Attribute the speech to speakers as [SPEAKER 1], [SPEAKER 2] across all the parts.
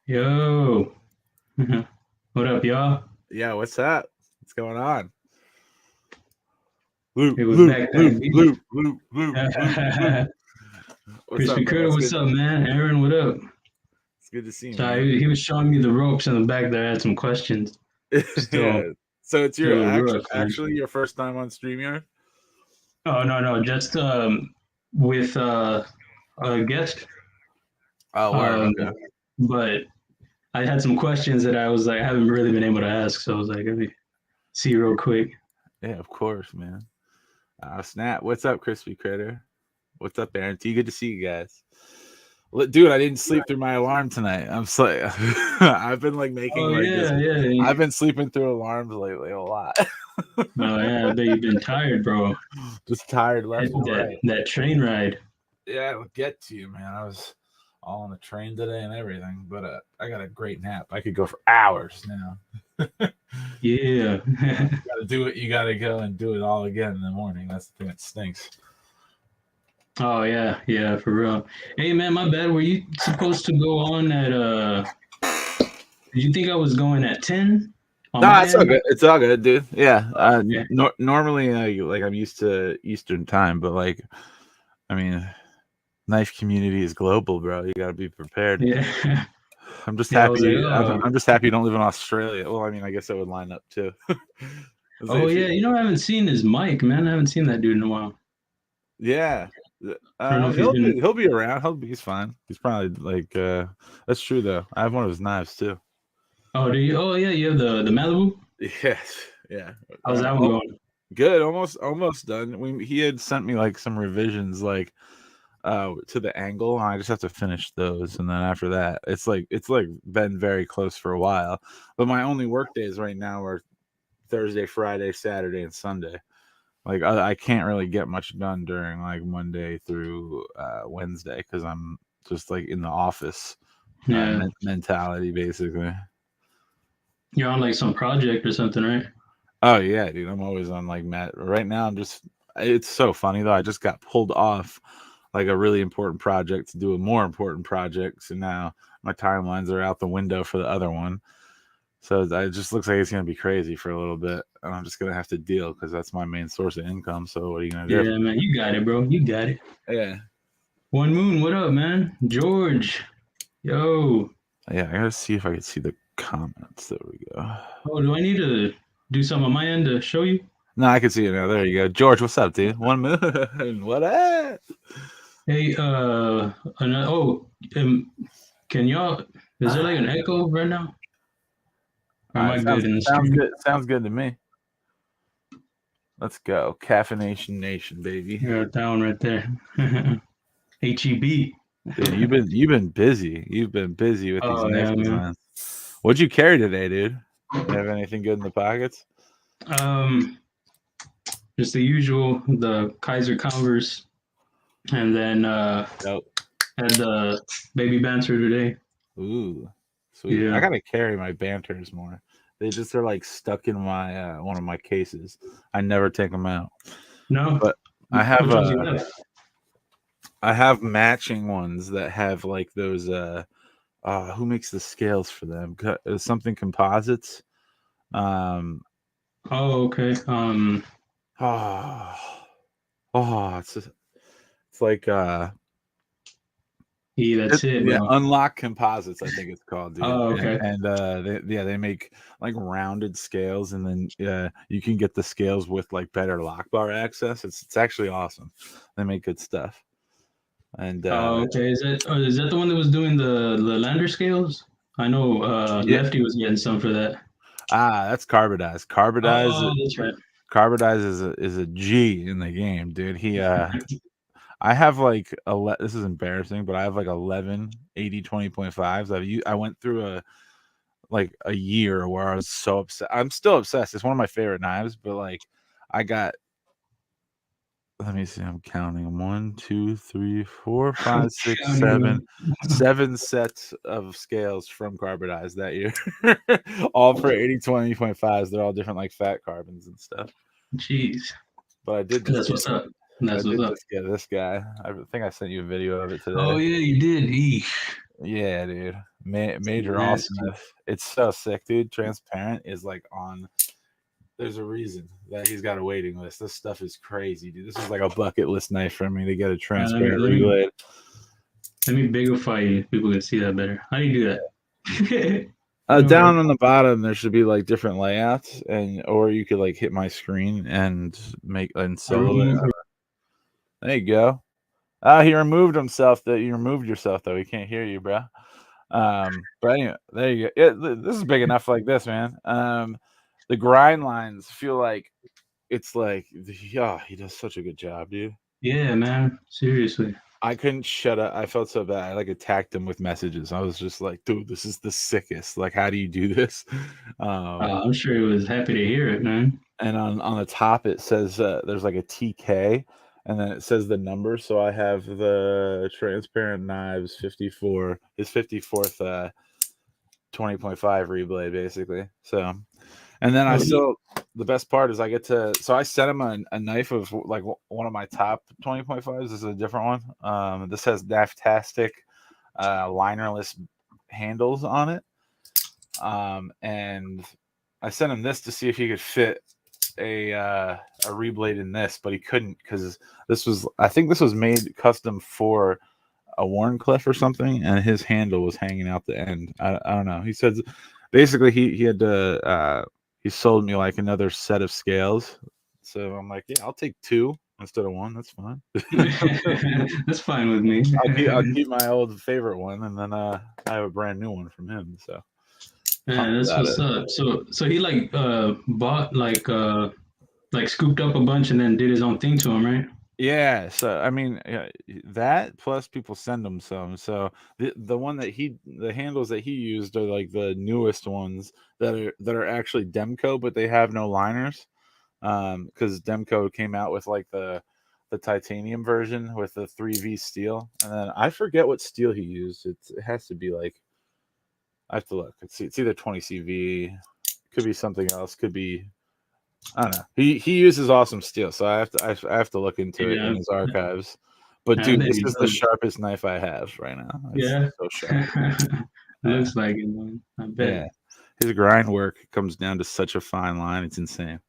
[SPEAKER 1] Yo, what up, y'all?
[SPEAKER 2] Yeah, what's up? What's going on? Loot,
[SPEAKER 1] It was
[SPEAKER 2] loot, loot,
[SPEAKER 1] BAKPAKB.
[SPEAKER 2] loot, loot, loot, loot, loot. What's
[SPEAKER 1] Crispy
[SPEAKER 2] up, man?
[SPEAKER 1] Critter,
[SPEAKER 2] It's
[SPEAKER 1] what's
[SPEAKER 2] good.
[SPEAKER 1] up, man? Aaron, what up?
[SPEAKER 2] It's good to see you,
[SPEAKER 1] So
[SPEAKER 2] man.
[SPEAKER 1] he was showing me the ropes in the back there. I had some questions.
[SPEAKER 2] Yeah.
[SPEAKER 1] Still,
[SPEAKER 2] So it's your
[SPEAKER 1] still rough, man.
[SPEAKER 2] actually your first time on StreamYard?
[SPEAKER 1] Oh no, just with a guest.
[SPEAKER 2] Oh, word.
[SPEAKER 1] Um,
[SPEAKER 2] Okay.
[SPEAKER 1] but I had some questions that I was like, I haven't really been able to ask. So I was like, let me see real quick.
[SPEAKER 2] Yeah, of course, man. Snap. What's up, Crispy Critter? What's up, Aaron T? Good to see you guys. Dude, I didn't sleep through my alarm tonight. I'm so I've been like making
[SPEAKER 1] Oh
[SPEAKER 2] like just
[SPEAKER 1] yeah.
[SPEAKER 2] I've been sleeping through alarms lately a lot.
[SPEAKER 1] Oh yeah, I bet you've been tired, bro.
[SPEAKER 2] Just tired left and
[SPEAKER 1] That
[SPEAKER 2] right.
[SPEAKER 1] that train ride.
[SPEAKER 2] Yeah, I'll get to you, man. I was all on the train today and everything, but I got a great nap. I could go for hours now.
[SPEAKER 1] Yeah.
[SPEAKER 2] You got to do it. You got to go and do it all again in the morning. That's the thing that stinks.
[SPEAKER 1] Oh yeah, for real. Hey man, my bad. Were you supposed to go on at did you think I was going at 10 on
[SPEAKER 2] No,
[SPEAKER 1] my
[SPEAKER 2] it's all
[SPEAKER 1] end?
[SPEAKER 2] good. It's all good, dude. Yeah.
[SPEAKER 1] Okay.
[SPEAKER 2] Normally, like I'm used to Eastern time, but like, I mean, knife community is global, bro. You got to be prepared.
[SPEAKER 1] Yeah.
[SPEAKER 2] I'm just
[SPEAKER 1] Yeah, I was like,
[SPEAKER 2] happy. I'm just happy you don't live in Australia. Well, I mean, I guess that would line up too.
[SPEAKER 1] oh
[SPEAKER 2] If you,
[SPEAKER 1] yeah, I haven't seen his mic, man. I haven't seen that dude in a while.
[SPEAKER 2] yeah.
[SPEAKER 1] I don't know if he's been
[SPEAKER 2] He'll be around. He's fine. He's probably like that's true though. I have one of his knives too.
[SPEAKER 1] Oh, do you yeah, you have the Malibu?
[SPEAKER 2] Yes. Yeah.
[SPEAKER 1] How's that one going?
[SPEAKER 2] Good. Almost done. He had sent me like some revisions like to the angle, and I just have to finish those, and then after that it's like been very close for a while. But my only work days right now are Thursday, Friday, Saturday, and Sunday. Like I can't really get much done during like Monday through Wednesday because I'm just like in the office
[SPEAKER 1] Yeah.
[SPEAKER 2] mentality basically.
[SPEAKER 1] You're on like some project or something, right?
[SPEAKER 2] Oh yeah, dude, I'm always on like Matt. Right now, I'm just. It's so funny though. I just got pulled off like a really important project to do a more important project, so now my timelines are out the window for the other one. So it just looks like it's gonna be crazy for a little bit, and I'm just gonna have to deal because that's my main source of income. So what are you gonna do?
[SPEAKER 1] Yeah, man. You got it, bro. You got it.
[SPEAKER 2] Yeah,
[SPEAKER 1] One Moon, what up, man? George. Yo.
[SPEAKER 2] yeah. I gotta see if I can see the comments. There we go.
[SPEAKER 1] Oh, do I need to do something on my end to show you?
[SPEAKER 2] No, I can see it now. There you go, George. What's up, dude? One moon. What up?
[SPEAKER 1] Hey, can y'all? Is there like an echo right now? Or am I good in the
[SPEAKER 2] Sounds
[SPEAKER 1] stream?
[SPEAKER 2] good. Sounds good to me. Let's go. Caffeination Nation, baby.
[SPEAKER 1] Yeah, that one right there. HEB.
[SPEAKER 2] Dude, you've been busy. You've been busy with these
[SPEAKER 1] Oh
[SPEAKER 2] knife
[SPEAKER 1] yeah, man.
[SPEAKER 2] designs. What'd you carry today, dude? You have anything good in the pockets?
[SPEAKER 1] Um, just the usual, the Kaiser Converse, and then
[SPEAKER 2] Nope.
[SPEAKER 1] had the baby banter today.
[SPEAKER 2] Ooh, sweet. I
[SPEAKER 1] Yeah.
[SPEAKER 2] gotta carry my banters more. They just are like stuck in my one of my cases. I never take them out.
[SPEAKER 1] No.
[SPEAKER 2] But I have
[SPEAKER 1] Which ones you have?
[SPEAKER 2] I have matching ones that have like those who makes the scales for them? Something composites. Um
[SPEAKER 1] Oh, okay.
[SPEAKER 2] oh, it's like
[SPEAKER 1] Yeah, that's it,
[SPEAKER 2] yeah,
[SPEAKER 1] bro.
[SPEAKER 2] Unlock Composites, I think it's called, dude.
[SPEAKER 1] Oh, okay.
[SPEAKER 2] And they make like rounded scales, and then you can get the scales with like better lock bar access. It's actually awesome. They make good stuff. And
[SPEAKER 1] Oh, okay. Is that the one that was doing the lander scales? I know
[SPEAKER 2] yeah,
[SPEAKER 1] Lefty was getting some for that.
[SPEAKER 2] that's Carbodize.
[SPEAKER 1] Oh, that's right.
[SPEAKER 2] Carbodize is a G in the game, dude. I have like this is embarrassing, but I have like 11 80-20.5s. I went through a year where I was so obsessed. I'm still obsessed. It's one of my favorite knives, but like I got let me see, I'm counting them. 1, 2, 3, 4, 5, 6,
[SPEAKER 1] Counting
[SPEAKER 2] 7.
[SPEAKER 1] them.
[SPEAKER 2] 7 sets of scales from Carbodize that year. All for 80-20.5s. They're all different like fat carbons and stuff.
[SPEAKER 1] Jeez.
[SPEAKER 2] But I did just
[SPEAKER 1] That's
[SPEAKER 2] get
[SPEAKER 1] what's up.
[SPEAKER 2] I
[SPEAKER 1] That's what's
[SPEAKER 2] did
[SPEAKER 1] up.
[SPEAKER 2] just get this guy. I think I sent you a video of it
[SPEAKER 1] Oh
[SPEAKER 2] today.
[SPEAKER 1] yeah, you did. Eesh.
[SPEAKER 2] Yeah, dude. Major
[SPEAKER 1] Nasty.
[SPEAKER 2] awesomeness. It's so sick, dude. Transparent is like on. There's a reason that he's got a waiting list. This stuff is crazy, dude. This is like a bucket list knife for me to get a transparent
[SPEAKER 1] Let me
[SPEAKER 2] reblade.
[SPEAKER 1] bigify you. People can see that better. How do you do that?
[SPEAKER 2] Down on the bottom, there should be like different layouts, and or you could like hit my screen and make and solo it. There you go. He removed himself. That you removed yourself though. He can't hear you, bro. But anyway, there you go. This is big enough like this, man. The grind lines feel like it's like, yeah, he does such a good job, dude.
[SPEAKER 1] Yeah, man. Seriously.
[SPEAKER 2] I couldn't shut up. I felt so bad. I like attacked him with messages. I was just like, dude, this is the sickest. Like, how do you do this?
[SPEAKER 1] I'm sure he was happy to hear it, man.
[SPEAKER 2] And on the top it says there's like a TK, and then it says the number. So I have the transparent knives 54, his 54th 20.5 reblade, basically. So, and then the best part is I get to, so I sent him a knife of like one of my top 20.5s. This is a different one. This has Naftastic linerless handles on it. And I sent him this to see if he could fit a reblade in this, but he couldn't, because I think this was made custom for a Warncliffe or something, and his handle was hanging out the end. I don't know. He said basically he had to he sold me like another set of scales, so I'm like, yeah, I'll take 2 instead of 1. That's fine.
[SPEAKER 1] That's fine with me.
[SPEAKER 2] I'll keep my old favorite one, and then I have a brand new one from him. So
[SPEAKER 1] Man, that's what's up. So he like bought like scooped up a bunch and then did his own thing to him, right?
[SPEAKER 2] Yeah, so I mean, that plus people send him some. So the one that the handles that he used are like the newest ones that are actually Demco, but they have no liners. Because Demco came out with like the titanium version with the 3V steel, and then I forget what steel he used. It has to be like, I have to look. It's either 20 CV, could be something else, could be, I don't know. He uses awesome steel, so I have to look into it in his archives. But dude, this is the sharpest knife I have right now. It's so sharp.
[SPEAKER 1] Looks like it, man. I bet.
[SPEAKER 2] Yeah, his grind work comes down to such a fine line. It's insane.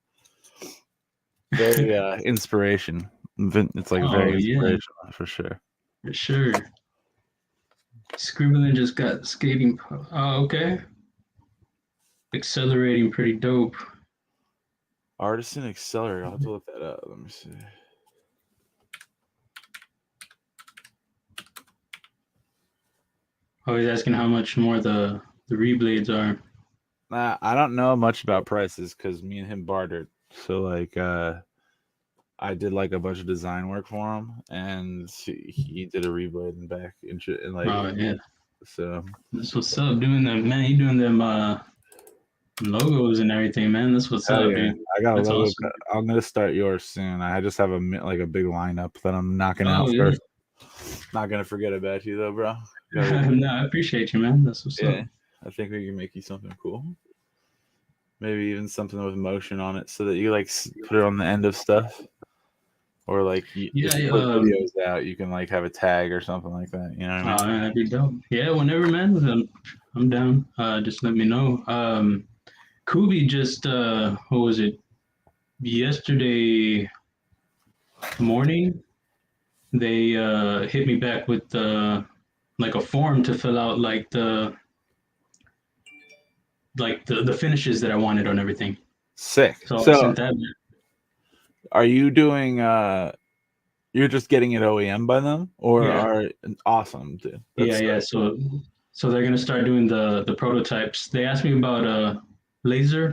[SPEAKER 2] Very inspiration. It's like very inspirational for sure.
[SPEAKER 1] For sure. Scribbling just got skating. Oh, okay. Accelerating pretty dope.
[SPEAKER 2] Artisan Accelerator. I'll have to look that up. Let me see.
[SPEAKER 1] Oh, he's asking how much more the reblades are.
[SPEAKER 2] I don't know much about prices because me and him bartered. So like I did like a bunch of design work for him, and he did a reblade and back and like.
[SPEAKER 1] Oh yeah.
[SPEAKER 2] So
[SPEAKER 1] that's what's up. Doing them, man. He doing them logos and everything, man. That's what's up, dude.
[SPEAKER 2] I got a logo. Awesome. I'm gonna start yours soon. I just have a big lineup that I'm knocking out first. Not gonna forget about you though, bro.
[SPEAKER 1] No, I appreciate you, man. That's what's up.
[SPEAKER 2] I think we can make you something cool. Maybe even something with motion on it, so that you like put it on the end of stuff, or like if you put videos out, you can like have a tag or something like that. You know what I mean?
[SPEAKER 1] Oh man, that'd be dope. Yeah, whenever, man. I'm down. Just let me know. Kubi just what was it? Yesterday morning, they hit me back with like a form to fill out, like the finishes that I wanted on everything.
[SPEAKER 2] Sick.
[SPEAKER 1] So I sent that.
[SPEAKER 2] Are you doing? You're just getting it OEM by them, or are awesome, dude?
[SPEAKER 1] Yeah. So they're gonna start doing the prototypes. They asked me about a laser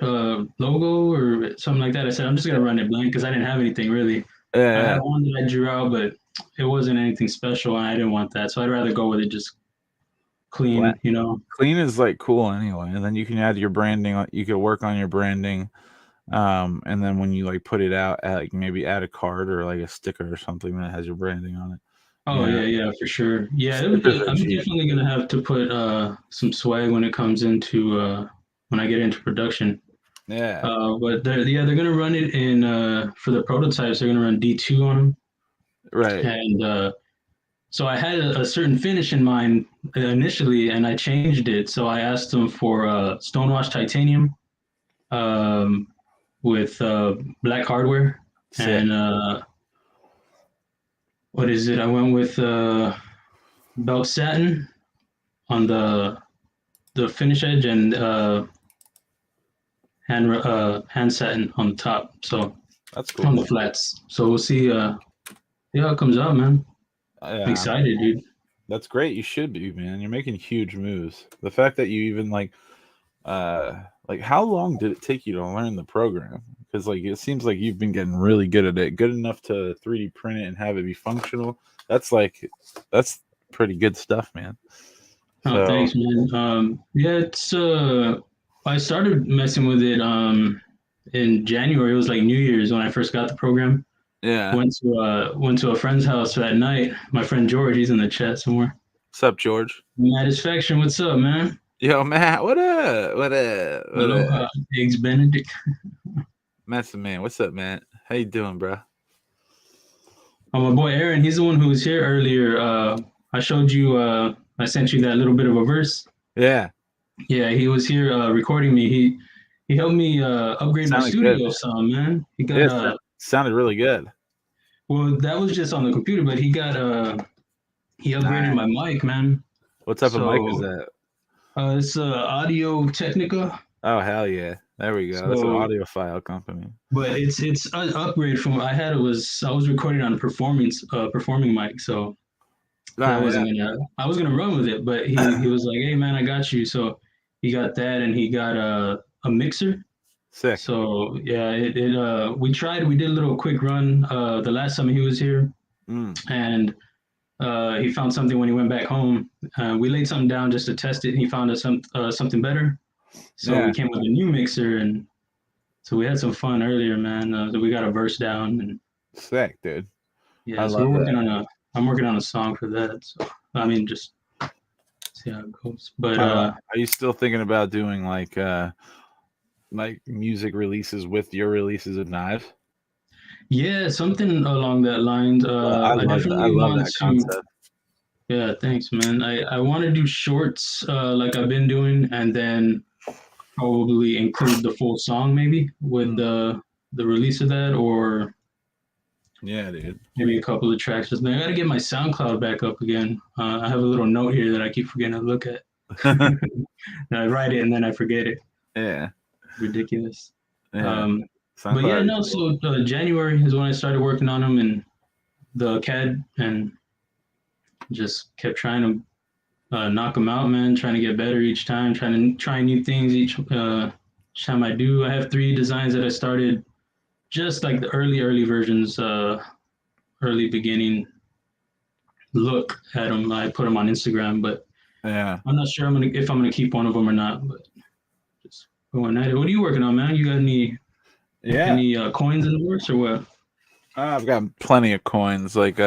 [SPEAKER 1] logo or something like that. I said I'm just gonna run it blank because I didn't have anything really. I had one that I drew out, but it wasn't anything special, and I didn't want that. So I'd rather go with it just clean, you know.
[SPEAKER 2] Clean is like cool anyway, and then you can add your branding. You could work on your branding, and then when you like put it out, like maybe add a card or like a sticker or something that has your branding on it.
[SPEAKER 1] Oh yeah, for sure. Yeah, I'm definitely gonna have to put some swag when it comes into when I get into production.
[SPEAKER 2] Yeah.
[SPEAKER 1] But they're gonna run it in for the prototypes. They're gonna run D2 on them.
[SPEAKER 2] Right.
[SPEAKER 1] And So I had a certain finish in mind initially, and I changed it. So I asked them for stonewashed titanium um, with black hardware,
[SPEAKER 2] Sick.
[SPEAKER 1] and what is it? I went with belt satin on the finish edge and hand satin on the top. So
[SPEAKER 2] That's
[SPEAKER 1] on
[SPEAKER 2] cool.
[SPEAKER 1] the flats. So we'll see how it comes out, man. I'm
[SPEAKER 2] Yeah,
[SPEAKER 1] excited, dude.
[SPEAKER 2] that's great. You should be, man. You're making huge moves. The fact that you even like how long did it take you to learn the program? Because like it seems like you've been getting really good at it, good enough to 3D print it and have it be functional. That's like that's pretty good stuff, man.
[SPEAKER 1] Oh,
[SPEAKER 2] So
[SPEAKER 1] thanks, man. Yeah, it's I started messing with it in January. It was like New Year's when I first got the program.
[SPEAKER 2] yeah.
[SPEAKER 1] Went to a friend's house that night. My friend George, he's in the chat somewhere.
[SPEAKER 2] What's up, George?
[SPEAKER 1] Satisfaction, what's up, man?
[SPEAKER 2] Yo, Matt, what up? What up? What up?
[SPEAKER 1] Aloha, eggs Benedict.
[SPEAKER 2] Matt's the man. What's up, Matt? How you doing, bro?
[SPEAKER 1] Oh, my boy Aaron, he's the one who was here earlier. I showed you. I sent you that little bit of a verse.
[SPEAKER 2] Yeah,
[SPEAKER 1] Yeah, he was here recording me. He helped me upgrade my
[SPEAKER 2] sounded good.
[SPEAKER 1] studio some, man. He got
[SPEAKER 2] It sounded really good.
[SPEAKER 1] well, that was just on the computer, but he upgraded
[SPEAKER 2] Nice.
[SPEAKER 1] my mic, man.
[SPEAKER 2] What type of mic is
[SPEAKER 1] So
[SPEAKER 2] that?
[SPEAKER 1] it's Audio Technica.
[SPEAKER 2] Oh hell yeah! There we go. That's an
[SPEAKER 1] So,
[SPEAKER 2] audiophile company.
[SPEAKER 1] but it's an upgrade from what I had. It was I was recording on a performing mic, so that
[SPEAKER 2] Ah, yeah.
[SPEAKER 1] wasn't gonna. I was gonna run with it, but he was like, "Hey man, I got you." So he got that, and he got a mixer.
[SPEAKER 2] Sick.
[SPEAKER 1] So yeah, we did a little quick run the last time he was here,
[SPEAKER 2] Mm.
[SPEAKER 1] and he found something when he went back home. We laid something down just to test it, and he found us something better. So
[SPEAKER 2] Yeah.
[SPEAKER 1] we came with a new mixer, and so we had some fun earlier, man. So we got a verse down, and
[SPEAKER 2] Sick, dude. I
[SPEAKER 1] yeah, so
[SPEAKER 2] love
[SPEAKER 1] we're working
[SPEAKER 2] that.
[SPEAKER 1] on a. I'm working on a song for that. So I mean, just see how it goes. But
[SPEAKER 2] Are you still thinking about doing like music releases with your releases of Knives?
[SPEAKER 1] yeah, something along that lines.
[SPEAKER 2] I
[SPEAKER 1] I
[SPEAKER 2] love that. I
[SPEAKER 1] definitely
[SPEAKER 2] love
[SPEAKER 1] want
[SPEAKER 2] that
[SPEAKER 1] to.
[SPEAKER 2] concept.
[SPEAKER 1] Yeah, thanks, man. I want to do shorts like I've been doing, and then probably include the full song maybe with
[SPEAKER 2] Mm.
[SPEAKER 1] the release of that, or
[SPEAKER 2] Yeah, dude.
[SPEAKER 1] maybe a couple of tracks. Just I got to get my SoundCloud back up again. I have a little note here that I keep forgetting to look at. I write it and then I forget it.
[SPEAKER 2] Yeah.
[SPEAKER 1] Ridiculous.
[SPEAKER 2] Yeah.
[SPEAKER 1] Um, but yeah,
[SPEAKER 2] SoundCloud is
[SPEAKER 1] no.
[SPEAKER 2] cool.
[SPEAKER 1] So January is when I started working on them and the CAD, and just kept trying to knock them out, man. Trying to get better each time. Trying to try new things each time I do. I have 3 designs that I started just like the early versions, early beginning look at them. I put them on Instagram, but
[SPEAKER 2] Yeah.
[SPEAKER 1] I'm not sure if I'm gonna keep one of them or not. But just going at it. What are you working on, man? You got
[SPEAKER 2] Yeah.
[SPEAKER 1] any coins in the works or what?
[SPEAKER 2] I've got plenty of coins, like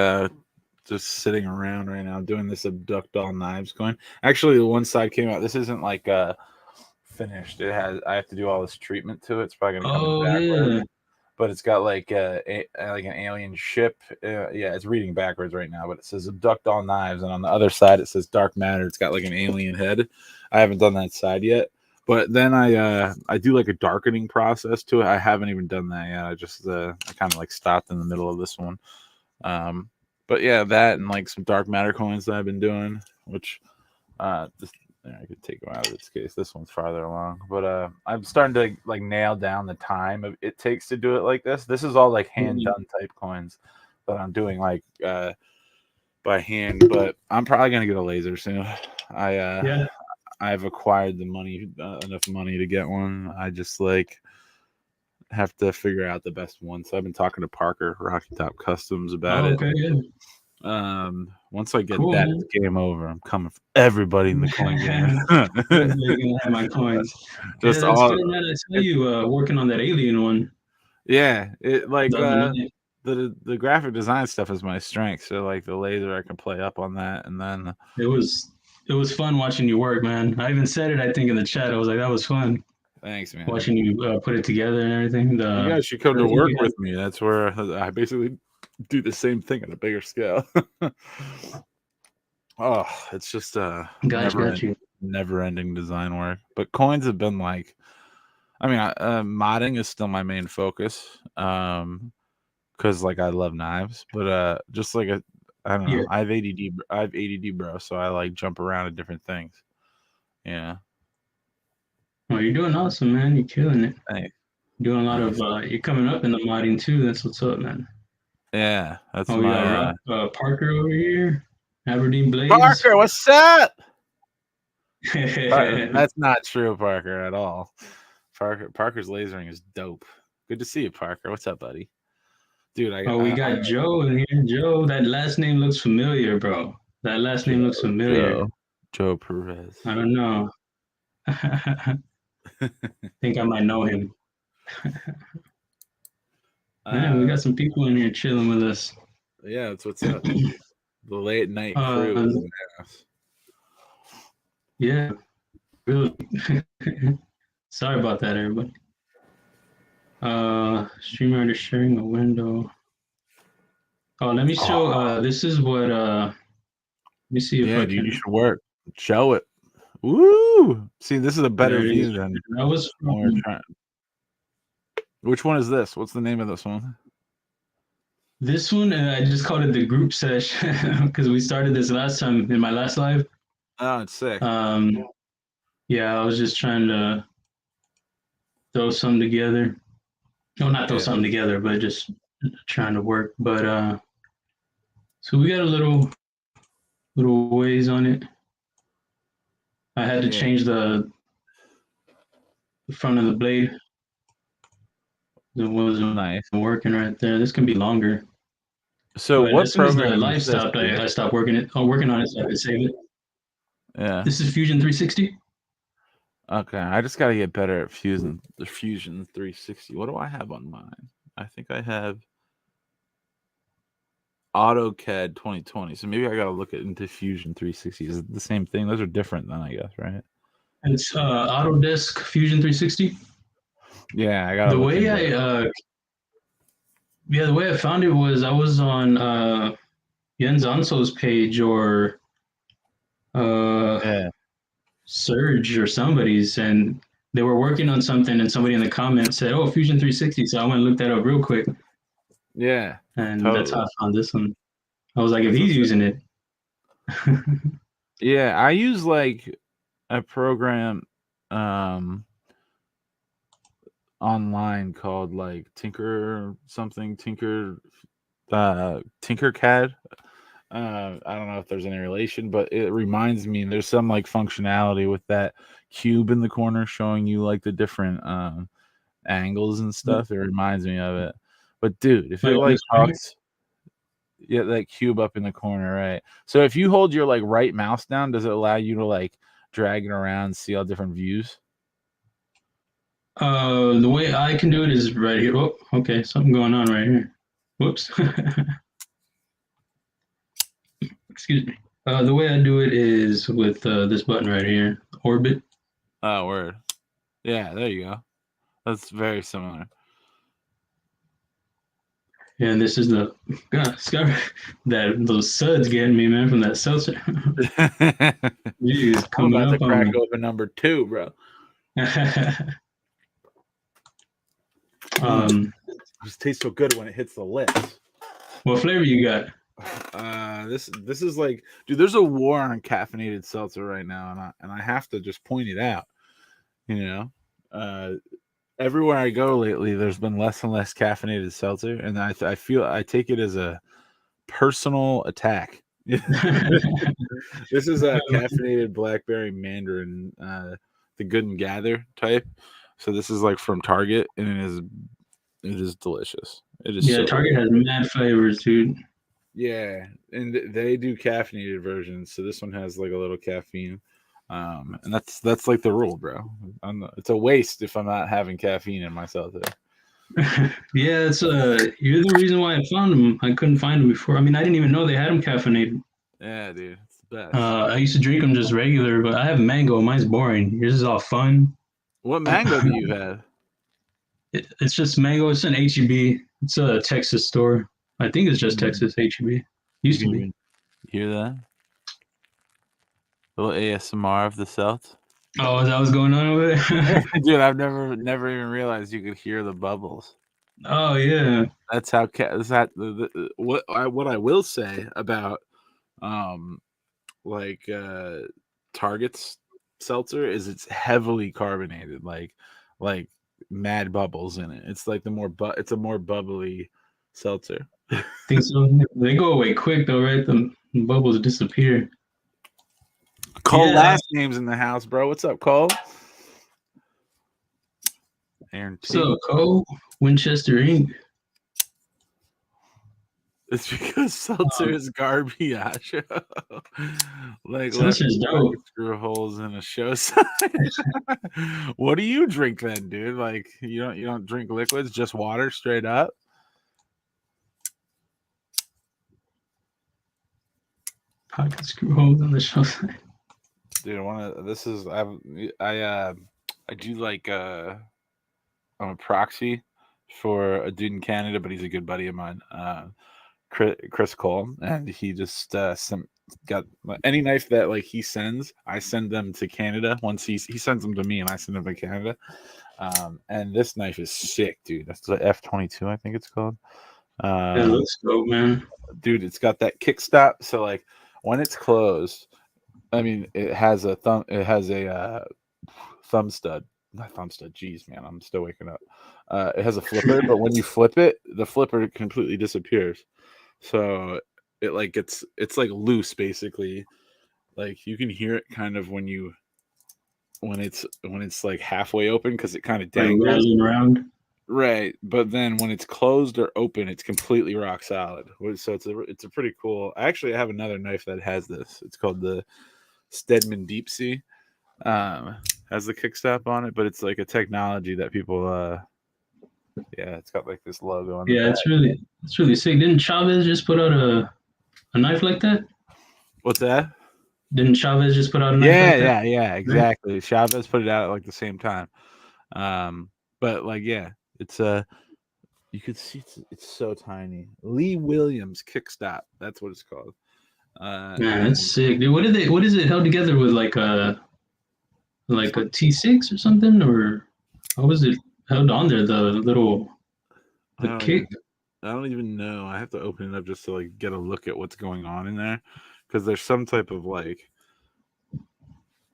[SPEAKER 2] just sitting around right now doing this abduct all knives coin. Actually, the one side came out. This isn't like finished. I have to do all this treatment to it. It's probably gonna come in
[SPEAKER 1] Oh
[SPEAKER 2] backwards.
[SPEAKER 1] yeah.
[SPEAKER 2] But it's got like like an alien ship. Yeah, it's reading backwards right now, but it says abduct all knives, and on the other side it says dark matter. It's got like an alien head. I haven't done that side yet, but then I do like a darkening process to it. I haven't even done that yet. I kind of like stopped in the middle of this one. Um, but yeah, that and like some dark matter coins that I've been doing, which just I could take them out of this case. This one's farther along, but I'm starting to like nail down the time it takes to do it like this. This is all like hand done type coins that I'm doing like by hand, but I'm probably gonna get a laser soon. I
[SPEAKER 1] Yeah.
[SPEAKER 2] I've acquired the money enough money to get one. I just like have to figure out the best one. So I've been talking to Parker Rocky Top Customs about
[SPEAKER 1] Oh,
[SPEAKER 2] it.
[SPEAKER 1] okay. Yeah.
[SPEAKER 2] Once I get
[SPEAKER 1] Cool,
[SPEAKER 2] that,
[SPEAKER 1] man.
[SPEAKER 2] it's game over. I'm coming for everybody in the coin game.
[SPEAKER 1] Definitely gonna have my coins. Yeah,
[SPEAKER 2] Just
[SPEAKER 1] that's
[SPEAKER 2] all
[SPEAKER 1] good, man. I saw
[SPEAKER 2] it,
[SPEAKER 1] you working on that alien one
[SPEAKER 2] yeah, it like
[SPEAKER 1] the other night.
[SPEAKER 2] the graphic design stuff is my strength. So like the laser I can play up on that and then
[SPEAKER 1] It was it was fun watching you work, man. I even said it, I think, in the chat. I was like, that was fun
[SPEAKER 2] thanks, man.
[SPEAKER 1] watching you put it together and everything.
[SPEAKER 2] You
[SPEAKER 1] The
[SPEAKER 2] guys should come
[SPEAKER 1] I
[SPEAKER 2] to
[SPEAKER 1] think
[SPEAKER 2] work
[SPEAKER 1] you had
[SPEAKER 2] with me. That's where I basically do the same thing on a bigger scale. Oh, it's just
[SPEAKER 1] Got you.
[SPEAKER 2] never ending design work. But coins have been like, I mean, modding is still my main focus. Because like I love knives, but just like I don't know,
[SPEAKER 1] Yeah.
[SPEAKER 2] I have ADD, bro, so I like jump around to different things. Yeah.
[SPEAKER 1] Well, you're doing awesome, man. You're killing it.
[SPEAKER 2] Thanks.
[SPEAKER 1] Doing a lot of
[SPEAKER 2] Thanks.
[SPEAKER 1] you're coming up in the modding too. That's what's up, man.
[SPEAKER 2] Yeah, that's
[SPEAKER 1] Oh, we got
[SPEAKER 2] my
[SPEAKER 1] Parker over here, Aberdeen Blaze.
[SPEAKER 2] Parker. What's up? That's not true, Parker, at all. Parker's lasering is dope. Good to see you, Parker. What's up, buddy? Dude,
[SPEAKER 1] Oh, we got Joe in here. Joe, that last name looks familiar, bro. That last name looks familiar.
[SPEAKER 2] Joe Perez.
[SPEAKER 1] I don't know. Think I might know him. Man, we got some people in here chilling with us.
[SPEAKER 2] Yeah, that's what's up. The late night crew is in the house.
[SPEAKER 1] Yeah, really. Sorry about that, everybody. StreamYard is sharing a window. Oh, let me show. This is what. Let me see if I
[SPEAKER 2] dude,
[SPEAKER 1] can.
[SPEAKER 2] you should work. Show it. Woo! See, this is a better view than
[SPEAKER 1] that was from,
[SPEAKER 2] when we're trying. Which one is this? What's the name of this one?
[SPEAKER 1] This one, I just called it the group sesh because we started this last time in my last live.
[SPEAKER 2] Oh, it's sick.
[SPEAKER 1] Yeah, I was just trying to throw something together. No, not throw something together, but just trying to work. But so we got a little ways on it. I had to change the front of the blade. It wasn't working right there. This can be longer.
[SPEAKER 2] So
[SPEAKER 1] but
[SPEAKER 2] what
[SPEAKER 1] as soon as the
[SPEAKER 2] program
[SPEAKER 1] live
[SPEAKER 2] is this,
[SPEAKER 1] stopped, I stopped working on it so I could save it.
[SPEAKER 2] Yeah.
[SPEAKER 1] This is Fusion 360.
[SPEAKER 2] Okay, I just got to get better at Fusion 360. What do I have on mine? I think I have AutoCAD 2020. So maybe I got to look into Fusion 360. Is it the same thing? Those are different then, I guess, right?
[SPEAKER 1] It's Autodesk Fusion 360.
[SPEAKER 2] Yeah, I got to
[SPEAKER 1] The
[SPEAKER 2] look
[SPEAKER 1] way
[SPEAKER 2] into
[SPEAKER 1] the way I found it was I was on Jens Anso's page or Surge or somebody's, and they were working on something, and somebody in the comments said, "Oh, Fusion 360." So I went and looked that up real quick.
[SPEAKER 2] Yeah,
[SPEAKER 1] and that's how I found this one. I was like, if he's using it.
[SPEAKER 2] Yeah, I use like a program online called like Tinkercad. I don't know if there's any relation, but it reminds me there's some like functionality with that cube in the corner showing you like the different angles and stuff. It reminds me of it. But dude, if it like talks, yeah, that cube up in the corner, right? So if you hold your like right mouse down, does it allow you to like drag it around, see all different views?
[SPEAKER 1] The way I can do it is right here. Oh, okay, something going on right here. Whoops. Excuse me. The way I do it is with this button right here, orbit.
[SPEAKER 2] Oh, word. Yeah, there you go. That's very similar.
[SPEAKER 1] And this is the that those suds getting me, man, from that seltzer. Jeez,
[SPEAKER 2] I'm about to crack open number 2, bro. This tastes so good when it hits the lips.
[SPEAKER 1] What flavor you got?
[SPEAKER 2] This is like, dude, there's a war on caffeinated seltzer right now, and I have to just point it out. You know, everywhere I go lately, there's been less and less caffeinated seltzer, and I take it as a personal attack. This is a caffeinated blackberry mandarin, the Good and Gather type. So this is like from Target, and it is delicious. It is
[SPEAKER 1] Target has mad flavors, dude.
[SPEAKER 2] Yeah, and they do caffeinated versions. So this one has like a little caffeine, and that's like the rule, bro. It's a waste if I'm not having caffeine in my seltzer.
[SPEAKER 1] Yeah, it's you're the reason why I found them. I couldn't find them before. I mean, I didn't even know they had them caffeinated.
[SPEAKER 2] Yeah, dude, it's the best.
[SPEAKER 1] I used to drink them just regular, but I have mango. Mine's boring. Yours is all fun.
[SPEAKER 2] What mango do you have?
[SPEAKER 1] It's just mango. It's an HEB. It's a Texas store. I think it's just Texas HEB. Used to be.
[SPEAKER 2] You hear that? little ASMR of the Celt.
[SPEAKER 1] Oh, is that what's going on over there?
[SPEAKER 2] Dude, I've never even realized you could hear the bubbles.
[SPEAKER 1] Oh yeah.
[SPEAKER 2] That's how what I will say about like Target's seltzer is it's heavily carbonated, like mad bubbles in it. It's like it's a more bubbly seltzer.
[SPEAKER 1] Think so. They go away quick though, right? The bubbles disappear.
[SPEAKER 2] Cole last name's in the house, bro. What's up, Cole? Aaron T.
[SPEAKER 1] So Cole, Winchester Inc.
[SPEAKER 2] It's because seltzer is garbage. Like
[SPEAKER 1] Seltzer's dope.
[SPEAKER 2] Screw holes in a show sign. What do you drink then, dude? Like you don't drink liquids, just water straight up?
[SPEAKER 1] Pocket screw holes on the show sign.
[SPEAKER 2] Dude, I do like I'm a proxy for a dude in Canada, but he's a good buddy of mine. Chris Cole, and he just got any knife that like he sends, I send them to Canada. Once he sends them to me, and I send them to Canada. And this knife is sick, dude. That's the F22, I think it's called.
[SPEAKER 1] It looks dope, man.
[SPEAKER 2] Dude, it's got that kickstop. So like when it's closed, I mean, it has a thumb stud. Not thumb stud. Jeez, man, I'm still waking up. It has a flipper, but when you flip it, the flipper completely disappears. So it like it's like loose basically. Like you can hear it kind of when it's like halfway open because it kind of dangles
[SPEAKER 1] around.
[SPEAKER 2] Right, but then when it's closed or open, it's completely rock solid. So it's a pretty cool. Actually, I have another knife that has this. It's called the Stedman Deep Sea. Has the kickstop on it, but it's like a technology that people yeah, it's got like this logo on the back.
[SPEAKER 1] It's really sick. Didn't Chavez just put out a knife like that?
[SPEAKER 2] What's that?
[SPEAKER 1] Didn't Chavez just put out a knife like that?
[SPEAKER 2] Yeah, exactly. Right? Chavez put it out at like the same time. But like yeah, it's you could see it's so tiny. Lee Williams kickstop. That's what it's called.
[SPEAKER 1] Man, that's sick, dude. What is it held together with like a T6 or something, or how was it held on there? The kick.
[SPEAKER 2] I don't even know. I have to open it up just to like get a look at what's going on in there, because there's some type of like.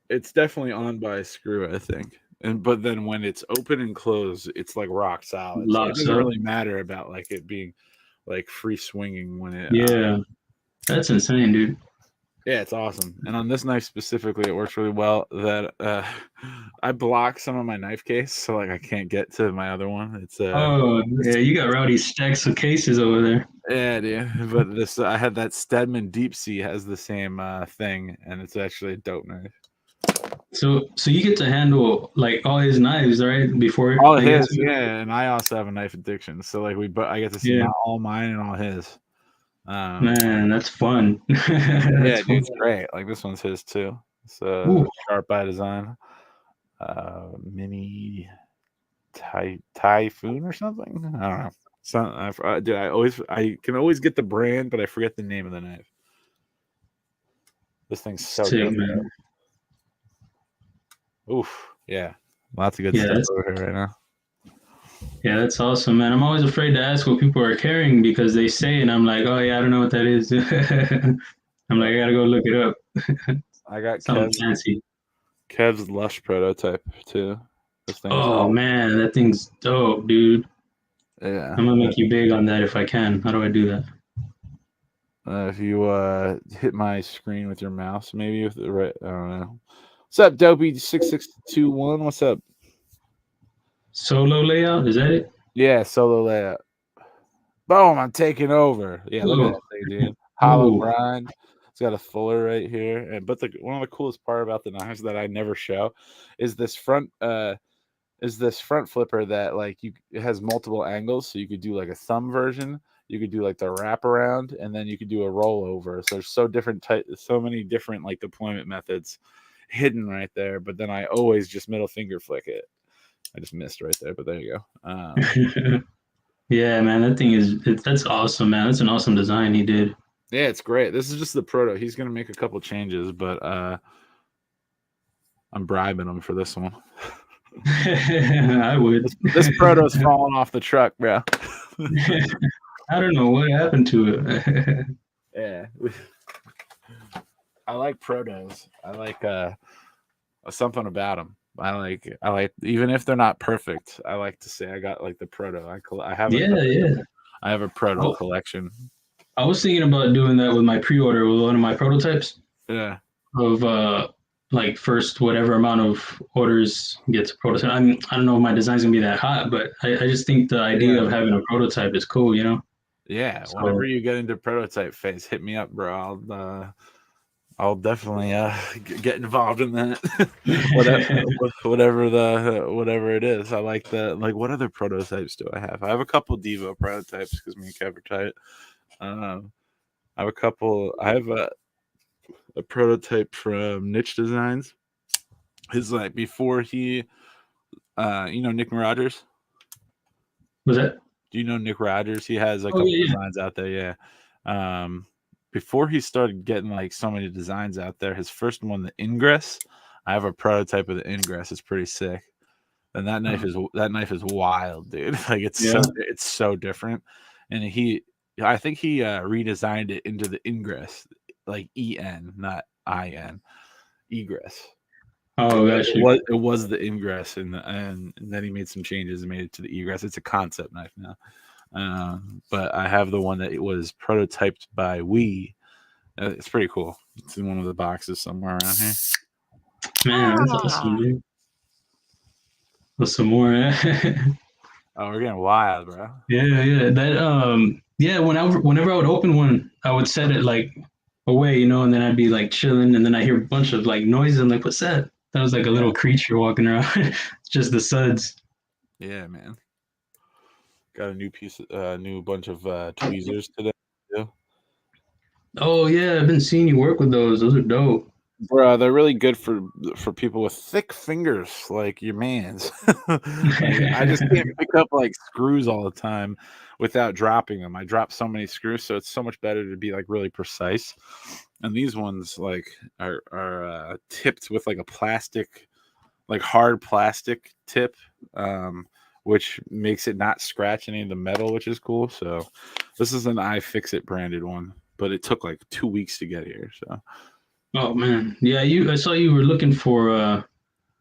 [SPEAKER 2] It's definitely on by a screw, I think. But then when it's open and closed, it's like rock solid. So it doesn't really matter about like it being like free swinging when it.
[SPEAKER 1] Yeah, that's insane, dude.
[SPEAKER 2] Yeah, it's awesome. And on this knife specifically, it works really well. That I block some of my knife case, so like I can't get to my other one. It's
[SPEAKER 1] oh yeah, you got rowdy stacks of cases over there.
[SPEAKER 2] Yeah, dude. But this I had that Stedman Deep Sea has the same thing, and it's actually a dope knife.
[SPEAKER 1] So you get to handle like all his knives, right? Before
[SPEAKER 2] all his, yeah. And I also have a knife addiction, so like I get to see all mine and all his.
[SPEAKER 1] Man, that's fun.
[SPEAKER 2] Yeah, dude, it's great. Like this one's his too. So Sharp by Design, mini typhoon or something. I don't know. Dude, I can always get the brand, but I forget the name of the knife. This thing's so good, man. Oof, yeah, lots of good stuff over here right now.
[SPEAKER 1] Yeah, that's awesome, man. I'm always afraid to ask what people are carrying because they say, and I'm like, oh yeah, I don't know what that is. I'm like, I gotta go look it up.
[SPEAKER 2] I got
[SPEAKER 1] something fancy.
[SPEAKER 2] Kev's Lush prototype too.
[SPEAKER 1] Oh man, that thing's dope, dude.
[SPEAKER 2] Yeah,
[SPEAKER 1] I'm gonna make you big on that if I can. How do I do that?
[SPEAKER 2] If you hit my screen with your mouse, maybe with the right. I don't know. What's up, Dopey6621? What's up?
[SPEAKER 1] Solo layout, is that it?
[SPEAKER 2] Yeah, solo layout. Boom, I'm taking over. Yeah, look at that thing, dude. Hollow grind. It's got a fuller right here. But one of the coolest part about the knives that I never show is this front flipper that like it has multiple angles. So you could do like a thumb version, you could do like the wraparound, and then you could do a rollover. So there's so many different like deployment methods hidden right there. But then I always just middle finger flick it. I just missed right there, but there you go.
[SPEAKER 1] Yeah, man, that's awesome, man. That's an awesome design he did.
[SPEAKER 2] Yeah, it's great. This is just the proto. He's gonna make a couple changes, but I'm bribing them for this one.
[SPEAKER 1] I would.
[SPEAKER 2] This proto's falling off the truck, bro.
[SPEAKER 1] I don't know what happened to it.
[SPEAKER 2] Yeah. I like protos. I like something about them. I like even if they're not perfect. I like to say I got like the proto. I have a
[SPEAKER 1] Yeah, yeah.
[SPEAKER 2] I have a proto
[SPEAKER 1] Oh,
[SPEAKER 2] collection.
[SPEAKER 1] I was thinking about doing that with my pre-order with one of my prototypes
[SPEAKER 2] Yeah.
[SPEAKER 1] of like first whatever amount of orders gets a prototype. I don't know if my design's gonna be that hot, but I just think the idea
[SPEAKER 2] Yeah.
[SPEAKER 1] of having a prototype is cool, you know?
[SPEAKER 2] Yeah.
[SPEAKER 1] So
[SPEAKER 2] Whenever you get into prototype phase, hit me up, bro. I'll definitely get involved in that. whatever it is. I like what other prototypes do I have? I have a couple Devo prototypes because me and Kev are tight. I have a couple. I have a prototype from Niche Designs. His like before he, Nick Rogers.
[SPEAKER 1] was that?
[SPEAKER 2] Do you know Nick Rogers? He has a
[SPEAKER 1] Oh
[SPEAKER 2] couple
[SPEAKER 1] yeah,
[SPEAKER 2] designs out there. Yeah. Before he started getting like so many designs out there, his first one, the Ingress. I have a prototype of the Ingress. It's pretty sick. And that knife is wild, dude. Like
[SPEAKER 1] yeah.
[SPEAKER 2] it's so different. And I think he redesigned it into the Ingress, like EN, not IN, egress.
[SPEAKER 1] Oh gosh,
[SPEAKER 2] It was the Ingress, and then he made some changes and made it to the egress. It's a concept knife now. But I have the one that it was prototyped by We. It's pretty cool. It's in one of the boxes somewhere around here.
[SPEAKER 1] man, that's awesome, dude. With some more.
[SPEAKER 2] Oh, we're getting wild, bro.
[SPEAKER 1] Yeah, yeah. That yeah, whenever I would open one, I would set it like away, you know, and then I'd be like chilling and then I hear a bunch of like noises. I'm like, what's that? That was like a little creature walking around. It's just the suds.
[SPEAKER 2] Yeah, man. Got a new bunch of tweezers today. Too.
[SPEAKER 1] Oh yeah, I've been seeing you work with those. Those are dope.
[SPEAKER 2] Bro, they're really good for people with thick fingers like your man's. Like, I just can't pick up like screws all the time without dropping them. I drop so many screws, so it's so much better to be like really precise. And these ones like are tipped with like a plastic, like hard plastic tip, which makes it not scratch any of the metal, which is cool. So this is an iFixit branded one, but it took like 2 weeks to get here. So.
[SPEAKER 1] Oh man, yeah. I saw you were looking for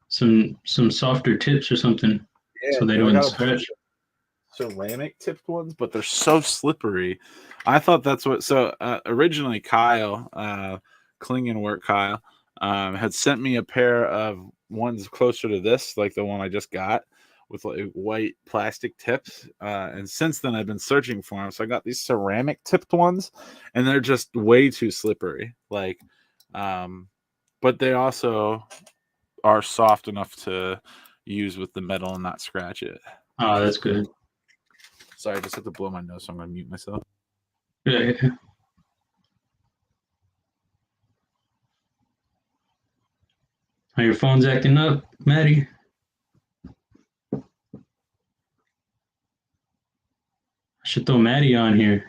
[SPEAKER 1] some softer tips or something,
[SPEAKER 2] Yeah,
[SPEAKER 1] so they
[SPEAKER 2] dude, I
[SPEAKER 1] don't
[SPEAKER 2] got a bunch
[SPEAKER 1] scratch.
[SPEAKER 2] of ceramic tipped ones, but they're so slippery. I thought that's what. So originally, Kyle, Klingon work Kyle, had sent me a pair of ones closer to this, like the one I just got, with like white plastic tips. And since then, I've been searching for them. So I got these ceramic tipped ones, and they're just way too slippery. Like, but they also are soft enough to use with the metal and not scratch it.
[SPEAKER 1] Oh, that's good.
[SPEAKER 2] Sorry, I just have to blow my nose, so I'm gonna mute myself.
[SPEAKER 1] Yeah, yeah. Are your phone's acting up, Maddie? I should throw Maddie on here.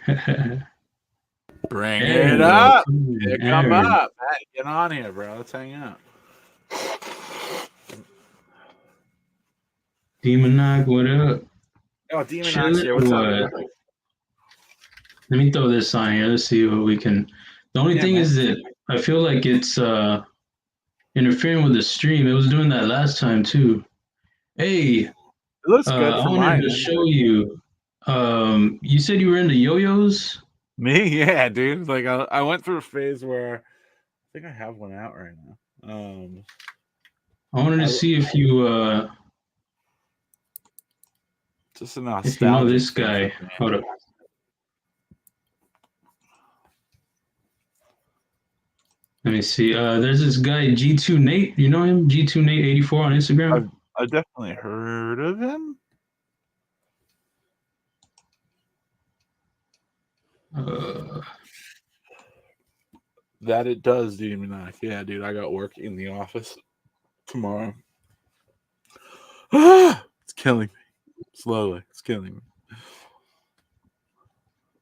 [SPEAKER 2] Bring
[SPEAKER 1] There
[SPEAKER 2] it
[SPEAKER 1] we go.
[SPEAKER 2] up. Here, come
[SPEAKER 1] Aaron.
[SPEAKER 2] up. Hey, get on here, bro. Let's hang out.
[SPEAKER 1] Demon Knock, what up?
[SPEAKER 2] Oh, Demon Knox
[SPEAKER 1] Chilling
[SPEAKER 2] here.
[SPEAKER 1] or
[SPEAKER 2] What's up,
[SPEAKER 1] what?
[SPEAKER 2] dude?
[SPEAKER 1] Let me throw this on here. Let's see what we can. The only
[SPEAKER 2] Yeah,
[SPEAKER 1] thing
[SPEAKER 2] man.
[SPEAKER 1] is that I feel like it's interfering with the stream. It was doing that last time too. Hey,
[SPEAKER 2] It looks good
[SPEAKER 1] I
[SPEAKER 2] from
[SPEAKER 1] wanted
[SPEAKER 2] mine.
[SPEAKER 1] to show you. You said you were into yo-yos?
[SPEAKER 2] Me? Yeah, dude. Like I went through a phase where I think I have one out right now.
[SPEAKER 1] I wanted to see
[SPEAKER 2] Just a
[SPEAKER 1] if you know
[SPEAKER 2] nostalgic
[SPEAKER 1] this
[SPEAKER 2] thing for
[SPEAKER 1] guy.
[SPEAKER 2] me.
[SPEAKER 1] Hold up. Let me see. There's this guy G2 Nate. You know him? G2 Nate 84 on Instagram.
[SPEAKER 2] I've definitely heard of him.
[SPEAKER 1] Uh,
[SPEAKER 2] That it does, Demon Knock. Yeah, dude. I got work in the office tomorrow. It's killing me. Slowly. It's killing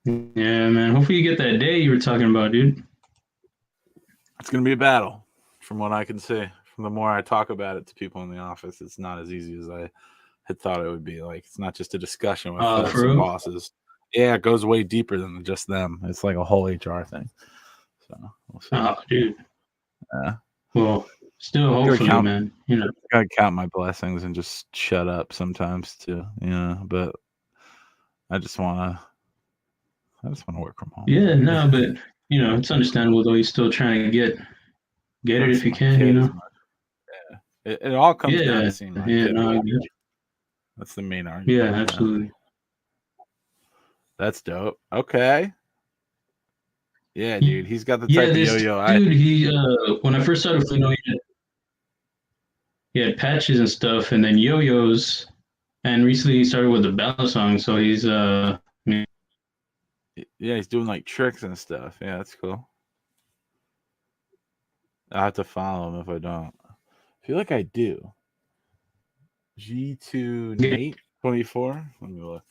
[SPEAKER 2] me.
[SPEAKER 1] yeah, man. Hopefully you get that day you were talking about, dude.
[SPEAKER 2] It's gonna be a battle, from what I can see. the more I talk about it to people in the office, it's not as easy as I had thought it would be. Like, it's not just a discussion with
[SPEAKER 1] For
[SPEAKER 2] some
[SPEAKER 1] real?
[SPEAKER 2] bosses. Yeah, it goes way deeper than just them. It's like a whole HR thing. So we'll see.
[SPEAKER 1] Oh, dude.
[SPEAKER 2] Yeah.
[SPEAKER 1] Well, still, hopefully, man.
[SPEAKER 2] Gotta count my blessings and just shut up sometimes too. But I just wanna work from home.
[SPEAKER 1] Yeah, no, but it's understandable though. He's still trying to get it if
[SPEAKER 2] See
[SPEAKER 1] you
[SPEAKER 2] my
[SPEAKER 1] can.
[SPEAKER 2] kid as much. Yeah. It all comes down
[SPEAKER 1] Yeah,
[SPEAKER 2] to seeing my
[SPEAKER 1] yeah,
[SPEAKER 2] kid.
[SPEAKER 1] no,
[SPEAKER 2] That's the main
[SPEAKER 1] yeah,
[SPEAKER 2] argument.
[SPEAKER 1] absolutely.
[SPEAKER 2] That's dope. Okay. Yeah, dude. He's got the type
[SPEAKER 1] Yeah,
[SPEAKER 2] of
[SPEAKER 1] this
[SPEAKER 2] yo-yo.
[SPEAKER 1] dude, he when I first started, he had patches and stuff, and then yo-yos, and recently he started with the ballad song. So he's
[SPEAKER 2] Yeah, he's doing like tricks and stuff. Yeah, that's cool. I have to follow him if I don't. I feel like I do. G2 Nate 24. Let me look.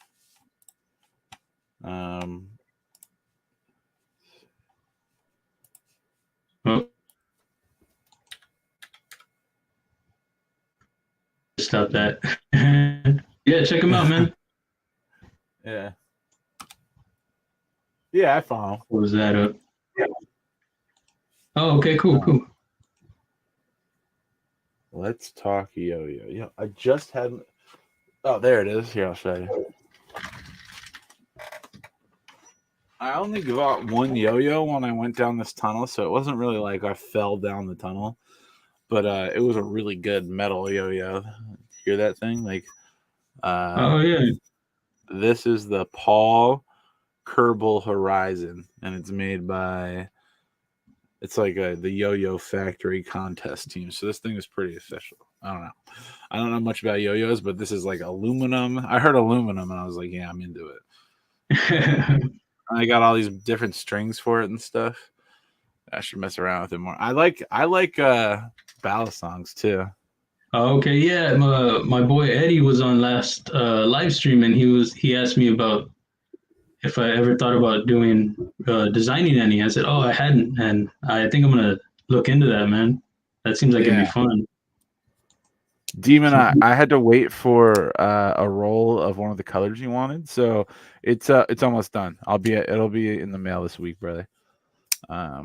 [SPEAKER 1] stop that. Yeah, check him out, man.
[SPEAKER 2] Yeah. Yeah, I follow him.
[SPEAKER 1] What was that up? Yeah. Oh, okay, cool.
[SPEAKER 2] Let's talk yo-yo. Yeah, I just had. Oh, there it is. Here, I'll show you. I only got one yo-yo when I went down this tunnel, so it wasn't really like I fell down the tunnel, but it was a really good metal yo-yo. Hear that thing? Like,
[SPEAKER 1] Oh yeah.
[SPEAKER 2] This is the Paul Kerbal Horizon, and it's made by. It's like the Yo-Yo Factory contest team. So this thing is pretty official. I don't know much about yo-yos, but this is like aluminum. I heard aluminum, and I was like, yeah, I'm into it. I got all these different strings for it and stuff. I should mess around with it more. I like ballad songs too.
[SPEAKER 1] Oh, okay, yeah. My boy Eddie was on last live stream, and he asked me about if I ever thought about doing designing any. I said, oh, I hadn't, and I think I'm gonna look into that, man. That seems like it'd be fun.
[SPEAKER 2] Demon, I had to wait for a roll of one of the colors you wanted, so it's almost done. It'll be in the mail this week, brother. Yeah,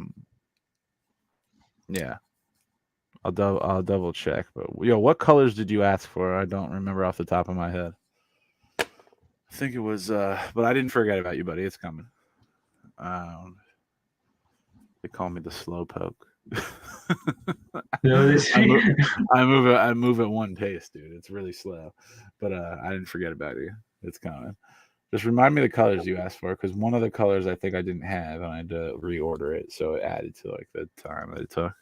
[SPEAKER 2] I'll double check. But what colors did you ask for? I don't remember off the top of my head. I think it was, but I didn't forget about you, buddy. It's coming. They call me the slowpoke. I move at one pace, dude. It's really slow, but I didn't forget about you. It's coming. Just remind me the colors you asked for, because one of the colors I think I didn't have, and I had to reorder it, so it added to like the time that it took.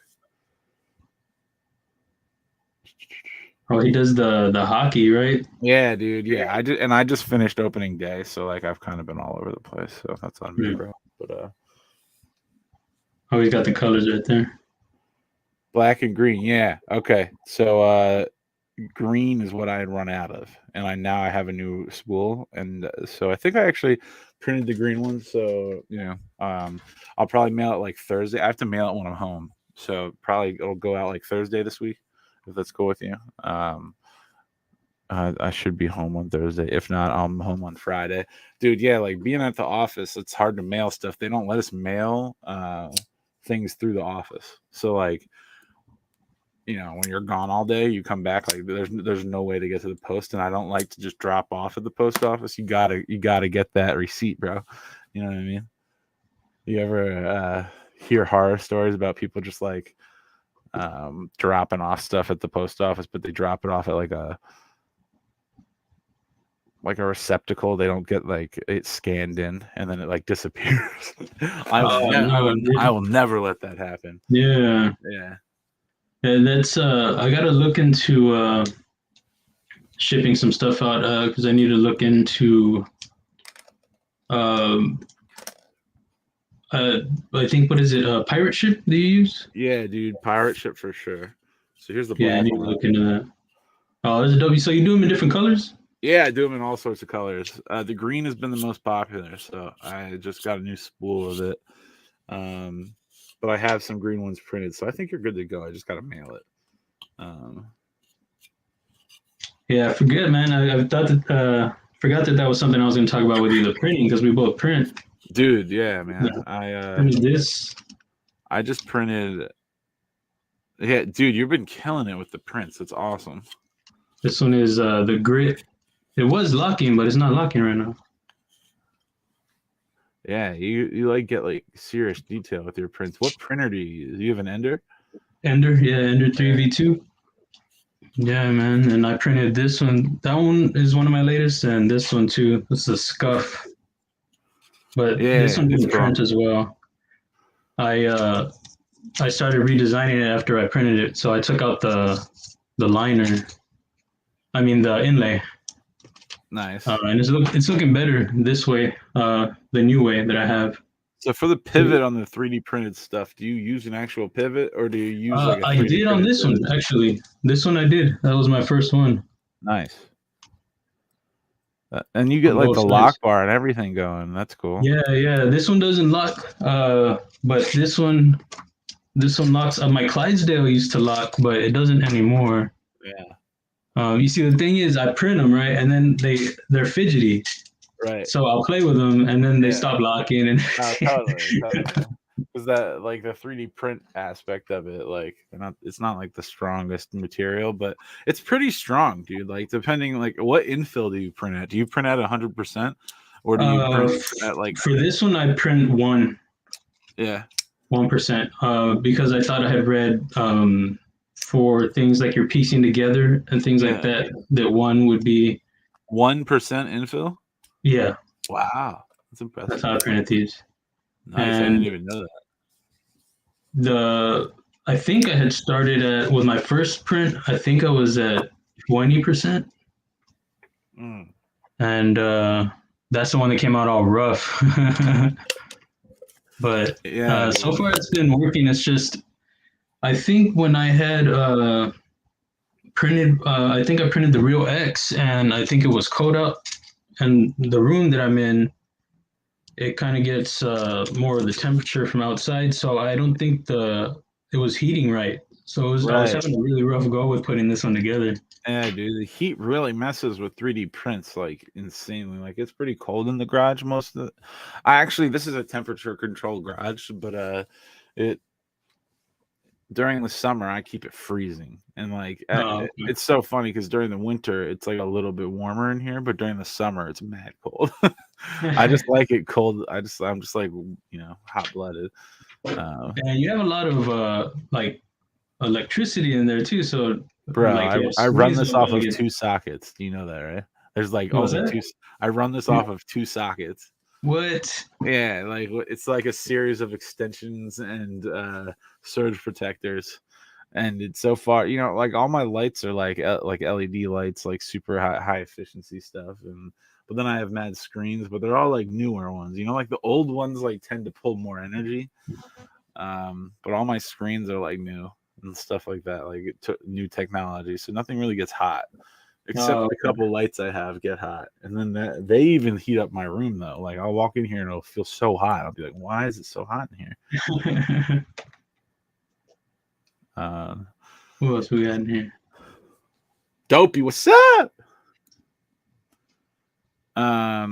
[SPEAKER 1] Oh, he does the hockey, right?
[SPEAKER 2] Yeah, dude. Yeah, I just finished opening day, so like I've kind of been all over the place. So that's on me, bro. But
[SPEAKER 1] oh, he's got the colors right there.
[SPEAKER 2] Black and green. Yeah. Okay. So green is what I had run out of, and I have a new spool, and so I think I actually printed the green one. So I'll probably mail it like Thursday. I have to mail it when I'm home, so probably it'll go out like Thursday this week, if that's cool with you. I should be home on Thursday. If not, I'm home on Friday. Dude, yeah, like being at the office, it's hard to mail stuff. They don't let us mail things through the office. So like, when you're gone all day, you come back, like there's no way to get to the post, and I don't like to just drop off at the post office. You gotta get that receipt, bro. You know what I mean? You ever hear horror stories about people just like dropping off stuff at the post office, but they drop it off at like a receptacle? They don't get like it scanned in, and then it like disappears. I will never let that happen.
[SPEAKER 1] Yeah. And that's I gotta look into shipping some stuff out because I need to look into I think, what is it, pirate ship do you use?
[SPEAKER 2] Yeah, dude, pirate ship for sure. So here's the
[SPEAKER 1] Yeah, I
[SPEAKER 2] black
[SPEAKER 1] need to
[SPEAKER 2] one.
[SPEAKER 1] look into that. Oh, there's a W. So you do them in different colors?
[SPEAKER 2] Yeah, I do them in all sorts of colors. The green has been the most popular, so I just got a new spool of it. But I have some green ones printed, so I think you're good to go. I just got to mail it.
[SPEAKER 1] Yeah, I forget, man. I thought that forgot that that was something I was going to talk about with you, the printing, because we both print.
[SPEAKER 2] Dude, yeah,
[SPEAKER 1] Yeah,
[SPEAKER 2] man.
[SPEAKER 1] printed this.
[SPEAKER 2] I just printed. Yeah, dude, you've been killing it with the prints. It's awesome.
[SPEAKER 1] This one is the grit. It was locking, but it's not locking right now.
[SPEAKER 2] Yeah, you like get like serious detail with your prints. What printer do you use? You have an Ender?
[SPEAKER 1] Ender, yeah, Ender 3v2. Yeah, man. And I printed this one. That one is one of my latest, and this one too. It's a scuff, but this
[SPEAKER 2] Yeah,
[SPEAKER 1] one
[SPEAKER 2] it's
[SPEAKER 1] didn't
[SPEAKER 2] cool.
[SPEAKER 1] print as well. I uh, I started redesigning it after I printed it, so I took out the liner. I mean the inlay,
[SPEAKER 2] Nice.
[SPEAKER 1] and it's looking better this way, the new way that I have.
[SPEAKER 2] So for the pivot on the 3D printed stuff, do you use an actual pivot or do you use like a
[SPEAKER 1] I
[SPEAKER 2] 3D
[SPEAKER 1] did on
[SPEAKER 2] printed
[SPEAKER 1] this one
[SPEAKER 2] pivot?
[SPEAKER 1] actually. This one I did. That was my first one
[SPEAKER 2] Nice. And you get
[SPEAKER 1] on
[SPEAKER 2] like
[SPEAKER 1] both
[SPEAKER 2] the
[SPEAKER 1] sides.
[SPEAKER 2] lock bar and everything going. That's cool.
[SPEAKER 1] Yeah, yeah. This one doesn't lock, but this one locks. My Clydesdale used to lock, but it doesn't anymore.
[SPEAKER 2] Yeah.
[SPEAKER 1] You see, the thing is, I print them right, and then they're fidgety.
[SPEAKER 2] Right.
[SPEAKER 1] So I'll play with them, and then they
[SPEAKER 2] Yeah.
[SPEAKER 1] stop locking. And
[SPEAKER 2] No, totally. Because that like the 3D print aspect of it, like it's not like the strongest material, but it's pretty strong, dude. Like depending like what infill do you print at? Do you print at 100%? Or do you print at like
[SPEAKER 1] for this one, I print one.
[SPEAKER 2] Yeah.
[SPEAKER 1] 1%. Because I thought I had read for things like you're piecing together and things like that, that one would be
[SPEAKER 2] 1% infill?
[SPEAKER 1] Yeah.
[SPEAKER 2] Wow. That's impressive.
[SPEAKER 1] That's how I printed these.
[SPEAKER 2] Nice. I didn't even know
[SPEAKER 1] that. I think I had started at with my first print. I think I was at 20%, and that's the one that came out all rough. But so far it's been working. It's just I think when I had printed, I think I printed the Real X, and I think it was coat up, and the room that I'm in, it kind of gets more of the temperature from outside, so I don't think it was heating right. So I was having a really rough go with putting this one together.
[SPEAKER 2] Yeah, dude, the heat really messes with 3D prints like insanely. Like it's pretty cold in the garage most of the. This is a temperature controlled garage, but it during the summer I keep it freezing, and like it's so funny because during the winter it's like a little bit warmer in here, but during the summer it's mad cold. I just like it cold. I'm just like hot blooded.
[SPEAKER 1] And you have a lot of like electricity in there too, so
[SPEAKER 2] bro,
[SPEAKER 1] like
[SPEAKER 2] I run this off of 2 sockets. Do you know that, right? There's like only two. I run this off of 2 sockets.
[SPEAKER 1] What?
[SPEAKER 2] Yeah, like it's like a series of extensions and surge protectors, and it's so far, like all my lights are like LED lights, like super high efficiency stuff, but then I have mad screens, but they're all like newer ones. Like the old ones like tend to pull more energy, but all my screens are like new and stuff like that, like new technology, so nothing really gets hot. Except a couple lights I have get hot, and then they even heat up my room though. Like I'll walk in here and it'll feel so hot. I'll be like, "Why is it so hot in here?"
[SPEAKER 1] What else we got in here?
[SPEAKER 2] Dopey, what's up? I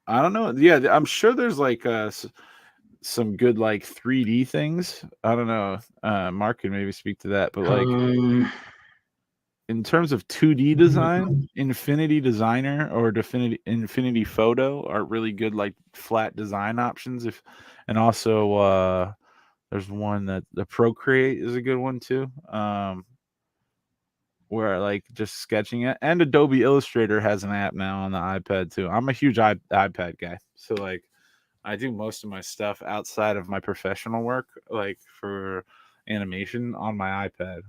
[SPEAKER 2] don't know. Yeah, I'm sure there's like some good like 3D things. I don't know. Mark can maybe speak to that, but like. In terms of 2D design, Infinity Designer or Infinity Photo are really good, like flat design options. And also there's one that the Procreate is a good one too. Where like just sketching it, and Adobe Illustrator has an app now on the iPad too. I'm a huge iPad guy, so like I do most of my stuff outside of my professional work, like for animation on my iPad,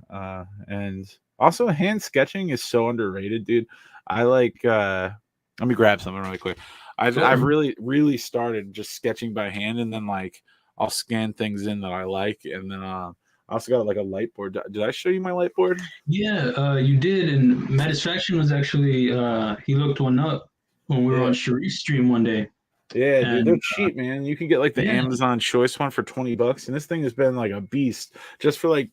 [SPEAKER 2] and also, hand sketching is so underrated, dude. I like. Let me grab something really quick. I've really started just sketching by hand, and then like I'll scan things in that I like, and then I also got like a light board. Did I show you my light board?
[SPEAKER 1] Yeah, you did. And Matisfaction was actually he looked one up when we were on Sharice's stream one day.
[SPEAKER 2] Yeah, dude, they're cheap, man. You can get like the Amazon Choice one for $20, and this thing has been like a beast just for like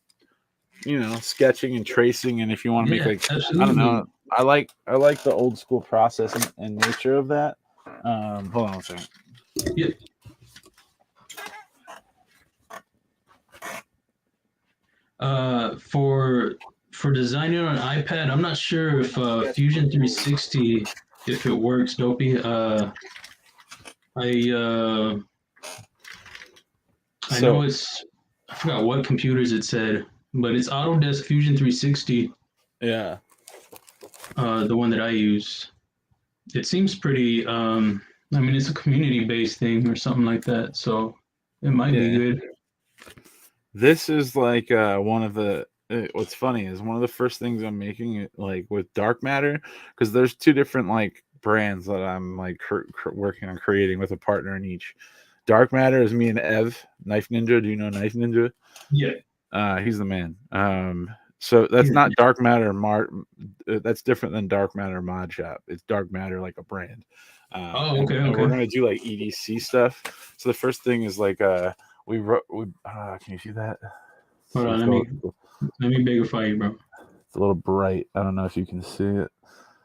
[SPEAKER 2] sketching and tracing, and if you want to make like
[SPEAKER 1] absolutely.
[SPEAKER 2] I don't know, I like the old school process and nature of that. Hold on a second.
[SPEAKER 1] Yeah. For designing on an iPad, I'm not sure if Fusion 360 if it works, Dopey. I know it's I forgot what computers it said, but it's Autodesk Fusion 360.
[SPEAKER 2] Yeah.
[SPEAKER 1] The one that I use. It seems pretty. I mean, it's a community-based thing or something like that, so it might be good.
[SPEAKER 2] This is like one of the. What's funny is one of the first things I'm making like with dark matter, because there's two different like brands that I'm like working on creating with a partner in each. Dark matter is me and Ev, Knife Ninja. Do you know Knife Ninja?
[SPEAKER 1] Yeah.
[SPEAKER 2] He's the man. So that's not dark matter that's different than dark matter mod shop. It's dark matter like a brand.
[SPEAKER 1] Okay.
[SPEAKER 2] And we're gonna do like EDC stuff. So the first thing is like we can you see that?
[SPEAKER 1] Hold on, let me bigify you, bro.
[SPEAKER 2] It's a little bright. I don't know if you can see it.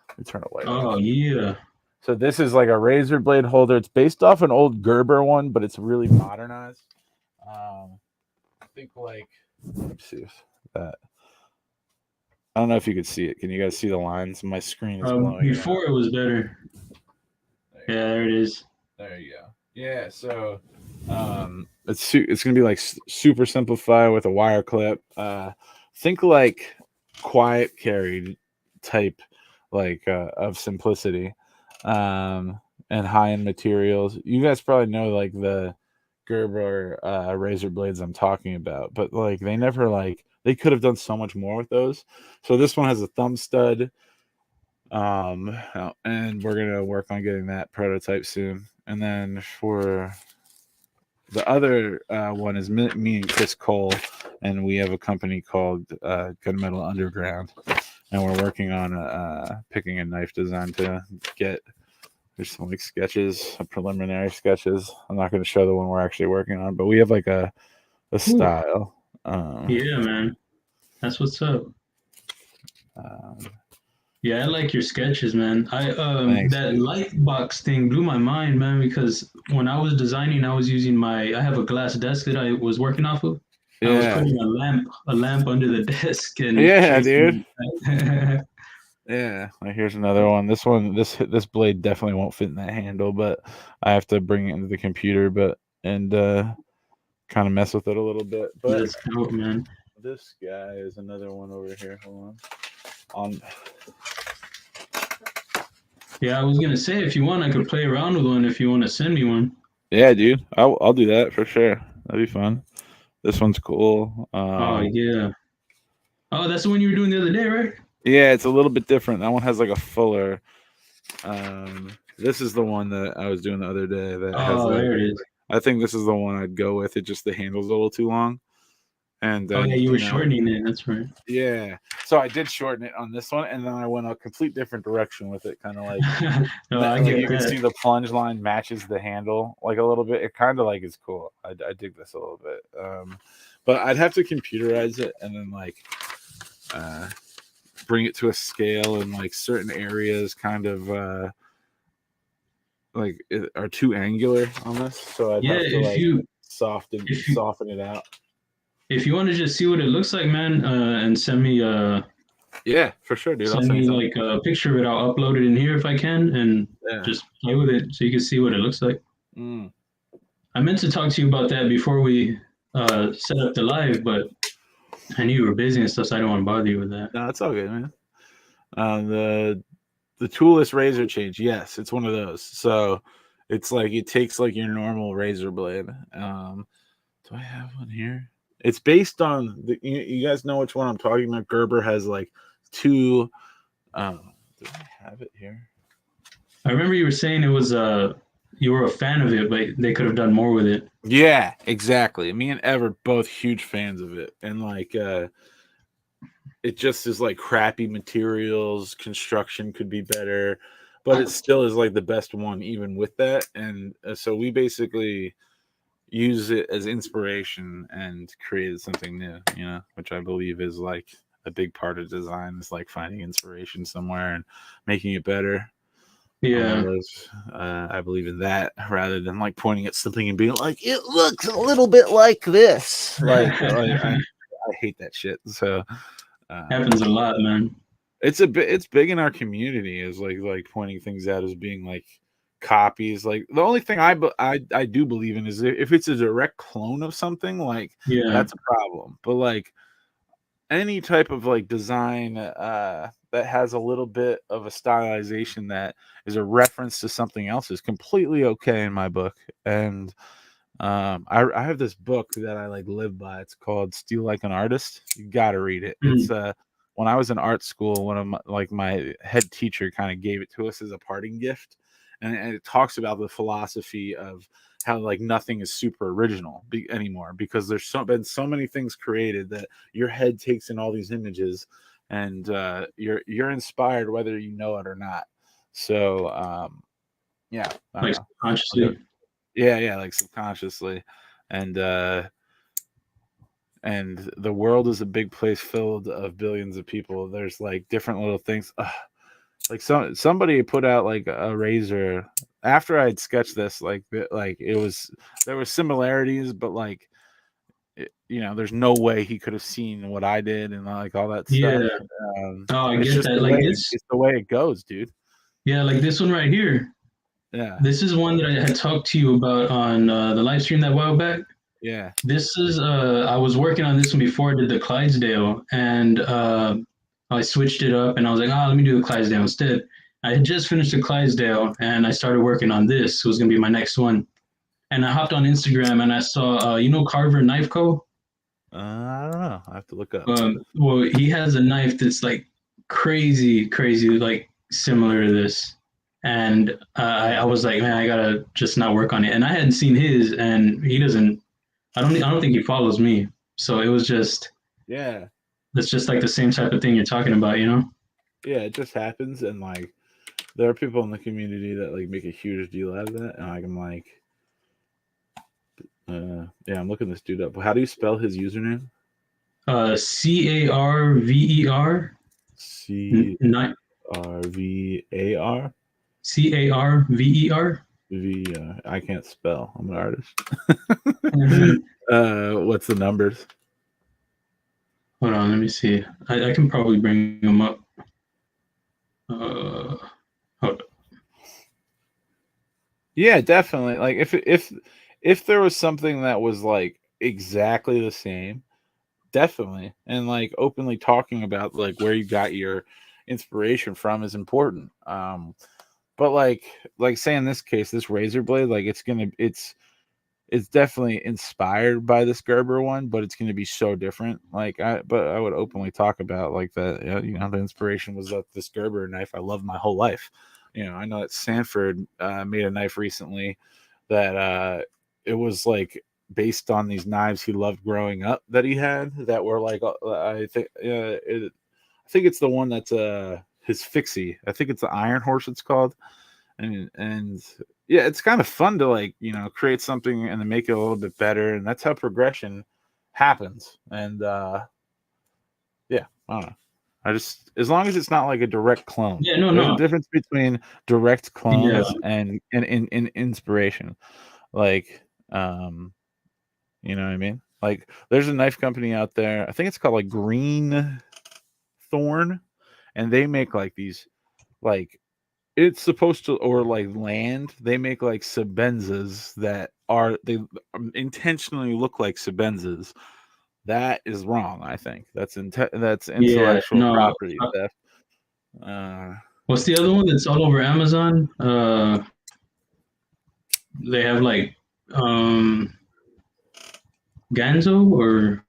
[SPEAKER 2] Let me turn it light off.
[SPEAKER 1] Oh yeah.
[SPEAKER 2] So this is like a razor blade holder. It's based off an old Gerber one, but it's really modernized. I think like let's see if that. I don't know if you could see it. Can you guys see the lines? My screen is blowing.
[SPEAKER 1] Before it was better. There it is.
[SPEAKER 2] There you go. Yeah, so it's gonna be like super simplified with a wire clip. Think like quiet carry type like of simplicity, and high end materials. You guys probably know like the Gerber razor blades I'm talking about, but like they could have done so much more with those. So this one has a thumb stud, and we're gonna work on getting that prototype soon. And then for the other one is me and Chris Cole, and we have a company called Gunmetal Underground, and we're working on picking a knife design to get. There's some like sketches, preliminary sketches. I'm not going to show the one we're actually working on, but we have like a style.
[SPEAKER 1] Yeah, man, that's what's up. Yeah, I like your sketches, man.
[SPEAKER 2] Thanks,
[SPEAKER 1] That
[SPEAKER 2] dude.
[SPEAKER 1] light box thing blew my mind, man, because when I was designing, I was using I have a glass desk that I was working off of. I was putting a lamp under the desk and
[SPEAKER 2] dude. Yeah, here's another one. This blade definitely won't fit in that handle, but I have to bring it into the computer, and kind of mess with it a little bit. But
[SPEAKER 1] that's dope, man.
[SPEAKER 2] This guy is another one over here. Hold on.
[SPEAKER 1] Yeah, I was gonna say if you want, I could play around with one. If you want to send me one.
[SPEAKER 2] Yeah, dude. I'll do that for sure. That'd be fun. This one's cool.
[SPEAKER 1] Oh yeah. Oh, that's the one you were doing the other day, right?
[SPEAKER 2] Yeah, it's a little bit different. That one has like a fuller. This is the one that I was doing the other day.
[SPEAKER 1] There it is.
[SPEAKER 2] I think this is the one I'd go with. It just the handle's a little too long. And
[SPEAKER 1] yeah, you were shortening it. That's right.
[SPEAKER 2] Yeah, so I did shorten it on this one, and then I went a complete different direction with it, kind of like. You can see the plunge line matches the handle like a little bit. It kind of like is cool. I dig this a little bit, but I'd have to computerize it and then like bring it to a scale in like certain areas, kind of like are too angular on this. So I'd have to like soften it out.
[SPEAKER 1] If you want to just see what it looks like, man, and send me
[SPEAKER 2] yeah, for sure, dude.
[SPEAKER 1] Send me like a picture of it. I'll upload it in here if I can, and just play with it so you can see what it looks like. I meant to talk to you about that before we set up the live, but I knew you were busy and stuff, so I don't want to bother you with that.
[SPEAKER 2] No, it's all good, man. The toolless razor change, yes, it's one of those. So it's like it takes like your normal razor blade. Do I have one here? It's based on you guys know which one I'm talking about. Gerber has like two. Do I have it here?
[SPEAKER 1] I remember you were saying it was you were a fan of it, but they could have done more with it.
[SPEAKER 2] Yeah, exactly. Me and Ev are both huge fans of it, and like it just is like crappy materials. Construction could be better, but it still is like the best one even with that. And so we basically, use it as inspiration and created something new, which I believe is like a big part of design, is like finding inspiration somewhere and making it better. I'm one of
[SPEAKER 1] Yeah.
[SPEAKER 2] those. I believe in that rather than like pointing at something and being like, it looks a little bit like this. I hate that shit. So
[SPEAKER 1] Happens a lot, man.
[SPEAKER 2] it's big in our community, is like pointing things out as being like copies. Like the only thing I do believe in is if it's a direct clone of something, like
[SPEAKER 1] Yeah.
[SPEAKER 2] that's a problem. But like any type of like design that has a little bit of a stylization that is a reference to something else is completely okay in my book. And I have this book that I like live by. It's called Steal Like an Artist. You gotta read it. It's
[SPEAKER 1] Mm.
[SPEAKER 2] when I was in art school, one of my head teacher kind of gave it to us as a parting gift, and it talks about the philosophy of how like nothing is super original anymore, because there's been so many things created that your head takes in all these images, and you're inspired whether you know it or not. So yeah, I don't
[SPEAKER 1] Like
[SPEAKER 2] know.
[SPEAKER 1] consciously.
[SPEAKER 2] Yeah, like subconsciously. And and the world is a big place filled of billions of people. There's like different little things. Like somebody put out like a razor after I'd sketched this, like it was, there were similarities, but like there's no way he could have seen what I did and like all that
[SPEAKER 1] Yeah.
[SPEAKER 2] stuff.
[SPEAKER 1] Oh, I
[SPEAKER 2] It's
[SPEAKER 1] get
[SPEAKER 2] just
[SPEAKER 1] that. Like this.
[SPEAKER 2] it's the way it goes, dude.
[SPEAKER 1] Yeah, like this one right here.
[SPEAKER 2] Yeah,
[SPEAKER 1] This is one that I had talked to you about on the live stream that while back.
[SPEAKER 2] yeah.
[SPEAKER 1] This is I was working on this one before I did the Clydesdale, and I switched it up, and I was like, let me do the Clydesdale instead. I had just finished the Clydesdale, and I started working on this. It was gonna be my next one, and I hopped on Instagram, and I saw Carver Knife Co.
[SPEAKER 2] I don't know. I have to look up.
[SPEAKER 1] Well, he has a knife that's like crazy, like similar to this. And I was like, man, I gotta just not work on it. And I hadn't seen his, and he doesn't. I don't think he follows me. So it was just.
[SPEAKER 2] Yeah,
[SPEAKER 1] It's just like the same type of thing you're talking about, you know?
[SPEAKER 2] yeah. It just happens, and like there are people in the community that like make a huge deal out of that, and I'm like, yeah, I'm looking this dude up. How do you spell his username?
[SPEAKER 1] Carver.
[SPEAKER 2] C
[SPEAKER 1] Not
[SPEAKER 2] R V A R
[SPEAKER 1] Carver.
[SPEAKER 2] V. I can't spell. I'm an artist.
[SPEAKER 1] Mhm.
[SPEAKER 2] What's the numbers?
[SPEAKER 1] Hold on, let me see. I can probably bring them up. Hold up.
[SPEAKER 2] Yeah, definitely. Like if there was something that was like exactly the same, definitely, and like openly talking about like where you got your inspiration from is important. But like say in this case, this razor blade, like it's definitely inspired by this Gerber one, but it's going to be so different. But I would openly talk about like that. The inspiration was that this Gerber knife I love my whole life. I know that Sanford made a knife recently that it was like based on these knives he loved growing up that he had that were like I think it's the one that's his fixie. I think it's the Iron Horse it's called. And yeah, it's kind of fun to like create something and then make it a little bit better, and that's how progression happens. And yeah, I don't know. I just, as long as it's not like a direct clone.
[SPEAKER 1] Yeah, no,
[SPEAKER 2] There's a
[SPEAKER 1] no.
[SPEAKER 2] difference between direct
[SPEAKER 1] Yeah.
[SPEAKER 2] clones and in inspiration. Like, you know what I mean? Like, there's a knife company out there. I think it's called like Green Thorn, and they make like these like it's supposed to, or like land. They make like Sebenzas that are they intentionally look like Sebenzas. That is wrong. I think that's
[SPEAKER 1] Yeah,
[SPEAKER 2] intellectual
[SPEAKER 1] no.
[SPEAKER 2] property theft. Uh,
[SPEAKER 1] What's the other one that's all over Amazon? They have like um Ganzo or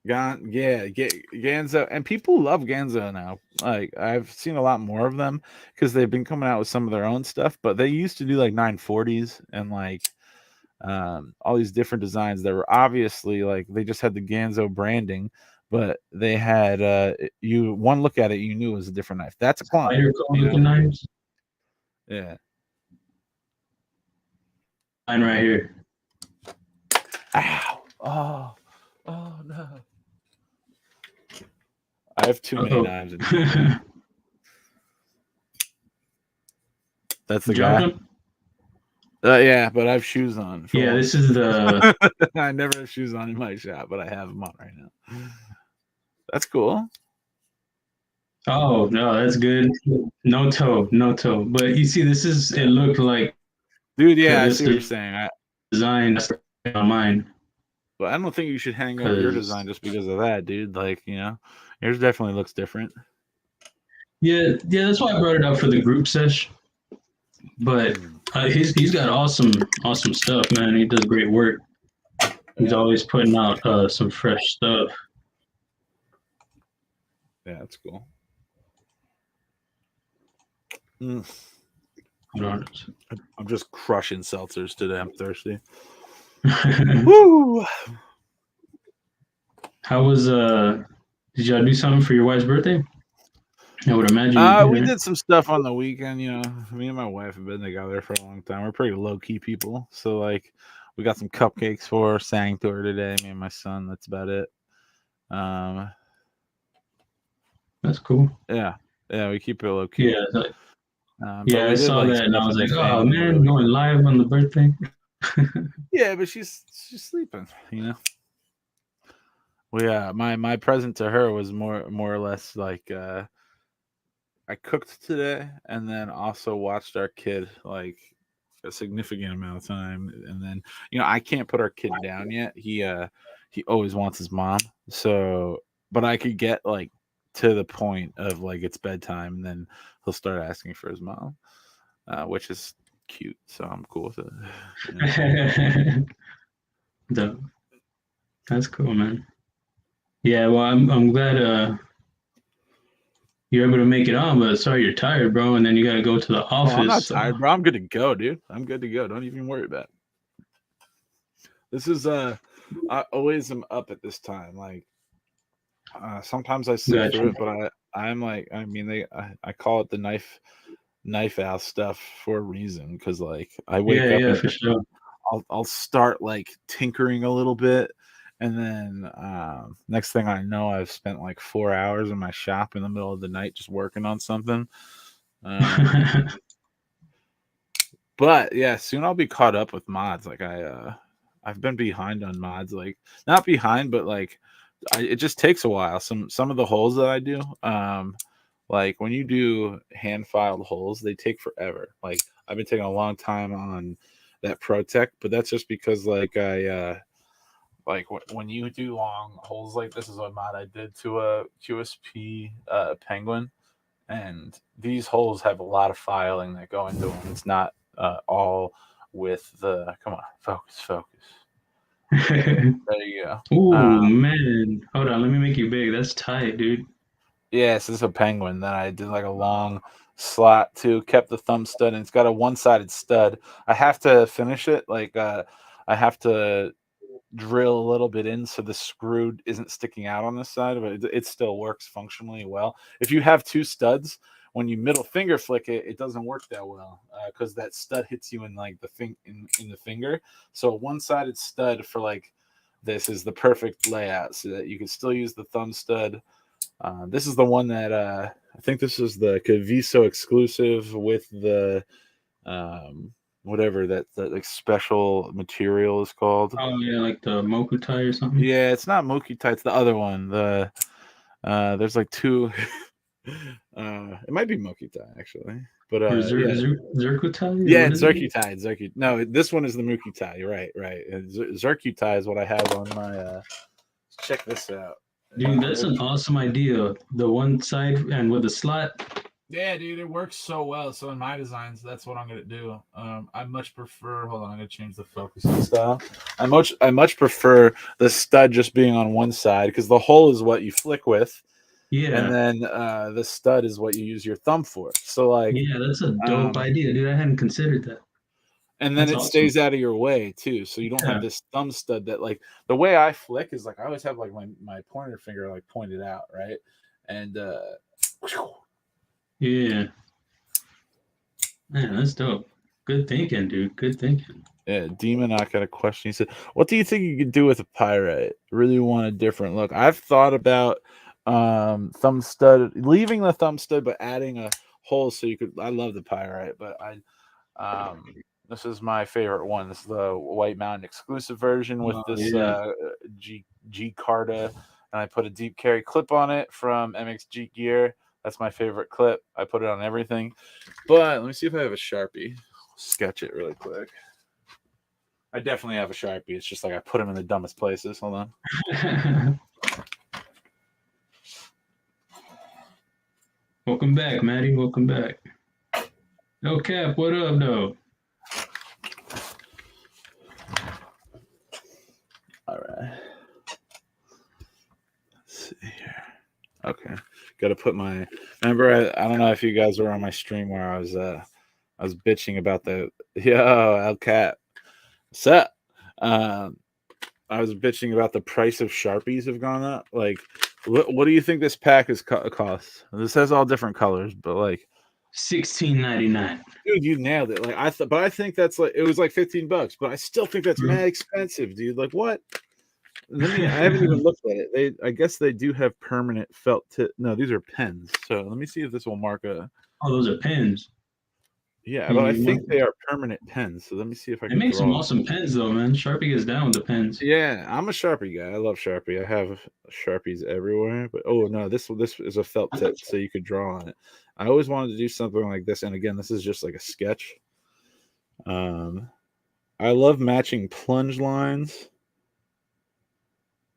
[SPEAKER 2] Yeah, Ganzo, and people love Ganzo now. Like I've seen a lot more of them because they've been coming out with some of their own stuff. But they used to do like 940s and like all these different designs that were obviously like they just had the Ganzo branding, but they had you one look at it, you knew it was a different knife. That's a clone,
[SPEAKER 1] spider cone
[SPEAKER 2] you know?
[SPEAKER 1] looking knives.
[SPEAKER 2] Yeah.
[SPEAKER 1] Mine right here.
[SPEAKER 2] Ow! Oh no! I have too many knives. That's the guy.
[SPEAKER 1] Him?
[SPEAKER 2] Yeah, but I have shoes on.
[SPEAKER 1] Yeah, this is the.
[SPEAKER 2] I never have shoes on in my shop, but I have them on right now. That's cool.
[SPEAKER 1] Oh no, that's good. No toe. But you see, this is. It looked like.
[SPEAKER 2] Dude, yeah, I see what you're saying.
[SPEAKER 1] Design on mine.
[SPEAKER 2] But I don't think you should hang up your design just because of that, dude. Like, yours definitely looks different.
[SPEAKER 1] Yeah, that's why I brought it up for the group sesh. But he's got awesome stuff, man. He does great work. He's always putting out some fresh stuff.
[SPEAKER 2] Yeah, that's cool. I'm just crushing seltzers today. I'm thirsty.
[SPEAKER 1] Woo! How was did y'all do something for your wife's birthday? I would imagine.
[SPEAKER 2] We did some stuff on the weekend. Me and my wife have been together for a long time. We're pretty low key people, so like, we got some cupcakes for her, sang to her today. Me and my son. That's about it.
[SPEAKER 1] That's cool.
[SPEAKER 2] Yeah, we keep it low key.
[SPEAKER 1] Yeah, I saw that and I was like, oh man, going live on the birthday.
[SPEAKER 2] Yeah, but she's sleeping. Well, yeah, my present to her was more or less like, I cooked today and then also watched our kid like a significant amount of time, and then I can't put our kid down yet. He always wants his mom, so but I could get like to the point of like it's bedtime, and then he'll start asking for his mom, which is cute. So I'm cool with it.
[SPEAKER 1] That's cool, man. Yeah, well, I'm glad you're able to make it on, but sorry you're tired, bro, and then you gotta go to the office.
[SPEAKER 2] I'm not tired, bro. I'm good to go, dude. I'm good to go. Don't even worry about it. This is I always am up at this time. Like, sometimes I sleep through it, but I'm like, I mean, I call it the knife out stuff for a reason, because like I wake up and
[SPEAKER 1] for sure.
[SPEAKER 2] I'll start like tinkering a little bit, and then next thing I know, I've spent like 4 hours in my shop in the middle of the night just working on something. But yeah, soon I'll be caught up with mods. Like I've been behind on mods, like not behind, but like it just takes a while. Some of the holes that I do, like when you do hand filed holes, they take forever. Like I've been taking a long time on that ProTech, but that's just because like like when you do long holes like this is a mod I did to a QSP Penguin, and these holes have a lot of filing that go into them. It's not all with the come on, focus. There you go.
[SPEAKER 1] Ooh, man. Hold on, let me make you big. That's tight, dude.
[SPEAKER 2] Yes, this is a Penguin that I did like a long slot to, kept the thumb stud, and it's got a one-sided stud. I have to finish it. Like I have to drill a little bit in so the screw isn't sticking out on this side, but it still works functionally well. If you have two studs, when you middle finger flick it, it doesn't work that well because that stud hits you in like the in the finger. So a one-sided stud for like this is the perfect layout, so that you can still use the thumb stud. This is the one that I think this is the Caviso exclusive with the whatever that like special material is called.
[SPEAKER 1] Oh yeah, like the Mokutai or something.
[SPEAKER 2] Yeah, it's not Mokutai, it's the other one. The there's like two. It might be Mokutai actually, but
[SPEAKER 1] Zerkutai?
[SPEAKER 2] Yeah, it's Zerkutai. No, this one is the Mokutai. You're right. Zerkutai is what I have on my. Check this out.
[SPEAKER 1] Dude, that's an awesome idea. The one side and with the slot.
[SPEAKER 2] Yeah, dude, it works so well. So in my designs, that's what I'm gonna do. I much prefer. Hold on, I'm gonna change the focusing style. I much prefer the stud just being on one side, because the hole is what you flick with. Yeah, and then the stud is what you use your thumb for. So like,
[SPEAKER 1] yeah, that's a dope idea, dude. I hadn't considered that.
[SPEAKER 2] And then it stays out of your way too, so you don't have this thumb stud that, like, the way I flick is like I always have like my pointer finger like pointed out, right? And
[SPEAKER 1] yeah, man, that's dope. Good thinking, dude. Good thinking.
[SPEAKER 2] Yeah, Demon, I got a question. He said, "What do you think you could do with a pyrite? Really want a different look." I've thought about thumb stud, leaving the thumb stud, but adding a hole so you could. I love the pyrite, but this is my favorite one. This is the White Mountain exclusive version with this
[SPEAKER 1] Yeah.
[SPEAKER 2] G Carta, and I put a deep carry clip on it from MXG Gear. That's my favorite clip. I put it on everything. But let me see if I have a Sharpie. Sketch it really quick. I definitely have a Sharpie. It's just like I put them in the dumbest places. Hold on.
[SPEAKER 1] Welcome back, Maddie. Welcome back. No Cap, what up, though?
[SPEAKER 2] All right. Let's see here. Okay. Got to put my. Remember, I don't know if you guys were on my stream where I was bitching about the El Cat. What's up? I was bitching about the price of Sharpies have gone up. Like, what do you think this pack is cost? This has all different colors, but like
[SPEAKER 1] $16.99.
[SPEAKER 2] dude, you nailed it. Like but I think that's like it was like $15, but I still think that's mad expensive, dude. Like what? I haven't even looked at it. I guess they do have permanent felt tip. No, these are pens. So let me see if this will mark a.
[SPEAKER 1] Oh, those are pens.
[SPEAKER 2] Yeah, but I think they are permanent pens. So let me see if I
[SPEAKER 1] They
[SPEAKER 2] can
[SPEAKER 1] make some
[SPEAKER 2] draw.
[SPEAKER 1] awesome pens, though, man. Sharpie is down with the pens.
[SPEAKER 2] Yeah, I'm a Sharpie guy. I love Sharpie. I have Sharpies everywhere. But oh no, this is a felt tip, so you could draw on it. I always wanted to do something like this, and again, this is just like a sketch. I love matching plunge lines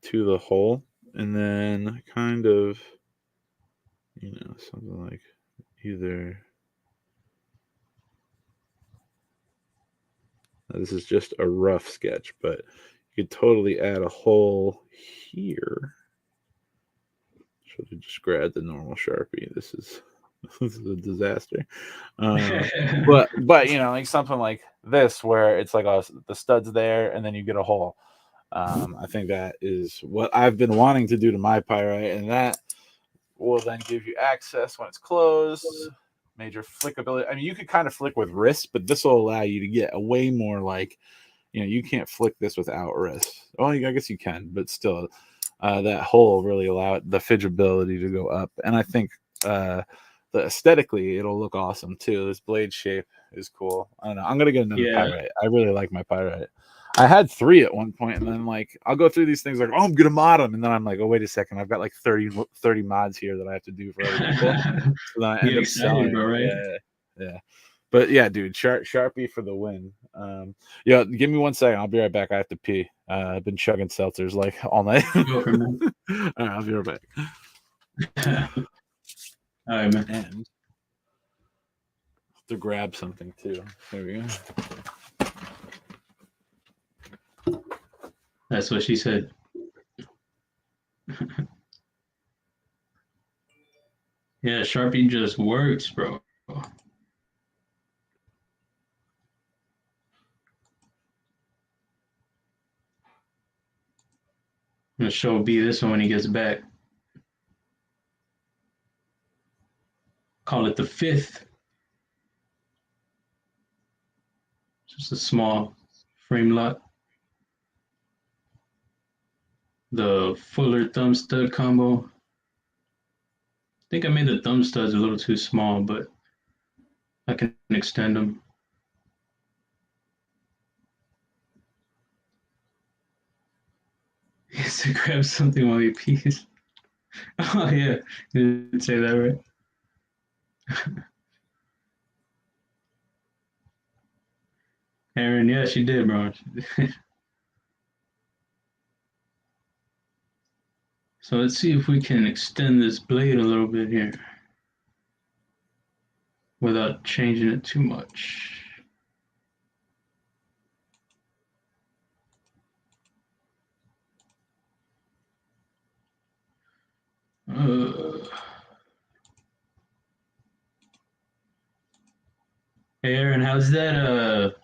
[SPEAKER 2] to the hole, and then kind of, something like either. This is just a rough sketch, but you could totally add a hole here. Should have just grabbed the normal Sharpie. This is a disaster. But like something like this where it's like the studs there, and then you get a hole. I think that is what I've been wanting to do to my pyrite, and that will then give you access when it's closed. Major flick ability. I mean, you could kind of flick with wrist, but this will allow you to get a way more like, you can't flick this without wrist. Well, I guess you can, but still, that hole really allow the fidgeability to go up. And I think the aesthetically, it'll look awesome too. This blade shape is cool. I don't know. I'm gonna get another pyrite. I really like my pyrite. I had 3 at one point, and then like I'll go through these things like, oh, I'm gonna mod them, and then I'm like, oh, wait a second, I've got like 30 mods here that I have to do for other people. So then I end up selling.
[SPEAKER 1] Bro, right?
[SPEAKER 2] Yeah. But yeah, dude, Sharpie for the win. Yeah, give me 1 second. I'll be right back. I have to pee. I've been chugging seltzers like all night.
[SPEAKER 1] Go for me.
[SPEAKER 2] All right, I'll be right
[SPEAKER 1] back. All right, man.
[SPEAKER 2] And to grab something too. There we go.
[SPEAKER 1] That's what she said. Yeah, Sharpie just works, bro. I'm gonna show B this one when he gets back. Call it the 5th. Just a small frame lot. The Fuller thumb stud combo. I think I made the thumb studs a little too small, but I can extend them. He has to grab something while he pees. Oh yeah, you didn't say that right. Aaron, yeah, she did, bro. So let's see if we can extend this blade a little bit here without changing it too much. Hey Aaron, how's that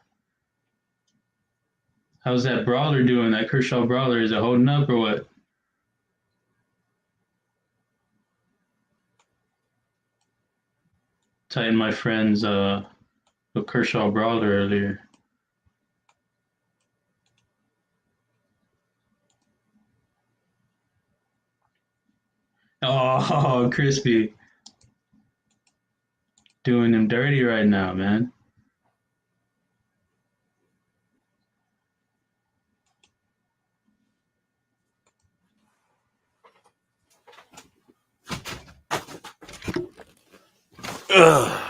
[SPEAKER 1] brawler doing? That Kershaw brawler, is it holding up or what? Tighten my friend's the Kershaw brawler earlier. Oh, crispy. Doing him dirty right now, man.
[SPEAKER 2] Ugh.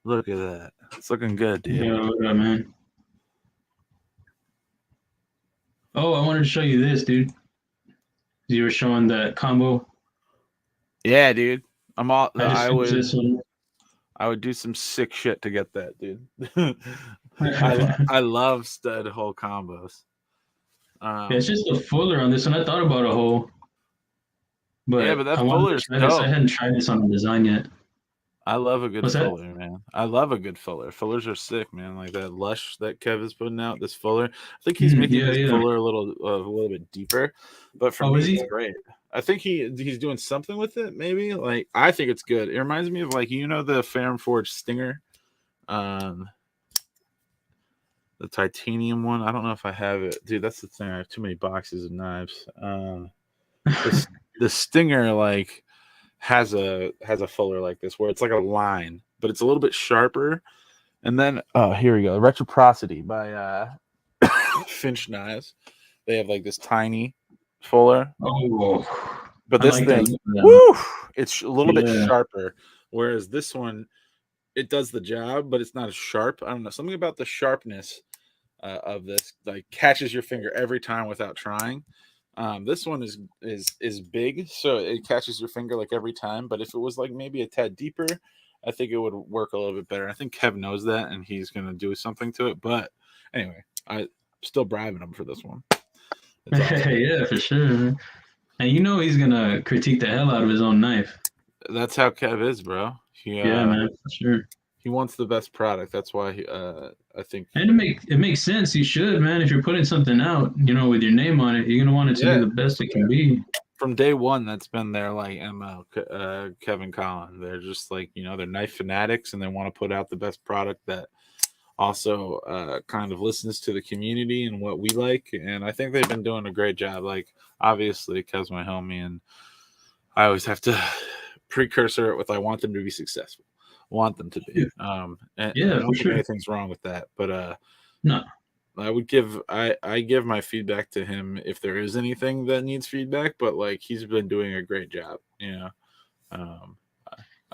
[SPEAKER 2] Look at that. It's looking good, dude.
[SPEAKER 1] Yeah, what up, man? Oh, I wanted to show you this, dude. You were showing that combo.
[SPEAKER 2] Yeah, dude.
[SPEAKER 1] I just finished this one.
[SPEAKER 2] I would do some sick shit to get that, dude.
[SPEAKER 1] Yeah,
[SPEAKER 2] I love stud hole combos.
[SPEAKER 1] it's just a fuller on this one. I thought about a hole,
[SPEAKER 2] Yeah,
[SPEAKER 1] but
[SPEAKER 2] but
[SPEAKER 1] I
[SPEAKER 2] that
[SPEAKER 1] wanted
[SPEAKER 2] fuller
[SPEAKER 1] to
[SPEAKER 2] is
[SPEAKER 1] try this. I
[SPEAKER 2] dope.
[SPEAKER 1] hadn't tried this on the design yet.
[SPEAKER 2] I love a good
[SPEAKER 1] What's that?
[SPEAKER 2] fuller, man. I love a good fuller. Fullers are sick, man. Like that lush that Kev is putting out. This fuller, I think he's making
[SPEAKER 1] Yeah,
[SPEAKER 2] his
[SPEAKER 1] yeah.
[SPEAKER 2] fuller a little bit deeper, but for
[SPEAKER 1] Oh,
[SPEAKER 2] me,
[SPEAKER 1] is
[SPEAKER 2] it's
[SPEAKER 1] he?
[SPEAKER 2] great. I think he's doing something with it. Maybe like I think it's good. It reminds me of like the Ferrum Forge Stinger, um, the titanium one. I don't know if I have it, dude. That's the thing. I have too many boxes of knives. The Stinger like has a fuller like this where it's like a line, but it's a little bit sharper. And then here we go, Reciprocity by Finch Knives. They have like this tiny fuller,
[SPEAKER 1] Oh,
[SPEAKER 2] but
[SPEAKER 1] I
[SPEAKER 2] this
[SPEAKER 1] like that.
[SPEAKER 2] thing, woo, it's a little bit
[SPEAKER 1] Yeah.
[SPEAKER 2] sharper. Whereas this one, it does the job, but it's not as sharp. I don't know, something about the sharpness of this like catches your finger every time without trying. This one is big, so it catches your finger like every time. But if it was like maybe a tad deeper, I think it would work a little bit better. I think Kev knows that, and he's gonna do something to it. But anyway, I'm still bribing him for this one. It's awesome.
[SPEAKER 1] Yeah, for sure. And you know he's gonna critique the hell out of his own knife.
[SPEAKER 2] That's how Kev is, bro.
[SPEAKER 1] Yeah, man, for sure.
[SPEAKER 2] He wants the best product. That's why I think.
[SPEAKER 1] And it makes sense. You should, man. If you're putting something out, with your name on it, you're gonna want it to be
[SPEAKER 2] Yeah,
[SPEAKER 1] the best it can be.
[SPEAKER 2] from day one, that's been their like MO. Kevin Collin. They're just like they're knife fanatics, and they want to put out the best product that also kind of listens to the community and what we like. And I think they've been doing a great job. Like obviously, Kev's my homie, and I always have to precursor it with I want them to be successful. Want them to be. And
[SPEAKER 1] Yeah,
[SPEAKER 2] I
[SPEAKER 1] for
[SPEAKER 2] don't think
[SPEAKER 1] sure.
[SPEAKER 2] anything's wrong with that. But
[SPEAKER 1] No.
[SPEAKER 2] I give my feedback to him if there is anything that needs feedback, but like he's been doing a great job,
[SPEAKER 1] Yeah,
[SPEAKER 2] I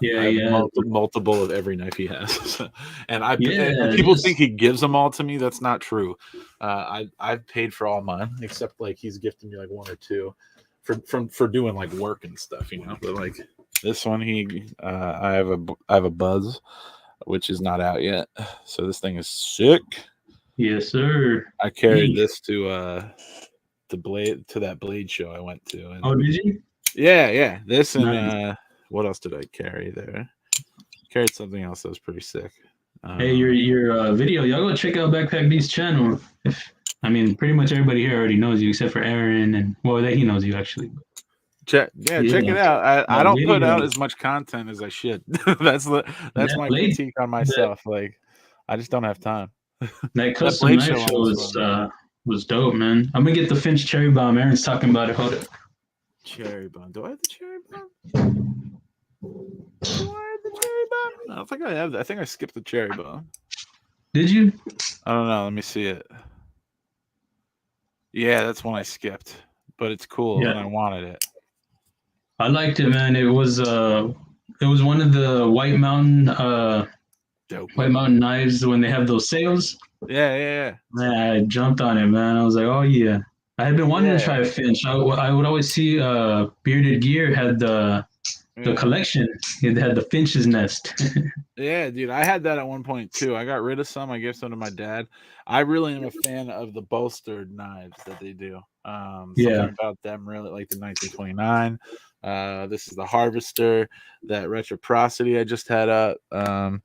[SPEAKER 2] have
[SPEAKER 1] yeah.
[SPEAKER 2] multiple of every knife he has, and
[SPEAKER 1] Yeah,
[SPEAKER 2] people think he gives them all to me. That's not true. I've paid for all mine except like he's gifted me like one or two for doing like work and stuff, But like this one, I have a Buzz, which is not out yet, so this thing is sick.
[SPEAKER 1] Yes, sir.
[SPEAKER 2] I carried this to that blade show I went to. And
[SPEAKER 1] Oh, did you?
[SPEAKER 2] yeah. This and
[SPEAKER 1] Nice.
[SPEAKER 2] what else did I carry there? Carried something else that was pretty sick.
[SPEAKER 1] Hey, your video, y'all go check out BAKPAKB's channel. Pretty much everybody here already knows you except for Aaron, and he knows you actually.
[SPEAKER 2] Check it out. I don't put out as much content as I should. that's my critique on myself. Like I just don't have time.
[SPEAKER 1] That custom knife show was dope, man. I'm gonna get the Finch cherry bomb. Aaron's talking about it. Hold it.
[SPEAKER 2] Cherry bomb. Do I have the cherry bomb? I don't think I have that. I think I skipped the cherry bomb.
[SPEAKER 1] Did you?
[SPEAKER 2] I don't know. Let me see it. Yeah, that's one I skipped, but it's cool and I wanted it.
[SPEAKER 1] I liked it, man. It was one of the White Mountain knives when they have those sales.
[SPEAKER 2] Yeah.
[SPEAKER 1] Man, I jumped on it, man. I was like, oh yeah. I had been wanting to try a Finch. I would always see Bearded Gear had the collection. It had the Finch's nest.
[SPEAKER 2] Yeah, dude. I had that at one point too. I got rid of some. I gave some to my dad. I really am a fan of the bolstered knives that they do. Something about them really like the 1929. This is the Harvester, that Reciprocity I just had up. And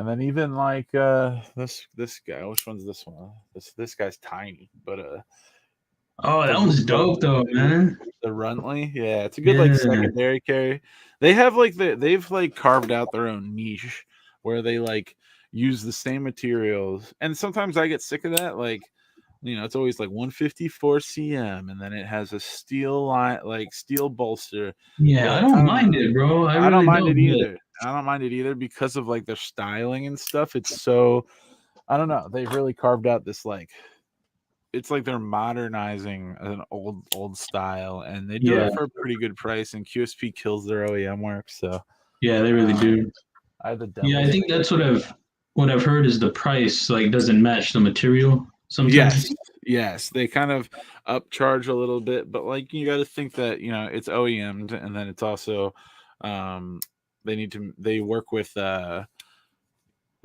[SPEAKER 2] then even like this guy. Which one's this one? This guy's tiny, but
[SPEAKER 1] oh, that one's dope though, man.
[SPEAKER 2] The Runtley, yeah, it's a good like secondary carry. They have like they've like carved out their own niche where they like use the same materials, and sometimes I get sick of that. Like You know, it's always like 154 cm, and then it has a steel line, like steel bolster.
[SPEAKER 1] Yeah, I
[SPEAKER 2] But I
[SPEAKER 1] don't
[SPEAKER 2] don't
[SPEAKER 1] mind
[SPEAKER 2] know.
[SPEAKER 1] it, bro. I
[SPEAKER 2] I don't
[SPEAKER 1] really
[SPEAKER 2] mind it
[SPEAKER 1] don't. But
[SPEAKER 2] either. I don't mind it either because of like their styling and stuff. It's so, I don't know. They've really carved out this like, it's like they're modernizing an old style, and they do
[SPEAKER 1] yeah,
[SPEAKER 2] it for a pretty good price. And QSP kills their OEM work, so
[SPEAKER 1] yeah, they really
[SPEAKER 2] um,
[SPEAKER 1] do.
[SPEAKER 2] I have the
[SPEAKER 1] Yeah, I
[SPEAKER 2] Devils
[SPEAKER 1] think
[SPEAKER 2] figure
[SPEAKER 1] that's
[SPEAKER 2] too.
[SPEAKER 1] what I've heard is the price like doesn't match the material sometimes.
[SPEAKER 2] Yes, yes, they kind of upcharge a little bit, but like you got to think that it's OEM'd, and then it's also um, they work with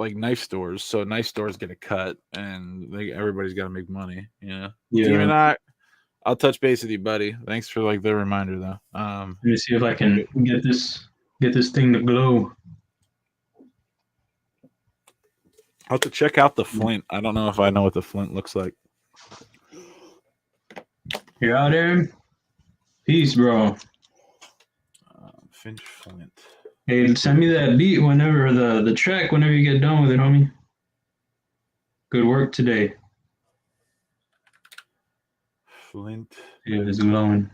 [SPEAKER 2] like knife stores, so knife stores get a cut, and everybody's got to make money. Demon
[SPEAKER 1] Yeah.
[SPEAKER 2] Eye, I'll touch base with you, buddy. Thanks for like the reminder, though.
[SPEAKER 1] Let me see if I
[SPEAKER 2] We'll
[SPEAKER 1] can get this thing to glow.
[SPEAKER 2] I'll have to check out the flint. I don't know if I know what the flint looks like.
[SPEAKER 1] You're out there? Peace, bro.
[SPEAKER 2] Finch flint.
[SPEAKER 1] Hey, send me that beat whenever the track whenever you get done with it, homie. Good work today.
[SPEAKER 2] Flint.
[SPEAKER 1] Yeah, it's glowing.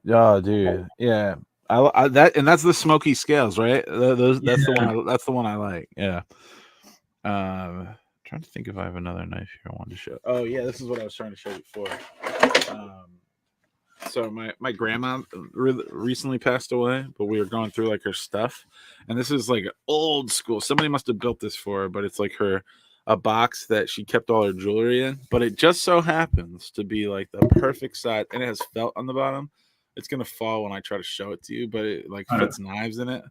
[SPEAKER 2] Oh, dude. Yeah. I that and that's the smoky scales, right? That's the
[SPEAKER 1] Yeah.
[SPEAKER 2] one. That's the one I like. Yeah. Trying to think if I have another knife here I wanted to show. Oh yeah, this is what I was trying to show you before. So my grandma recently passed away, but we were going through like her stuff, and this is like old school. Somebody must have built this for her, but it's like a box that she kept all her jewelry in. But it just so happens to be like the perfect size, and it has felt on the bottom. It's gonna fall when I try to show it to you, but it like fits knives in it.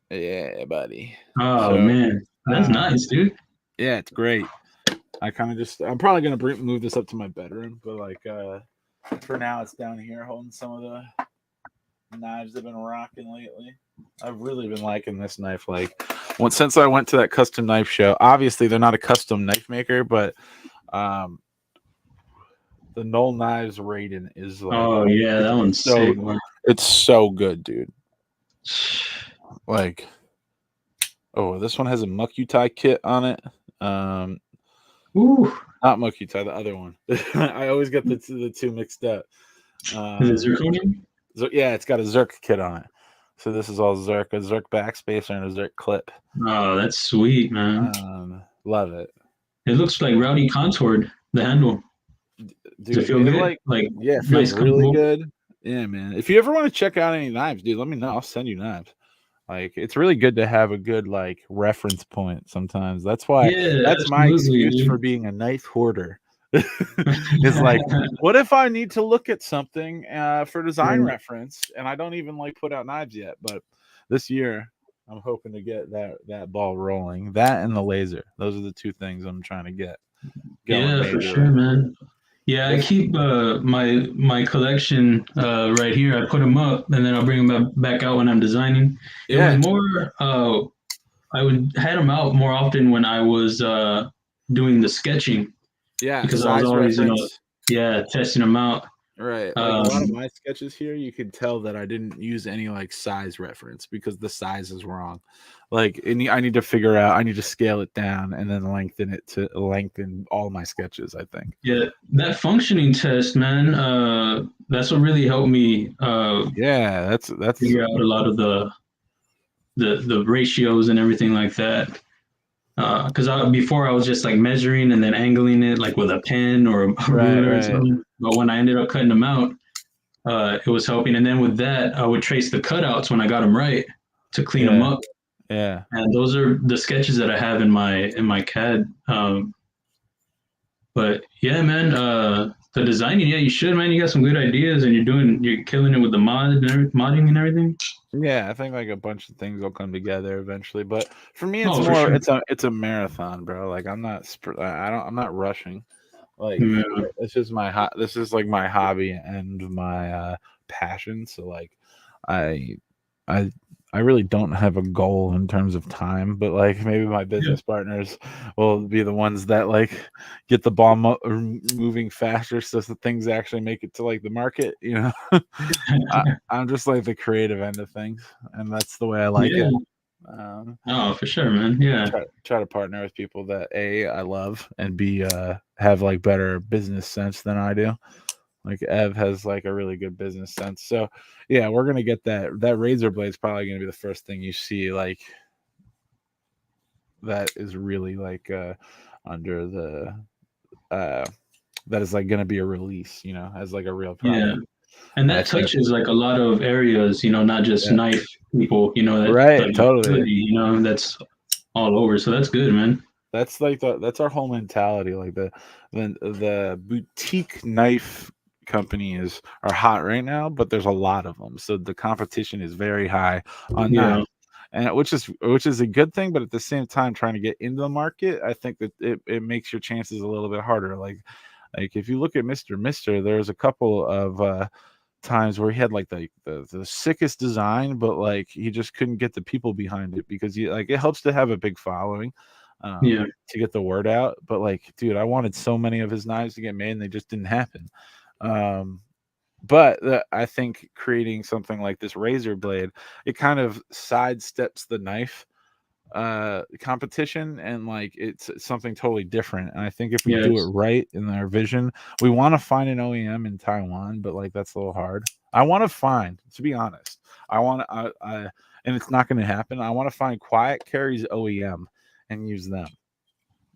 [SPEAKER 2] Yeah, buddy.
[SPEAKER 1] Oh
[SPEAKER 2] So,
[SPEAKER 1] man, that's nice, dude.
[SPEAKER 2] yeah, it's great. I'm probably gonna move this up to my bedroom, but like for now it's down here holding some of the knives I've been rocking lately. I've really been liking this knife. Like, since I went to that custom knife show, obviously they're not a custom knife maker, but the Knoll Knives Raiden is like,
[SPEAKER 1] Oh yeah, that one's sick, man.
[SPEAKER 2] it's so good, dude. Like, oh, this one has a Mukutai kit on it.
[SPEAKER 1] Ooh.
[SPEAKER 2] Not Mukutai, the other one. I always get the two mixed up.
[SPEAKER 1] Is it zirconium?
[SPEAKER 2] Yeah, it's got a Zerk kit on it. So this is all Zerk, a Zerk backspacer and a Zerk clip.
[SPEAKER 1] Oh, that's sweet, man.
[SPEAKER 2] Love it.
[SPEAKER 1] It looks like Rowdy contoured the handle.
[SPEAKER 2] Dude,
[SPEAKER 1] does it feel good?
[SPEAKER 2] Yeah, it feels really good. Yeah, man. If you ever want to check out any knives, dude, let me know. I'll send you knives. Like, it's really good to have a good like reference point sometimes. That's why that's my excuse for being a knife hoarder. Is like, what if I need to look at something for design reference and I don't even like put out knives yet? But this year I'm hoping to get that ball rolling. That and the laser. Those are the two things I'm trying to get going.
[SPEAKER 1] Yeah, for sure, man. Yeah, I keep my collection right here. I put them up and then I'll bring them back out when I'm designing. It was more I would had them out more often when I was doing the sketching.
[SPEAKER 2] Yeah,
[SPEAKER 1] because I was always testing them out.
[SPEAKER 2] Right. Like a lot of my sketches here, you could tell that I didn't use any like size reference because the size is wrong. Like I need to scale it down and then lengthen all my sketches, I think.
[SPEAKER 1] Yeah, that functioning test, man, that's what really helped me
[SPEAKER 2] that's
[SPEAKER 1] figure out a lot of the ratios and everything like that. Because before I was just like measuring and then angling it like with a pen or a ruler or something. But when I ended up cutting them out, it was helping. And then with that, I would trace the cutouts when I got them right to clean them up.
[SPEAKER 2] Yeah.
[SPEAKER 1] And those are the sketches that I have in my CAD. But yeah, man, the designing, yeah, you should, man. You got some good ideas, and you're killing it with the modding and everything.
[SPEAKER 2] Yeah, I think like a bunch of things will come together eventually. But for me, it's a marathon, bro. Like I'm not rushing. Like it's just this is like my hobby and my passion. So like I really don't have a goal in terms of time, but like maybe my business partners will be the ones that like get the ball moving faster so that things actually make it to like the market, you know. I'm just like the creative end of things, and that's the way I like it.
[SPEAKER 1] Oh, for sure, man. Yeah.
[SPEAKER 2] Try to partner with people that A, I love, and B, have like better business sense than I do. Like Ev has like a really good business sense. So yeah, we're gonna get that razor blade is probably gonna be the first thing you see like that is really like under the that is like gonna be a release, as like a real
[SPEAKER 1] Yeah.
[SPEAKER 2] product.
[SPEAKER 1] And
[SPEAKER 2] And I
[SPEAKER 1] that
[SPEAKER 2] think
[SPEAKER 1] touches like a lot of areas, not just
[SPEAKER 2] yeah,
[SPEAKER 1] knife people, that
[SPEAKER 2] right,
[SPEAKER 1] like
[SPEAKER 2] totally.
[SPEAKER 1] utility, that's all over. So that's good, man.
[SPEAKER 2] That's like that's our whole mentality. Like the boutique knife companies are hot right now, but there's a lot of them, so the competition is very high on
[SPEAKER 1] Yeah.
[SPEAKER 2] knives, and which is a good thing. But at the same time, trying to get into the market, I think that it makes your chances a little bit harder. Like if you look at Mister, there's a couple of times where he had like the sickest design, but like he just couldn't get the people behind it because like it helps to have a big following
[SPEAKER 1] Yeah.
[SPEAKER 2] to get the word out. But like, dude, I wanted so many of his knives to get made and they just didn't happen. Um, but I think creating something like this razor blade, it kind of sidesteps the knife competition, and like it's something totally different. And I think if we do it
[SPEAKER 1] Yes.
[SPEAKER 2] right in our vision, we want to find an OEM in Taiwan, but like that's a little hard. I want to find, to be honest, I and it's not going to happen. I want to find Quiet Carry's OEM and use them.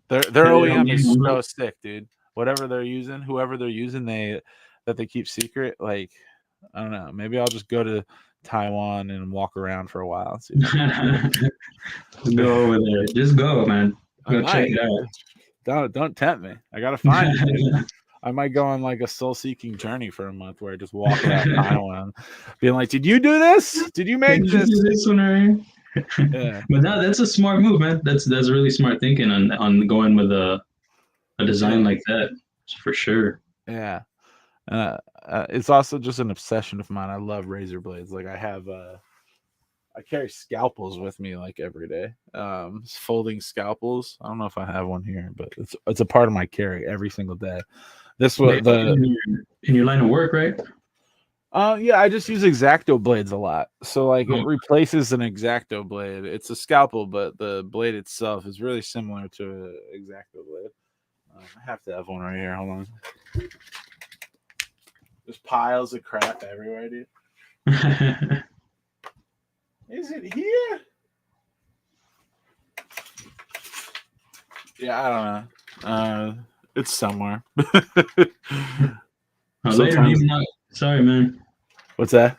[SPEAKER 2] Their OEM is so sick, dude. Whatever they're using, whoever they're using, they keep secret. Like, I don't know. Maybe I'll just go to Taiwan and walk around for a while and see if I can.
[SPEAKER 1] Go over there. Just go, man.
[SPEAKER 2] I
[SPEAKER 1] Go check
[SPEAKER 2] might.
[SPEAKER 1] it out.
[SPEAKER 2] Don't tempt me. I gotta find it, dude. I might go on like a soul-seeking journey for a month where I just walk around Taiwan, being like, "Did you do this? Did you
[SPEAKER 1] Can
[SPEAKER 2] make
[SPEAKER 1] you
[SPEAKER 2] this?"
[SPEAKER 1] do this one right here?
[SPEAKER 2] Yeah,
[SPEAKER 1] But no, that's a smart move, man. That's really smart thinking on going with a design
[SPEAKER 2] yeah,
[SPEAKER 1] like that for sure.
[SPEAKER 2] yeah. It's also just an obsession of mine. I love razor blades. Like I carry scalpels with me like every day. Folding scalpels. I don't know if I have one here, but it's a part of my carry every single day. This
[SPEAKER 1] They
[SPEAKER 2] was
[SPEAKER 1] help you in your line of work, right?
[SPEAKER 2] yeah, I just use X-Acto blades a lot. So like it
[SPEAKER 1] Oh,
[SPEAKER 2] replaces an X-Acto blade. It's a scalpel, but the blade itself is really similar to an X-Acto blade. I have to have one right here. Hold on. There's piles of crap everywhere, dude. Is it here? Yeah, I don't know. It's somewhere.
[SPEAKER 1] Later,
[SPEAKER 2] Sometimes.
[SPEAKER 1] Demon. Sorry, man.
[SPEAKER 2] What's that?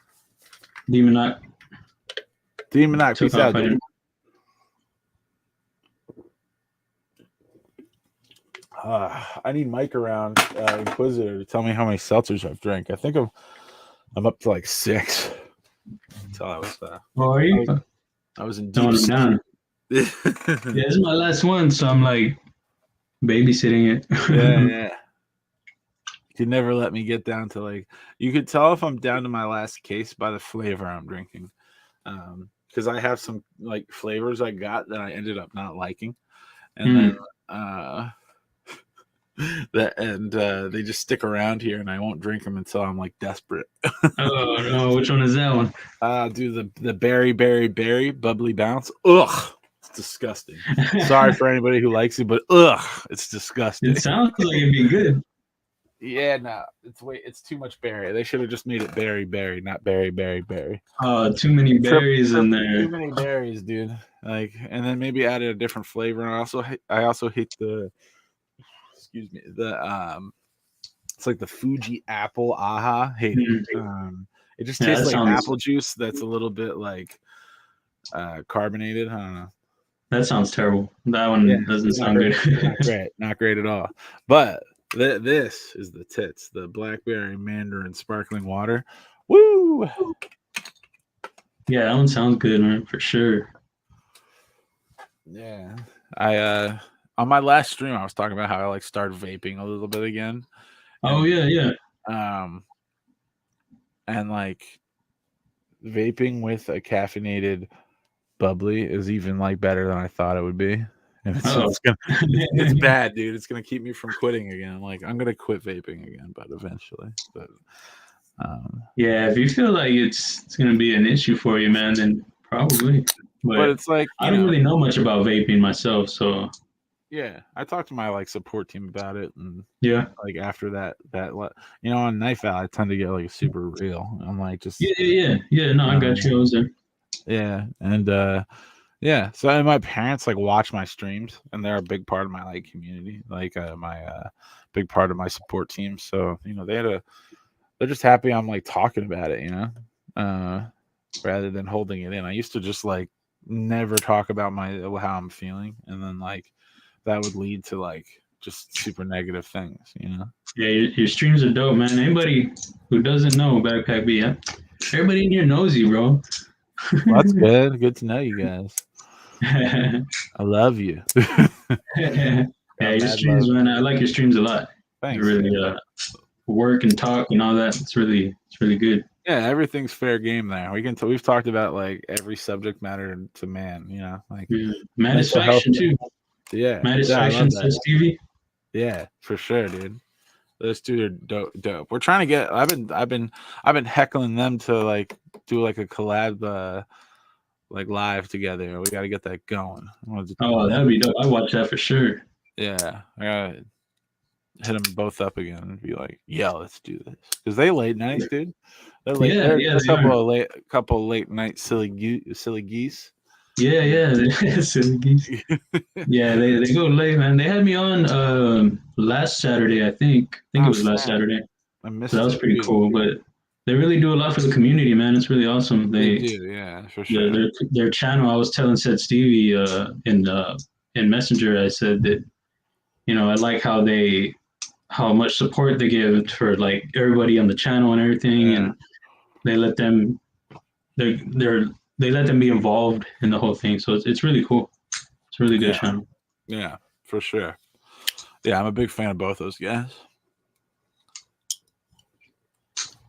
[SPEAKER 1] Demon
[SPEAKER 2] Demon,
[SPEAKER 1] took
[SPEAKER 2] peace
[SPEAKER 1] off.
[SPEAKER 2] out,
[SPEAKER 1] I
[SPEAKER 2] dude.
[SPEAKER 1] didn't.
[SPEAKER 2] I need Mike around Inquisitor to tell me how many seltzers I've drank. I think I'm up to like 6. Until I was
[SPEAKER 1] Oh, are you?
[SPEAKER 2] I was in
[SPEAKER 1] No,
[SPEAKER 2] deep
[SPEAKER 1] I'm down.
[SPEAKER 2] yeah,
[SPEAKER 1] Yeah, this is my last one, so I'm like babysitting it.
[SPEAKER 2] yeah. You could never let me get down to like you could tell if I'm down to my last case by the flavor I'm drinking. Because I have some like flavors I got that I ended up not liking. And then
[SPEAKER 1] Mm.
[SPEAKER 2] they just stick around here and I won't drink them until I'm like desperate.
[SPEAKER 1] Oh no, which one is that one?
[SPEAKER 2] Do the berry bubbly bounce. Ugh, it's disgusting. Sorry for anybody who likes it, but ugh, it's disgusting.
[SPEAKER 1] It sounds like it'd be good.
[SPEAKER 2] Yeah, no, it's too much berry. They should have just made it berry, not berry.
[SPEAKER 1] Too many berries in there.
[SPEAKER 2] Too many berries, dude. Like, and then maybe added a different flavor. And I also hate the, excuse me, it's like the Fuji apple aha. Hate it.
[SPEAKER 1] Mm.
[SPEAKER 2] It just
[SPEAKER 1] Yeah,
[SPEAKER 2] tastes
[SPEAKER 1] that
[SPEAKER 2] like
[SPEAKER 1] sounds
[SPEAKER 2] apple juice that's a little bit like carbonated. I don't know.
[SPEAKER 1] that sounds terrible. That
[SPEAKER 2] Yeah,
[SPEAKER 1] one doesn't
[SPEAKER 2] not
[SPEAKER 1] sound
[SPEAKER 2] great.
[SPEAKER 1] good.
[SPEAKER 2] Not great at all. But this is the tits, the blackberry mandarin sparkling water. Woo!
[SPEAKER 1] Yeah, that one sounds good, man, for sure.
[SPEAKER 2] Yeah. I on my last stream I was talking about how I like started vaping a little bit again.
[SPEAKER 1] Oh
[SPEAKER 2] And
[SPEAKER 1] yeah.
[SPEAKER 2] and like vaping with a caffeinated bubbly is even like better than I thought it would be. And it's bad, dude. It's gonna keep me from quitting again. Like I'm gonna quit vaping again, but eventually. But
[SPEAKER 1] Yeah, if you feel like it's gonna be an issue for you, man, then Probably,
[SPEAKER 2] But
[SPEAKER 1] but
[SPEAKER 2] it's like,
[SPEAKER 1] I don't really know much about vaping myself, so
[SPEAKER 2] yeah, I talked to my like support team about it, and
[SPEAKER 1] yeah,
[SPEAKER 2] like after on Knife Out, I tend to get like super real. I'm like just
[SPEAKER 1] yeah. No, I got you. I was there.
[SPEAKER 2] yeah, and yeah. So and my parents like watch my streams, and they're a big part of my like community, like my big part of my support team. So they're just happy I'm like talking about it, rather than holding it in. I used to just like never talk about how I'm feeling, and then like that would lead to like just super negative things.
[SPEAKER 1] Yeah, your streams are dope, man. Anybody who doesn't know BAKPAKB, yeah, everybody in here knows you, bro.
[SPEAKER 2] Well, that's good. Good to know you guys. I love you.
[SPEAKER 1] Yeah,
[SPEAKER 2] Got
[SPEAKER 1] your
[SPEAKER 2] mad
[SPEAKER 1] streams,
[SPEAKER 2] love.
[SPEAKER 1] man. I like your streams a lot. You
[SPEAKER 2] Thanks.
[SPEAKER 1] really work and talk and all that. It's really good.
[SPEAKER 2] Yeah, everything's fair game there. We've talked about like every subject matter to man. Like
[SPEAKER 1] Yeah.
[SPEAKER 2] mental health.
[SPEAKER 1] Matisfaction too.
[SPEAKER 2] Yeah, I
[SPEAKER 1] Matisfaction
[SPEAKER 2] love
[SPEAKER 1] says
[SPEAKER 2] that.
[SPEAKER 1] Stevie.
[SPEAKER 2] Yeah, for sure, dude. Those two are dope. We're trying to get. I've been heckling them to like do like a collab, like live together. We got to get that going.
[SPEAKER 1] Oh, that'd be dope. I watch that for sure.
[SPEAKER 2] Yeah, I gotta hit them both up again and be like, "Yeah, let's do this." Because they late nights, dude. They're late.
[SPEAKER 1] Yeah,
[SPEAKER 2] They're
[SPEAKER 1] yeah,
[SPEAKER 2] a
[SPEAKER 1] they are.
[SPEAKER 2] couple of late night silly geese.
[SPEAKER 1] Yeah. Silly geese. Yeah, they go late, man. They had me on last Saturday, I think. I think it
[SPEAKER 2] Oh
[SPEAKER 1] was last
[SPEAKER 2] snap!
[SPEAKER 1] Saturday.
[SPEAKER 2] I
[SPEAKER 1] So that
[SPEAKER 2] missed
[SPEAKER 1] was
[SPEAKER 2] it,
[SPEAKER 1] pretty
[SPEAKER 2] dude.
[SPEAKER 1] cool. But they really do a lot for the community, man. It's really awesome.
[SPEAKER 2] They do, yeah, for sure.
[SPEAKER 1] Their channel. I was telling said Stevie in Messenger. I said that I like how much support they give for like everybody on the channel and everything,
[SPEAKER 2] Yeah,
[SPEAKER 1] and they let them they're they let them be involved in the whole thing. So it's really cool. It's a really good
[SPEAKER 2] yeah,
[SPEAKER 1] channel.
[SPEAKER 2] yeah, for sure. Yeah, I'm a big fan of both those guys.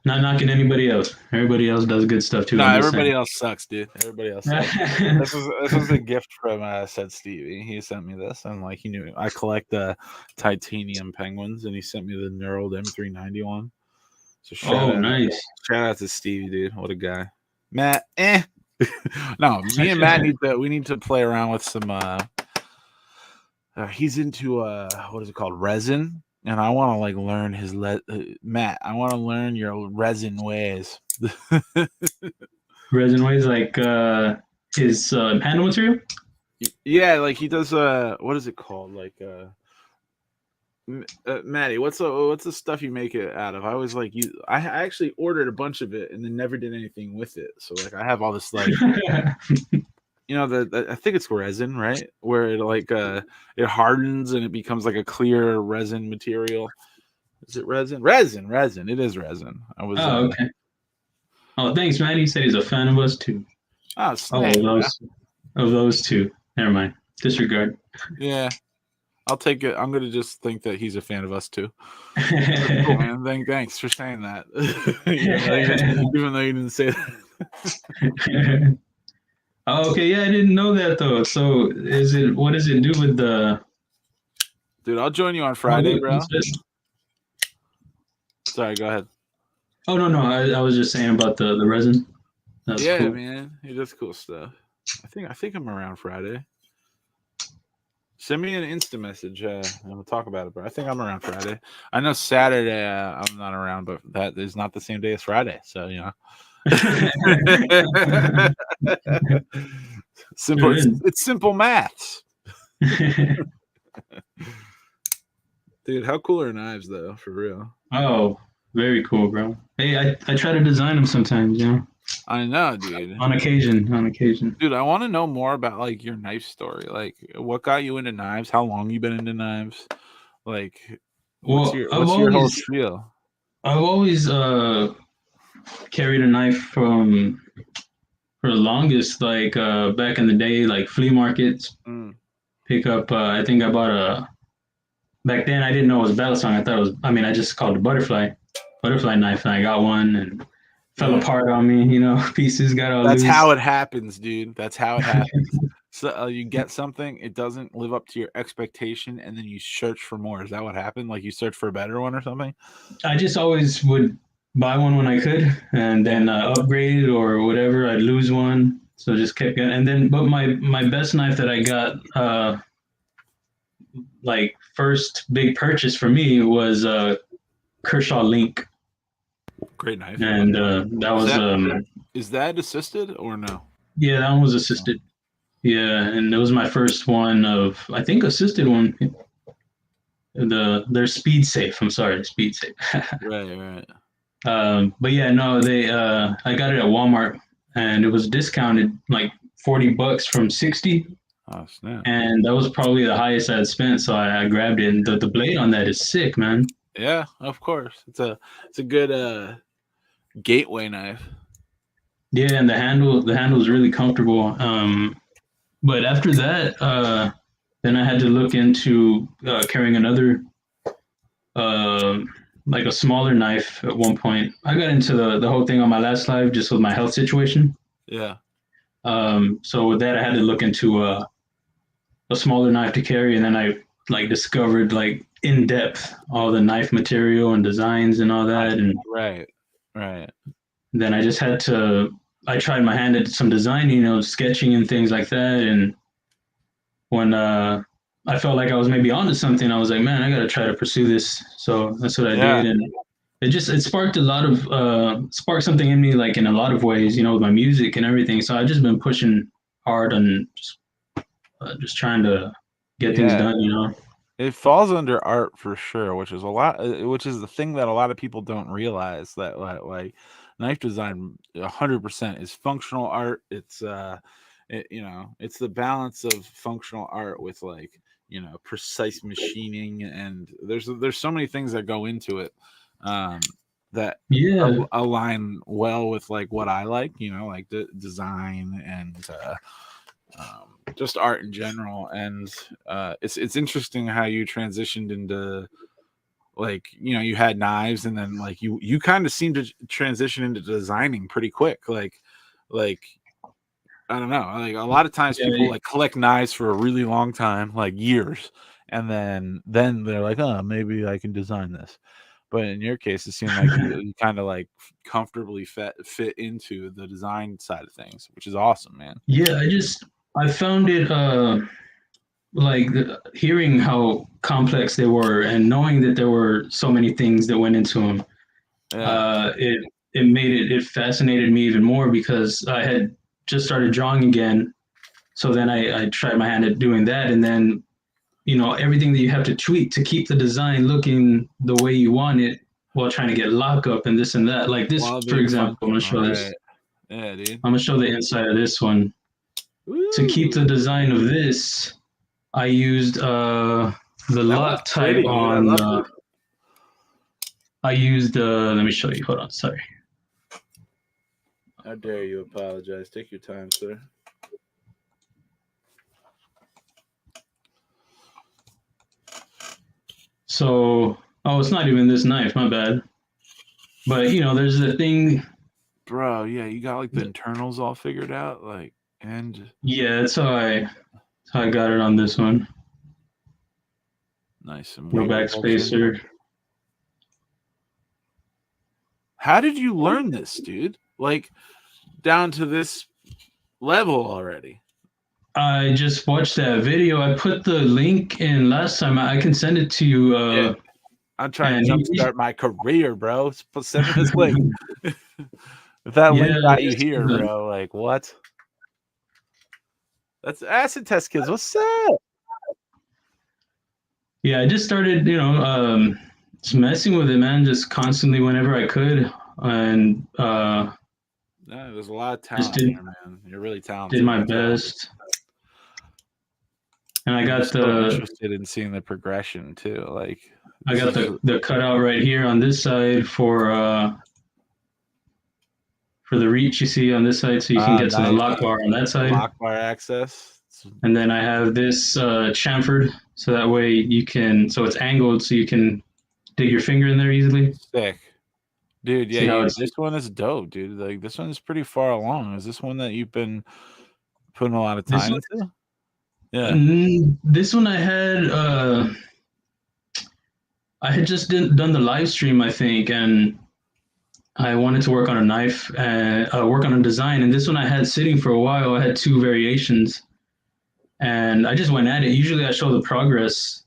[SPEAKER 1] Not knocking anybody else. Everybody else does good stuff too.
[SPEAKER 2] No,
[SPEAKER 1] I'm just
[SPEAKER 2] everybody
[SPEAKER 1] saying.
[SPEAKER 2] else sucks, dude. Everybody else sucks. This was a gift from said Stevie. He sent me this, and like he knew I collect the titanium penguins, and he sent me the knurled M391. So
[SPEAKER 1] Oh, nice.
[SPEAKER 2] shout out to Stevie, dude. What a guy. Matt, no, me and Matt need to play around with some. He's into what is it called, resin, and I want to like learn his Matt. I want to learn your resin ways.
[SPEAKER 1] Resin ways like his handle material.
[SPEAKER 2] Yeah, like he does. What is it called? Like Maddie, what's the stuff you make it out of? I was like, I actually ordered a bunch of it and then never did anything with it. So like, I have all this like, I think it's resin, right? Where it like it hardens and it becomes like a clear resin material. Is it resin? Resin. It is resin. I was.
[SPEAKER 1] Oh, okay. Oh, thanks, man. He said he's a fan of us too.
[SPEAKER 2] Oh, snap,
[SPEAKER 1] of those two. Never mind. Disregard.
[SPEAKER 2] Yeah. I'll take it. I'm gonna just think that he's a fan of us too. Cool, man. Thanks for saying that. even though you didn't say that.
[SPEAKER 1] Oh, okay, yeah, I didn't know that though. So what does it do with the
[SPEAKER 2] Dude, I'll join you on Friday, bro. Sorry, go ahead.
[SPEAKER 1] Oh no, I was just saying about the resin.
[SPEAKER 2] That's cool. Man. He does cool stuff. I think I'm around Friday. Send me an Insta message and we'll talk about it, bro. I think I'm around Friday. I know Saturday I'm not around, but that is not the same day as Friday. So, simple. It's simple maths. Dude, how cool are knives, though, for real?
[SPEAKER 1] Oh, very cool, bro. Hey, I try to design them sometimes,
[SPEAKER 2] I know, dude.
[SPEAKER 1] On occasion.
[SPEAKER 2] Dude, I want to know more about like your knife story. Like, what got you into knives? How long you been into knives? Like, what's your whole spiel?
[SPEAKER 1] I've always carried a knife for the longest, like back in the day, like flea markets. Pick up. I think I bought back then I didn't know it was a battle song. I thought it was. I mean, I just called it butterfly knife, and I got one and fell apart on me. Pieces got all loose.
[SPEAKER 2] That's how it happens, dude. That's how it happens. So you get something, it doesn't live up to your expectation, and then you search for more. Is that what happened? Like you search for a better one or something?
[SPEAKER 1] I just always would buy one when I could, and then upgrade or whatever. I'd lose one. So just kept going. And then, but my best knife that I got, like first big purchase for me was Kershaw Link,
[SPEAKER 2] Great knife.
[SPEAKER 1] and that was
[SPEAKER 2] Is that assisted or no?
[SPEAKER 1] yeah, that one was assisted. Yeah, and it was my first one of I think assisted one. They're speed safe. I'm sorry, speed safe.
[SPEAKER 2] Right.
[SPEAKER 1] But yeah, no, they I got it at Walmart and it was discounted like $40 from 60.
[SPEAKER 2] Oh snap!
[SPEAKER 1] And that was probably the highest I had spent, so I grabbed it. And the blade on that is sick, man.
[SPEAKER 2] Yeah, of course. It's a good gateway knife.
[SPEAKER 1] Yeah, and the handle is really comfortable. But after that, then I had to look into carrying another, uh, like a smaller knife at one point. I got into the whole thing on my last live just with my health situation.
[SPEAKER 2] Yeah.
[SPEAKER 1] So with that, I had to look into a smaller knife to carry, and then I like discovered like in depth all the knife material and designs and all that, and
[SPEAKER 2] Right.
[SPEAKER 1] then I just had to. I tried my hand at some design, sketching and things like that, and when I felt like I was maybe onto something, I was like, man, I got to try to pursue this. So that's what I did, and it sparked a lot of sparked something in me, like in a lot of ways, with my music and everything. So I've just been pushing hard on just trying to get things done.
[SPEAKER 2] It falls under art for sure, which is which is the thing that a lot of people don't realize, that like knife design 100% is functional art. It's it's the balance of functional art with like, precise machining, and there's so many things that go into it that align well with like what I like, like the design and just art in general. And it's interesting how you transitioned into, like, you had knives, and then like you kind of seemed to transition into designing pretty quick, like I don't know, like a lot of times people like collect knives for a really long time, like years, and then they're like, oh, maybe I can design this. But in your case, it seemed like you kind of like comfortably fit into the design side of things, which is awesome, man.
[SPEAKER 1] Yeah, I found it like hearing how complex they were and knowing that there were so many things that went into them. It fascinated me even more because I had just started drawing again. So then I tried my hand at doing that, and then everything that you have to tweak to keep the design looking the way you want it while trying to get lockup and this and that. Like this, for example, I'm gonna show this.
[SPEAKER 2] Yeah, dude.
[SPEAKER 1] I'm gonna show the inside of this one. Woo. To keep the design of this, I used the lock type on. I used. Let me show you. Hold on. Sorry.
[SPEAKER 2] How dare you apologize? Take your time, sir.
[SPEAKER 1] So, it's not even this knife. My bad. But there's the thing.
[SPEAKER 2] Bro, yeah, you got like the internals all figured out, like, and
[SPEAKER 1] yeah, that's how I got it on this one.
[SPEAKER 2] Nice.
[SPEAKER 1] No backspacer.
[SPEAKER 2] How did you learn this, dude? Like, down to this level already?
[SPEAKER 1] I just watched that video. I put the link in last time. I can send it to you.
[SPEAKER 2] Yeah. I'm trying to jumpstart my career, bro. Send me this link. If that link got you here, bro, like what? That's Acid Test Kids. What's up?
[SPEAKER 1] Yeah, I just started, just messing with it, man, just constantly whenever I could. And
[SPEAKER 2] there's a lot of talent there, man. You're really talented.
[SPEAKER 1] Did my best. And I got
[SPEAKER 2] interested in seeing the progression too. Like
[SPEAKER 1] I got the cutout right here on this side for the reach you see on this side, so you can get to the lock bar on that side.
[SPEAKER 2] Lock bar access.
[SPEAKER 1] And then I have this chamfered, so that way you can, so it's angled, so you can dig your finger in there easily.
[SPEAKER 2] Sick. Dude, yeah, this one is dope, dude. Like this one is pretty far along. Is this one that you've been putting a lot of time into? Yeah.
[SPEAKER 1] This one I had just done the live stream, I think, and I wanted to work on a knife and work on a design. And this one I had sitting for a while. I had two variations, and I just went at it. Usually I show the progress,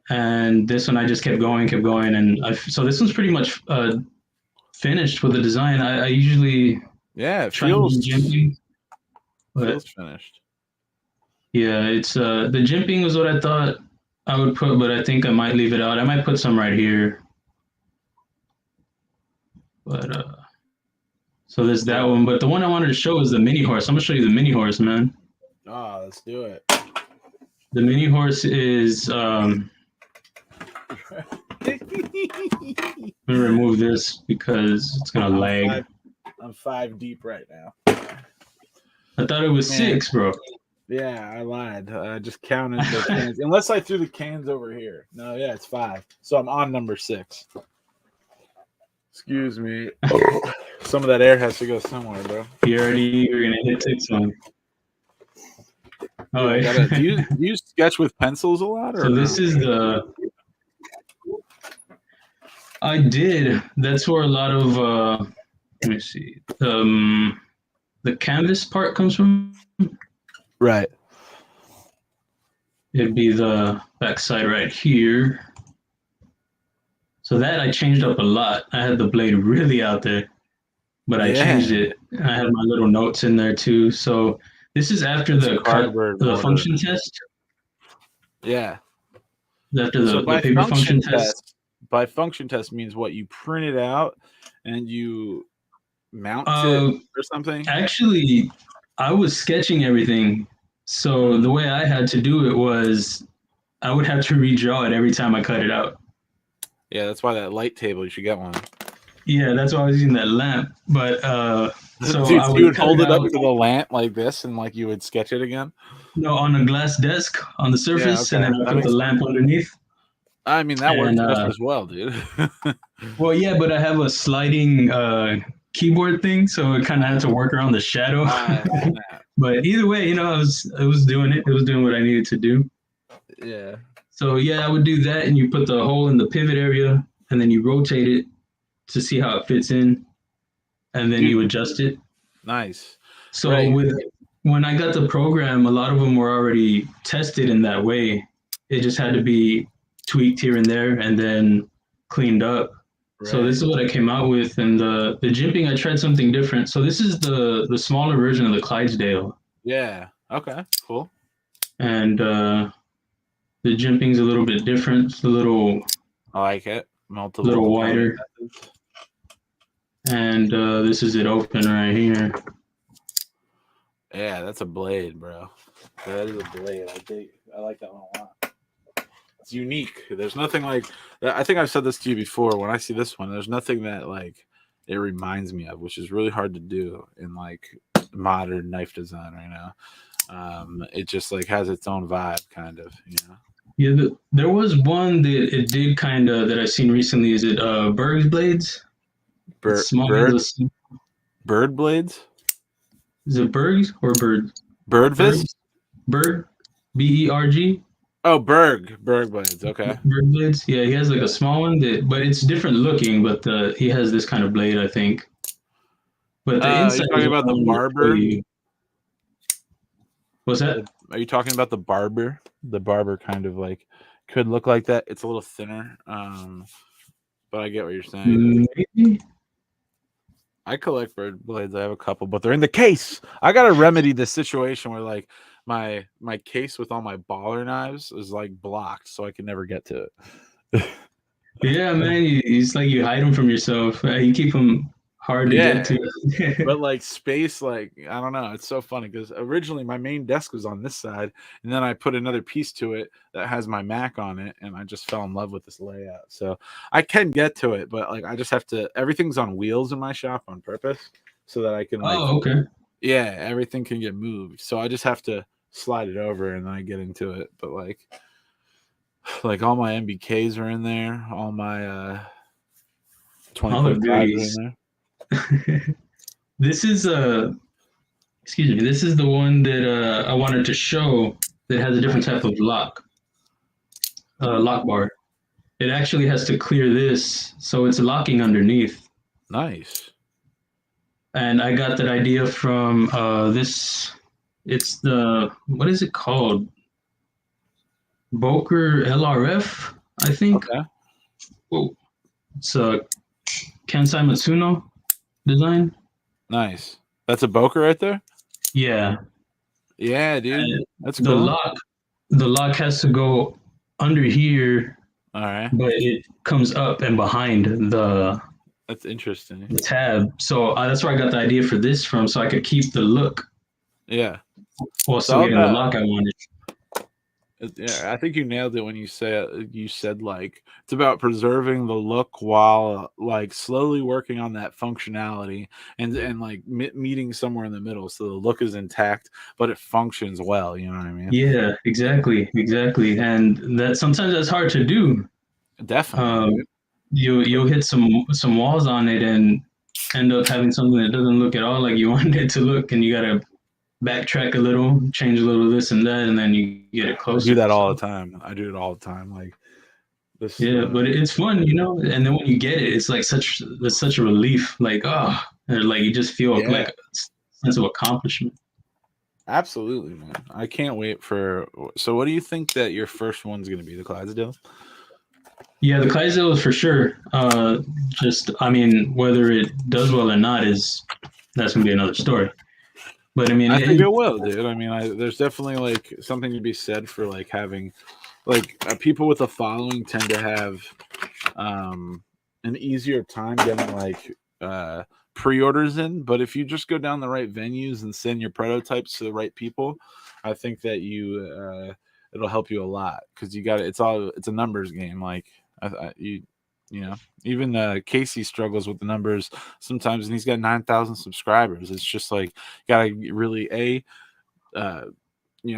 [SPEAKER 1] and this one I just kept going, and so this one's pretty much finished with the design. I usually
[SPEAKER 2] it
[SPEAKER 1] try and
[SPEAKER 2] feels
[SPEAKER 1] do jimping, but
[SPEAKER 2] finished.
[SPEAKER 1] yeah, it's the jimping was what I thought I would put, but I think I might leave it out. I might put some right here, but so there's that one. But the one I wanted to show is the mini horse. I'm gonna show you the mini horse, man.
[SPEAKER 2] Oh, let's do it.
[SPEAKER 1] The mini horse is let me remove this because it's gonna lag.
[SPEAKER 2] I'm 5 deep right now.
[SPEAKER 1] I thought it was 6, bro.
[SPEAKER 2] Yeah, I lied. I just counted the cans. Unless I threw the cans over here. No, yeah, it's 5. So I'm on number 6. Excuse me. Some of that air has to go somewhere, bro.
[SPEAKER 1] You're gonna hit 6 on.
[SPEAKER 2] Oh, yeah. Do you sketch with pencils a lot? Or
[SPEAKER 1] so this is the. I did. That's where a lot of let me see. The canvas part comes from.
[SPEAKER 2] Right.
[SPEAKER 1] It'd be the backside right here. So that I changed up a lot. I had the blade really out there, but I changed it. I had my little notes in there too. So this is after the function test.
[SPEAKER 2] Yeah.
[SPEAKER 1] After the paper function test.
[SPEAKER 2] By function test means what? You print it out and you mount it or something?
[SPEAKER 1] Actually, I was sketching everything. So the way I had to do it was I would have to redraw it every time I cut it out.
[SPEAKER 2] Yeah, that's why that light table, you should get one.
[SPEAKER 1] Yeah, that's why I was using that lamp. But so
[SPEAKER 2] dude, you would hold it up to the lamp like this and like you would sketch it again?
[SPEAKER 1] No, on a glass desk on the surface, and then I put the lamp underneath.
[SPEAKER 2] I mean, that works just as well, dude.
[SPEAKER 1] Well, yeah, but I have a sliding keyboard thing, so it kind of had to work around the shadow. But either way, you know, I was doing it. It was doing what I needed to do.
[SPEAKER 2] Yeah.
[SPEAKER 1] So yeah, I would do that, and you put the hole in the pivot area, and then you rotate it to see how it fits in, and then you adjust it.
[SPEAKER 2] Nice.
[SPEAKER 1] So when I got the program, a lot of them were already tested in that way. It just had to be tweaked here and there, and then cleaned up. Right. So this is what I came out with, and the jimping, I tried something different. So this is the smaller version of the Clydesdale.
[SPEAKER 2] Yeah. Okay. Cool.
[SPEAKER 1] And the jimping's a little bit different. It's a little.
[SPEAKER 2] I like it. Multiple.
[SPEAKER 1] Little wider. And this is it open right here.
[SPEAKER 2] Yeah, that's a blade, bro. That is a blade. I like that one a lot. It's unique. There's nothing like that. I think I've said this to you before. When I see this one, there's nothing that like it reminds me of, which is really hard to do in like modern knife design right now. It just like has its own vibe, kind of, you know.
[SPEAKER 1] Yeah, there was one that it did kind of that I've seen recently. Is it Berg's blades?
[SPEAKER 2] Bird blades?
[SPEAKER 1] Is it Berg's or Bird?
[SPEAKER 2] Birdvis?
[SPEAKER 1] Berg, BERG.
[SPEAKER 2] Oh, Berg blades. Okay.
[SPEAKER 1] Berg blades. Yeah, he has like a small one but it's different looking. But he has this kind of blade, I think. But the inside.
[SPEAKER 2] Are you talking about the barber?
[SPEAKER 1] What's that?
[SPEAKER 2] Are you talking about the barber? The barber kind of like could look like that. It's a little thinner. But I get what you're saying.
[SPEAKER 1] Maybe.
[SPEAKER 2] I collect bird blades. I have a couple, but they're in the case. I gotta remedy this situation where like my case with all my baller knives is like blocked, so I can never get to it.
[SPEAKER 1] Yeah, man, it's like you hide them from yourself. You keep them hard to get to.
[SPEAKER 2] But like space, like I don't know. It's so funny because originally my main desk was on this side, and then I put another piece to it that has my Mac on it, and I just fell in love with this layout. So I can get to it, but like I just have to. Everything's on wheels in my shop on purpose so that I can. Like,
[SPEAKER 1] okay.
[SPEAKER 2] Yeah, everything can get moved, so I just have to slide it over and then I get into it. But like all my MBKs are in there, all my 20 are in there.
[SPEAKER 1] This is this is the one that I wanted to show that has a different type of lock bar. It actually has to clear this, so it's locking underneath.
[SPEAKER 2] Nice.
[SPEAKER 1] And I got that idea from this. It's what is it called? Boker LRF, I think.
[SPEAKER 2] Okay.
[SPEAKER 1] Oh, it's a Kansai Matsuno design.
[SPEAKER 2] Nice. That's a Boker right there?
[SPEAKER 1] Yeah.
[SPEAKER 2] Yeah, dude.
[SPEAKER 1] And
[SPEAKER 2] That's
[SPEAKER 1] the
[SPEAKER 2] cool.
[SPEAKER 1] lock, the lock has to go under here,
[SPEAKER 2] All right.
[SPEAKER 1] but it comes up and behind
[SPEAKER 2] That's interesting.
[SPEAKER 1] the tab. So that's where I got the idea for this from, so I could keep the look
[SPEAKER 2] Yeah.
[SPEAKER 1] while
[SPEAKER 2] It's
[SPEAKER 1] still
[SPEAKER 2] all
[SPEAKER 1] getting the
[SPEAKER 2] about.
[SPEAKER 1] lock I wanted.
[SPEAKER 2] Yeah, I think you nailed it when you said like it's about preserving the look while like slowly working on that functionality and like meeting somewhere in the middle so the look is intact but it functions well. You know what I mean?
[SPEAKER 1] Yeah, exactly. And that sometimes that's hard to do.
[SPEAKER 2] Definitely,
[SPEAKER 1] Um,
[SPEAKER 2] dude.
[SPEAKER 1] you'll hit some walls on it and end up having something that doesn't look at all like you wanted it to look, and you gotta backtrack a little, change a little this and that, and then you get it
[SPEAKER 2] I do
[SPEAKER 1] closer.
[SPEAKER 2] that all
[SPEAKER 1] So
[SPEAKER 2] the time. I do it all the time. Like this.
[SPEAKER 1] yeah, but it's fun, you know. And then when you get it, it's like such a relief. Like and like you just feel
[SPEAKER 2] Yeah,
[SPEAKER 1] like a sense of accomplishment.
[SPEAKER 2] absolutely, man. I can't wait for. So, what do you think that your first one's going to be? The Clydesdale?
[SPEAKER 1] Yeah, the Clydesdale is for sure. Just I mean, whether it does well or not is that's gonna be another story. But I mean,
[SPEAKER 2] I think it will, dude. I mean, there's definitely like something to be said for like having like people with a following tend to have an easier time getting like pre-orders in, but if you just go down the right venues and send your prototypes to the right people, I think that it'll help you a lot because it's a numbers game. Like you know, even Casey struggles with the numbers sometimes, and he's got 9,000 subscribers. It's just like gotta really uh,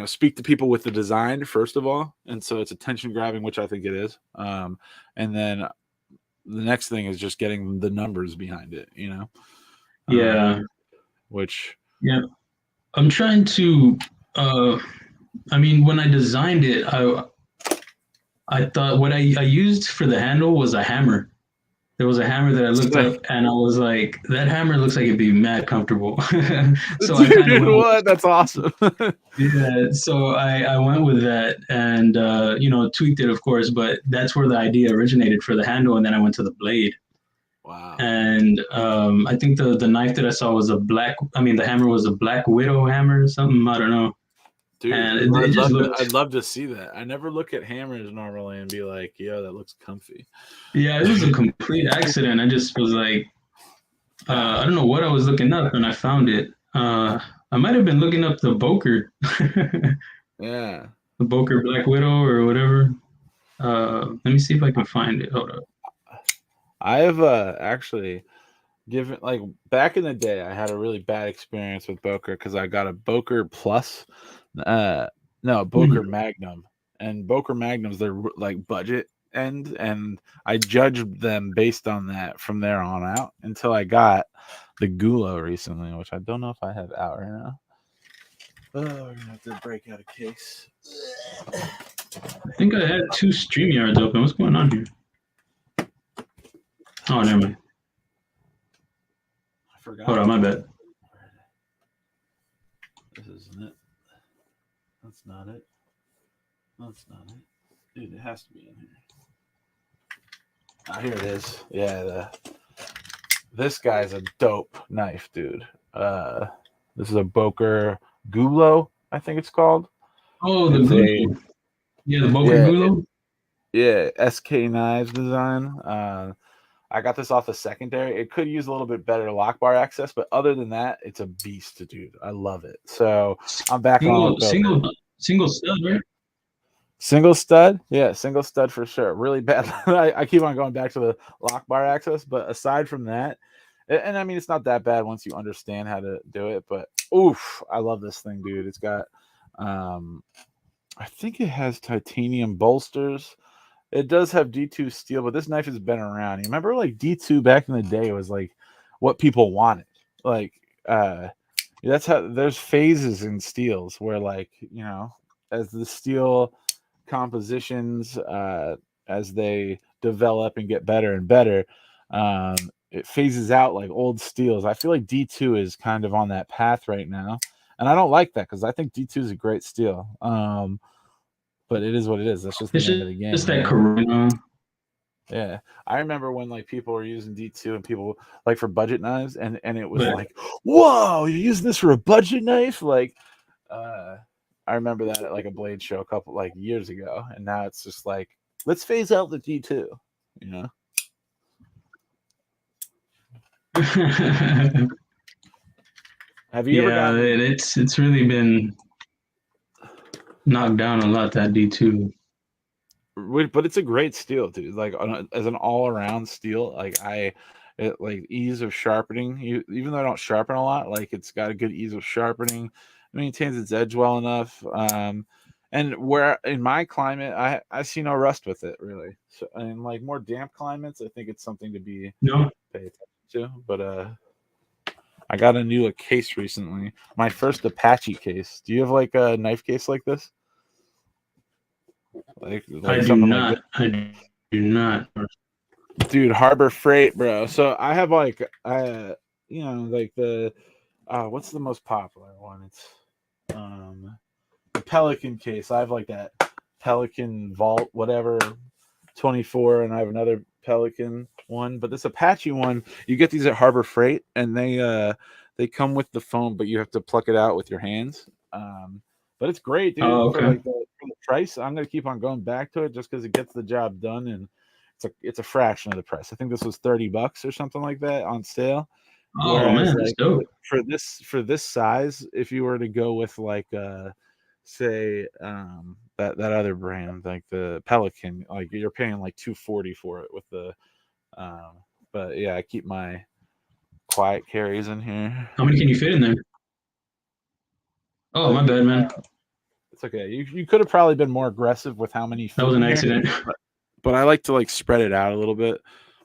[SPEAKER 2] speak to people with the design first of all, and so it's attention grabbing, which I think it is. And then the next thing is just getting the numbers behind it,
[SPEAKER 1] yeah,
[SPEAKER 2] which
[SPEAKER 1] yeah. I'm trying to. I mean, when I designed it, I thought what I used for the handle was a hammer. There was a hammer that I looked
[SPEAKER 2] sick.
[SPEAKER 1] up, and I was like, that hammer looks like it'd be mad comfortable. So I kind of
[SPEAKER 2] Dude,
[SPEAKER 1] went with
[SPEAKER 2] what? That's awesome.
[SPEAKER 1] yeah. So I went with that, and tweaked it, of course. But that's where the idea originated for the handle, and then I went to the blade.
[SPEAKER 2] Wow.
[SPEAKER 1] And I think the knife that I saw was a black. I mean, the hammer was a Black Widow hammer or something. I don't know.
[SPEAKER 2] Dude,
[SPEAKER 1] And
[SPEAKER 2] I'd
[SPEAKER 1] it just
[SPEAKER 2] love to.
[SPEAKER 1] looked.
[SPEAKER 2] I'd love to see that. I never look at hammers normally and be like, "Yo, that looks comfy."
[SPEAKER 1] Yeah, it was a complete accident. I just was like, I don't know what I was looking up, and I found it. I might have been looking up the Boker, the
[SPEAKER 2] Yeah,
[SPEAKER 1] Boker Black Widow or whatever. Let me see if I can find it. Hold up.
[SPEAKER 2] I have actually given like back in the day. I had a really bad experience with Boker because I got a Boker Plus, no Boker Magnum, and Boker Magnums they're like budget end, and I judged them based on that from there on out until I got the Gulo recently, which I don't know if I have out right now. Oh, we're gonna have to break out a case.
[SPEAKER 1] I think I had two StreamYards open. What's going on here? Oh, never mind.
[SPEAKER 2] I forgot.
[SPEAKER 1] Hold on, my bad.
[SPEAKER 2] This isn't it. That's not it. That's not it. Dude, it has to be in here. Ah, here it is. Yeah, this guy's a dope knife, dude. This is a Boker Gulo, I think it's called.
[SPEAKER 1] Oh, the
[SPEAKER 2] It's
[SPEAKER 1] Gulo. Yeah, the Boker
[SPEAKER 2] yeah,
[SPEAKER 1] Gulo.
[SPEAKER 2] yeah, SK Knives design. I got this off the secondary. It could use a little bit better lock bar access, but other than that, it's a beast, dude. I love it. So I'm back on with Boker.
[SPEAKER 1] Single stud, right?
[SPEAKER 2] Single stud, yeah, single stud for sure. Really bad. I keep on going back to the lock bar access, but aside from that, and I mean it's not that bad once you understand how to do it. But oof, I love this thing, dude. It's got, I think it has titanium bolsters. It does have D2 steel, but this knife has been around. You remember, like D2 back in the day was like what people wanted. Like, that's how there's phases in steels where, like, as the steel compositions as they develop and get better and better, it phases out like old steels. I feel like D2 is kind of on that path right now, and I don't like that because I think D2 is a great steel. But it is what it is. That's just the
[SPEAKER 1] It's
[SPEAKER 2] name of the game.
[SPEAKER 1] just that Corona.
[SPEAKER 2] Yeah, I remember when like people were using D2 and people like for budget knives, and it was
[SPEAKER 1] But
[SPEAKER 2] like, whoa, you're using this for a budget knife? Like, I remember that at like a blade show a couple like years ago, and now it's just like, let's phase out the D2, you know. Have you ever gotten?
[SPEAKER 1] it's really been knocked down a lot, that D2.
[SPEAKER 2] But it's a great steel, dude. Like as an all-around steel, like ease of sharpening. Even though I don't sharpen a lot, like it's got a good ease of sharpening. It maintains its edge well enough. And where in my climate, I see no rust with it really. So in like more damp climates, I think it's something to be
[SPEAKER 1] No,
[SPEAKER 2] pay attention to. But I got a new case recently. My first Apache case. Do you have like a knife case like this?
[SPEAKER 1] I
[SPEAKER 2] Like
[SPEAKER 1] do
[SPEAKER 2] something like this?
[SPEAKER 1] not. I do not.
[SPEAKER 2] Dude, Harbor Freight, bro. So I have like like the what's the most popular one? It's the Pelican case. I have like that Pelican Vault, whatever, 24, and I have another Pelican one. But this Apache one, you get these at Harbor Freight, and they come with the foam, but you have to pluck it out with your hands. But it's great, dude.
[SPEAKER 1] Oh,
[SPEAKER 2] For
[SPEAKER 1] okay.
[SPEAKER 2] like for the price, I'm gonna keep on going back to it just because it gets the job done, and it's a fraction of the price. I think this was $30 or something like that on sale.
[SPEAKER 1] Oh
[SPEAKER 2] Whereas
[SPEAKER 1] man, that's
[SPEAKER 2] like
[SPEAKER 1] dope.
[SPEAKER 2] for this size, if you were to go with like say that other brand like the Pelican, like you're paying like 240 for it with the but yeah, I keep my quiet carries in here.
[SPEAKER 1] How many can you fit in there? Oh, my bad, man.
[SPEAKER 2] It's okay. You could have probably been more aggressive with how many you
[SPEAKER 1] That
[SPEAKER 2] fit
[SPEAKER 1] was
[SPEAKER 2] in
[SPEAKER 1] an
[SPEAKER 2] here,
[SPEAKER 1] accident.
[SPEAKER 2] but I like to like spread it out a little bit.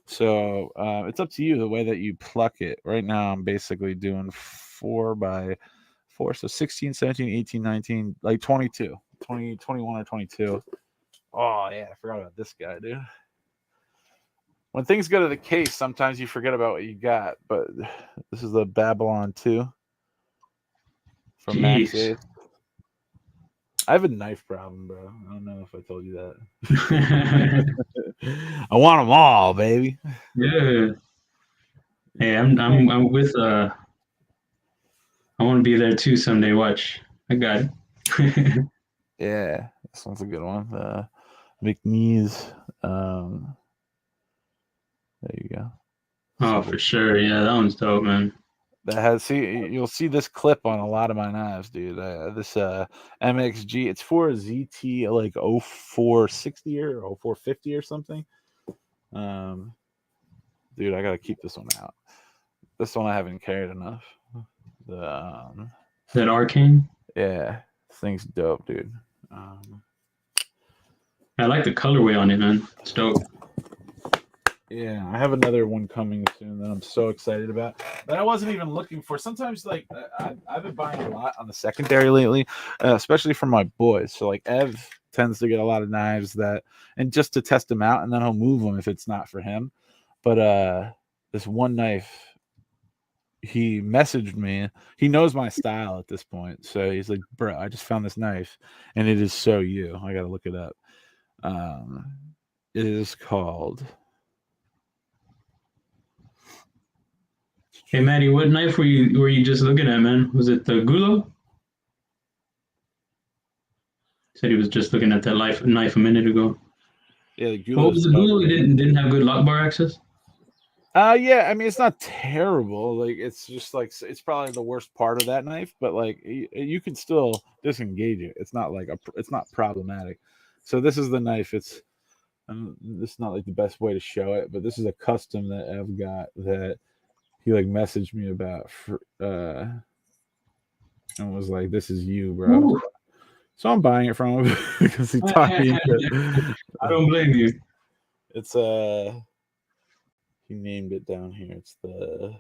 [SPEAKER 2] So it's up to you the way that you pluck it. Right now, I'm basically doing 4x4. So 16, 17, 18, 19, like 22, 20, 21 or 22. Oh, yeah. I forgot about this guy, dude. When things go to the case, sometimes you forget about what you got. But this is the Babylon 2 from Max
[SPEAKER 1] Jeez.
[SPEAKER 2] 8. I have a knife problem, bro. I don't know if I told you that. I want them all, baby.
[SPEAKER 1] Yeah. Hey, I'm with I want to be there too someday. Watch. I got it.
[SPEAKER 2] Yeah, this one's a good one. McNeese. There you go.
[SPEAKER 1] Oh,
[SPEAKER 2] Single.
[SPEAKER 1] for sure. Yeah, that one's dope, man.
[SPEAKER 2] That has you'll see this clip on a lot of my knives, dude. This MXG. It's for a ZT like 0460 or 0450 or something. Dude, I gotta keep this one out. This one I haven't carried enough. The
[SPEAKER 1] That Arcane.
[SPEAKER 2] yeah, this thing's dope, dude.
[SPEAKER 1] I like the colorway on it, man. It's dope.
[SPEAKER 2] Yeah, I have another one coming soon that I'm so excited about that I wasn't even looking for. Sometimes, like, I've been buying a lot on the secondary lately, especially from my boys. So, like, Ev tends to get a lot of knives and just to test them out, and then he'll move them if it's not for him. But this one knife, he messaged me. He knows my style at this point, so he's like, "Bro, I just found this knife, and it is so you." I gotta look it up. It is called.
[SPEAKER 1] Hey, Maddie, what knife were you just looking at, man? Was it the Gulo? Said he was just looking at that knife a minute ago.
[SPEAKER 2] Yeah, the
[SPEAKER 1] What
[SPEAKER 2] Gulo's
[SPEAKER 1] was the
[SPEAKER 2] dope.
[SPEAKER 1] Gulo? It didn't have good lock bar access.
[SPEAKER 2] Yeah, I mean it's not terrible. Like it's just like it's probably the worst part of that knife, but like you can still disengage it. It's not like it's not problematic. So this is the knife. This is not like the best way to show it, but this is a custom that I've got that he like messaged me about and was like, "This is you, bro."
[SPEAKER 1] Ooh.
[SPEAKER 2] So I'm buying it from him because he taught me into it.
[SPEAKER 1] I don't blame you.
[SPEAKER 2] It's he named it down here. It's the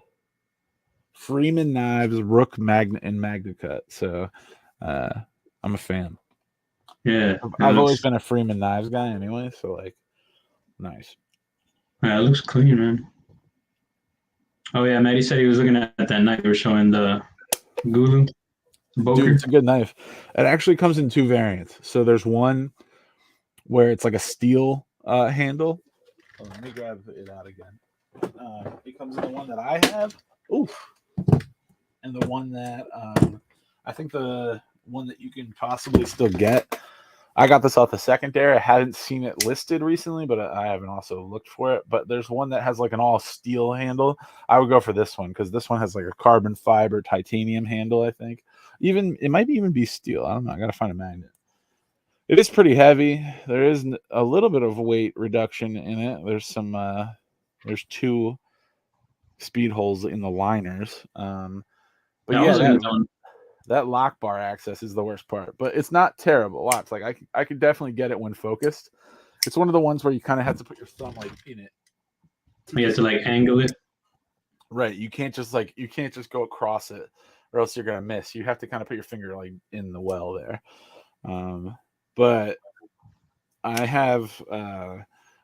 [SPEAKER 2] Freeman Knives Rook Magnet and Magna Cut. So I'm a fan.
[SPEAKER 1] Yeah,
[SPEAKER 2] I've always been a Freeman Knives guy anyway. So like, nice.
[SPEAKER 1] Yeah, it looks clean, man. Oh yeah, Maddie said he was looking at that knife. They were showing the Gulu
[SPEAKER 2] Dude,
[SPEAKER 1] Boker.
[SPEAKER 2] it's a good knife. It actually comes in 2 variants. So there's one where it's like a steel handle. Oh, let me grab it out again. It comes in the one that I have. Oof. And the one that I think the one that you can possibly still get. I got this off the secondary. I hadn't seen it listed recently, but I haven't also looked for it. But there's one that has like an all steel handle. I would go for this one because this one has like a carbon fiber titanium handle, I think. Even it might even be steel. I don't know. I gotta find a magnet. It is pretty heavy. There is a little bit of weight reduction in it. There's 2 speed holes in the liners. But
[SPEAKER 1] Yeah, I
[SPEAKER 2] yeah,
[SPEAKER 1] was looking at that one.
[SPEAKER 2] that lock bar access is the worst part, but it's not terrible. Lots like I could definitely get it when focused. It's one of the ones where you kind of have to put your thumb like in it.
[SPEAKER 1] You have to like angle it.
[SPEAKER 2] Right. You can't just go across it, or else you're gonna miss. You have to kind of put your finger like in the well there. But I have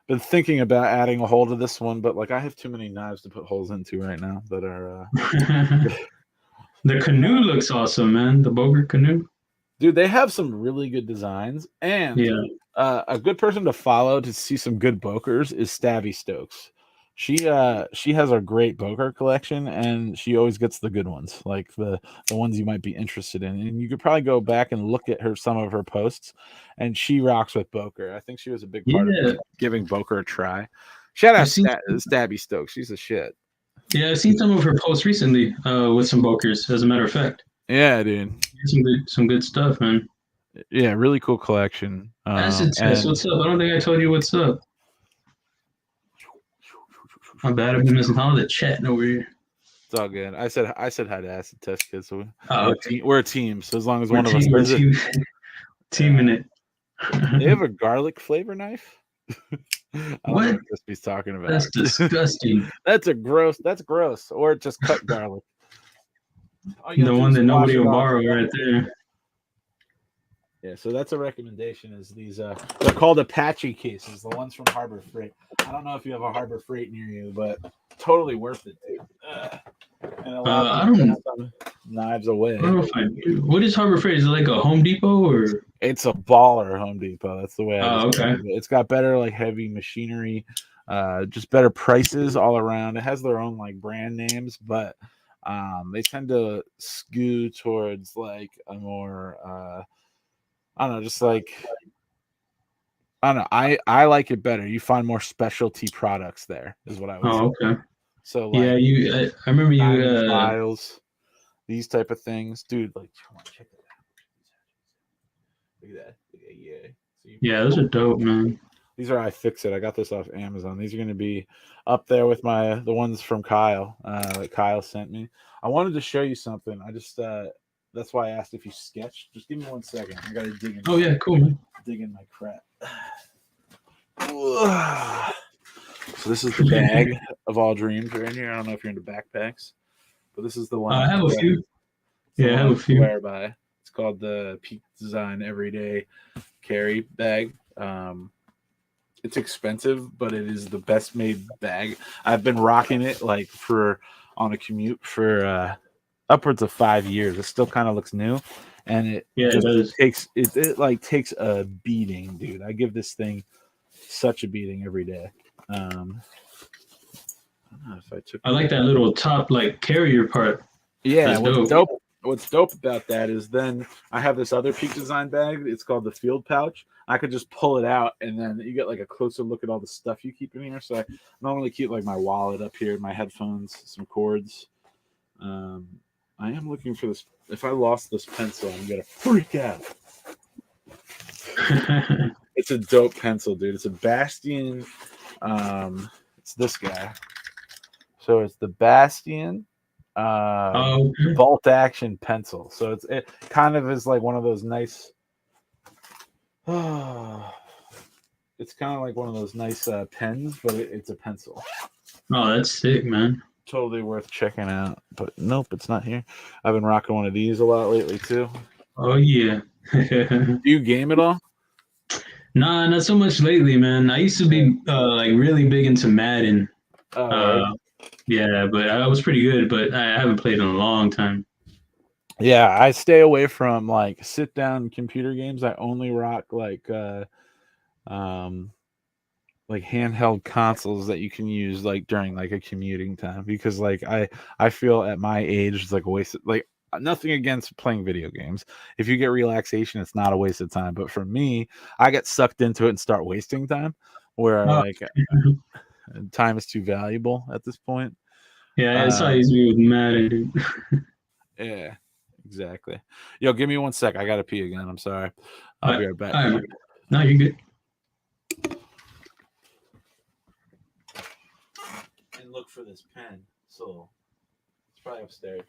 [SPEAKER 2] been thinking about adding a hole to this one, but like I have too many knives to put holes into right now that are.
[SPEAKER 1] The canoe looks awesome, man. The Boger canoe.
[SPEAKER 2] Dude, they have some really good designs, and
[SPEAKER 1] Yeah.
[SPEAKER 2] a good person to follow to see some good bokers is Stabby Stokes. She has a great boker collection, and she always gets the good ones, like the ones you might be interested in. And you could probably go back and look at some of her posts, and she rocks with boker. I think she was a big part of
[SPEAKER 1] Yeah.
[SPEAKER 2] giving boker a try. Shout out
[SPEAKER 1] I've seen
[SPEAKER 2] Stabby Stokes. She's a shit.
[SPEAKER 1] yeah, I've seen some of her posts recently with some Bokers, as a matter of fact.
[SPEAKER 2] Yeah, dude.
[SPEAKER 1] Some good stuff, man.
[SPEAKER 2] Yeah, really cool collection.
[SPEAKER 1] Acid test,
[SPEAKER 2] And
[SPEAKER 1] what's up? I don't think I told you what's up. My bad, I've been missing all the chat over here.
[SPEAKER 2] it's all good. I said hi to Acid Test Kids. So
[SPEAKER 1] Okay.
[SPEAKER 2] we're a team. So as long as
[SPEAKER 1] We're
[SPEAKER 2] one of us
[SPEAKER 1] team, we're
[SPEAKER 2] does it,
[SPEAKER 1] team, teaming it.
[SPEAKER 2] they have a garlic flavor knife. I don't know
[SPEAKER 1] What?
[SPEAKER 2] what Crispy's talking about.
[SPEAKER 1] That's disgusting.
[SPEAKER 2] That's gross. Or just cut garlic. All you
[SPEAKER 1] The
[SPEAKER 2] gotta do
[SPEAKER 1] one
[SPEAKER 2] is
[SPEAKER 1] that
[SPEAKER 2] wash
[SPEAKER 1] nobody
[SPEAKER 2] it
[SPEAKER 1] will
[SPEAKER 2] off.
[SPEAKER 1] borrow right there.
[SPEAKER 2] Yeah, so that's a recommendation. Is these they're called Apache cases, the ones from Harbor Freight. I don't know if you have a Harbor Freight near you, but totally worth it, dude. And a lot
[SPEAKER 1] I
[SPEAKER 2] of
[SPEAKER 1] don't,
[SPEAKER 2] people some knives away.
[SPEAKER 1] I don't know if I do. What is Harbor Freight? Is it like a Home Depot or?
[SPEAKER 2] It's a baller Home Depot. That's the way I
[SPEAKER 1] Oh,
[SPEAKER 2] describe
[SPEAKER 1] okay.
[SPEAKER 2] it. It's got better like heavy machinery, just better prices all around. It has their own like brand names, but they tend to skew towards like a more I don't know, just like I don't know. I like it better. You find more specialty products there, is what I would say.
[SPEAKER 1] Oh, okay.
[SPEAKER 2] So
[SPEAKER 1] Yeah,
[SPEAKER 2] like
[SPEAKER 1] I remember you.
[SPEAKER 2] diamond files, these type of things, dude. Like, come on, check it out. Look at that. Yeah. So
[SPEAKER 1] Yeah, those are dope, man.
[SPEAKER 2] these are iFixit. I got this off Amazon. These are going to be up there with the ones from Kyle that Kyle sent me. I wanted to show you something. I just that's why I asked if you sketched. Just give me 1 second. I got to dig in.
[SPEAKER 1] Oh yeah, cool, man.
[SPEAKER 2] Dig in my crap. So this is the bag of all dreams right here. I don't know if you're into backpacks, but this is the one
[SPEAKER 1] I have a few. Yeah, I have a few.
[SPEAKER 2] swear by. It's called the Peak Design Everyday Carry Bag. It's expensive, but it is the best made bag. I've been rocking it like on a commute for upwards of 5 years. It still kind of looks new, and it takes a beating, dude. I give this thing such a beating every day. I don't know if I took.
[SPEAKER 1] I like that little top like carrier part.
[SPEAKER 2] Yeah,
[SPEAKER 1] That's dope.
[SPEAKER 2] What's dope about that is then I have this other Peak Design bag. It's called the Field Pouch. I could just pull it out, and then you get like a closer look at all the stuff you keep in here. So I normally keep like my wallet up here, my headphones, some cords. I am looking for this. If I lost this pencil, I'm gonna freak out. It's a dope pencil, dude. It's a Bastion. It's this guy. So it's the Bastion bolt action pencil. So it kind of is like one of those nice. It's kind of like one of those nice pens, but it's a pencil.
[SPEAKER 1] Oh, that's sick, man.
[SPEAKER 2] Totally worth checking out. But nope, it's not here. I've been rocking one of these a lot lately too.
[SPEAKER 1] Oh yeah.
[SPEAKER 2] Do you game at all?
[SPEAKER 1] Nah, not so much lately, man. I used to be like really big into Madden.
[SPEAKER 2] Right.
[SPEAKER 1] Yeah, but I was pretty good, but I haven't played in a long time.
[SPEAKER 2] Yeah, I stay away from like sit down computer games. I only rock um like handheld consoles that you can use like during like a commuting time, because like I feel at my age it's like a waste of, like, nothing against playing video games. If you get relaxation, it's not a waste of time, but for me, I get sucked into it and start wasting time, where
[SPEAKER 1] Oh,
[SPEAKER 2] like time is too valuable at this point.
[SPEAKER 1] yeah, that's how I
[SPEAKER 2] um
[SPEAKER 1] used to be with Madden, dude.
[SPEAKER 2] yeah, exactly. Yo, give me 1 sec, I gotta pee again, I'm sorry. I'll
[SPEAKER 1] All
[SPEAKER 2] be
[SPEAKER 1] right,
[SPEAKER 2] right back.
[SPEAKER 1] all right, no, you're good.
[SPEAKER 2] And look for this pen, so it's probably upstairs.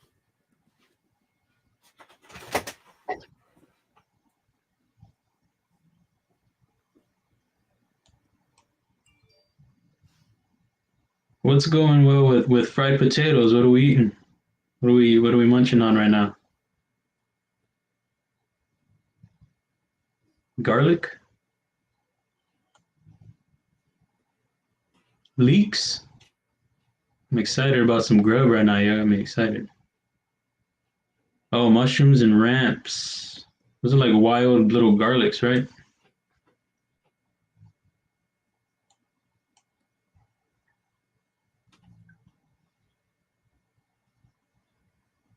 [SPEAKER 1] What's going well with fried potatoes? What are we eating? What are we munching on right now? Garlic? Leeks? I'm excited about some grub right now. Yeah, I'm excited. Oh, mushrooms and ramps. Those are like wild little garlics, right?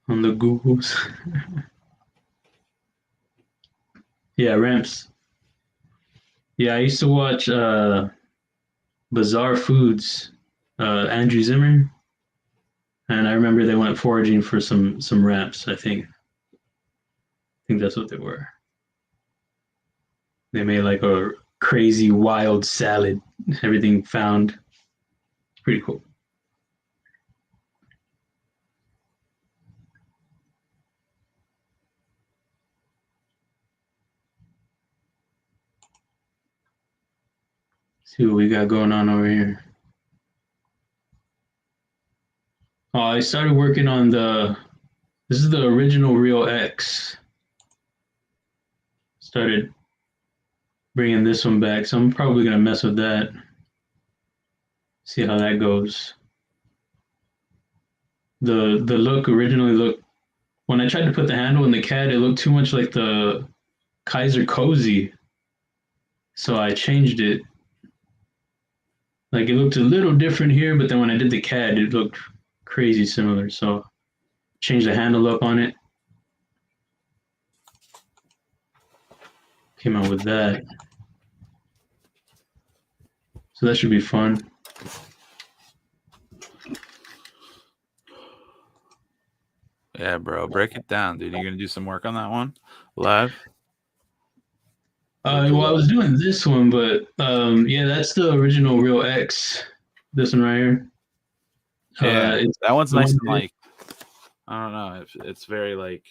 [SPEAKER 1] On the Googles. Yeah, ramps. Yeah, I used to watch Bizarre Foods, Andrew Zimmer, and I remember they went foraging for some ramps. I think that's what they were. They made like a crazy wild salad. Everything found. Pretty cool. See what we got going on over here. Oh, I started working on the. This is the original Real X. Started bringing this one back, so I'm probably gonna mess with that. See how that goes. The look originally looked when I tried to put the handle in the CAD, it looked too much like the Kaiser Cozy, so I changed it. Like it looked a little different here, but then when I did the CAD, it looked crazy similar. So changed the handle up on it. Came out with that. So that should be fun.
[SPEAKER 2] Yeah, bro, break it down, dude. You gonna do some work on that one live?
[SPEAKER 1] Well, I
[SPEAKER 2] Virtual
[SPEAKER 1] was
[SPEAKER 2] live?
[SPEAKER 1] doing this one, but yeah, that's the original Real X. This one right here.
[SPEAKER 2] Yeah,
[SPEAKER 1] It's
[SPEAKER 2] that one's
[SPEAKER 1] the
[SPEAKER 2] nice
[SPEAKER 1] one.
[SPEAKER 2] and like, I don't know. It's very like,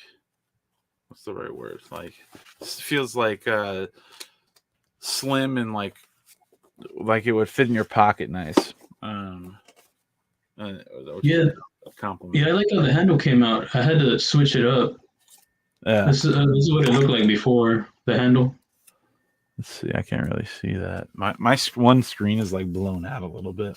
[SPEAKER 2] what's the right word? Like, it feels like slim and like it would fit in your pocket nice. Which is
[SPEAKER 1] Yeah,
[SPEAKER 2] a compliment.
[SPEAKER 1] yeah, I like how the handle came out. I had to switch it up.
[SPEAKER 2] Yeah.
[SPEAKER 1] This is what it looked like before the handle.
[SPEAKER 2] Let's see. I can't really see that. My one screen is like blown out a little bit,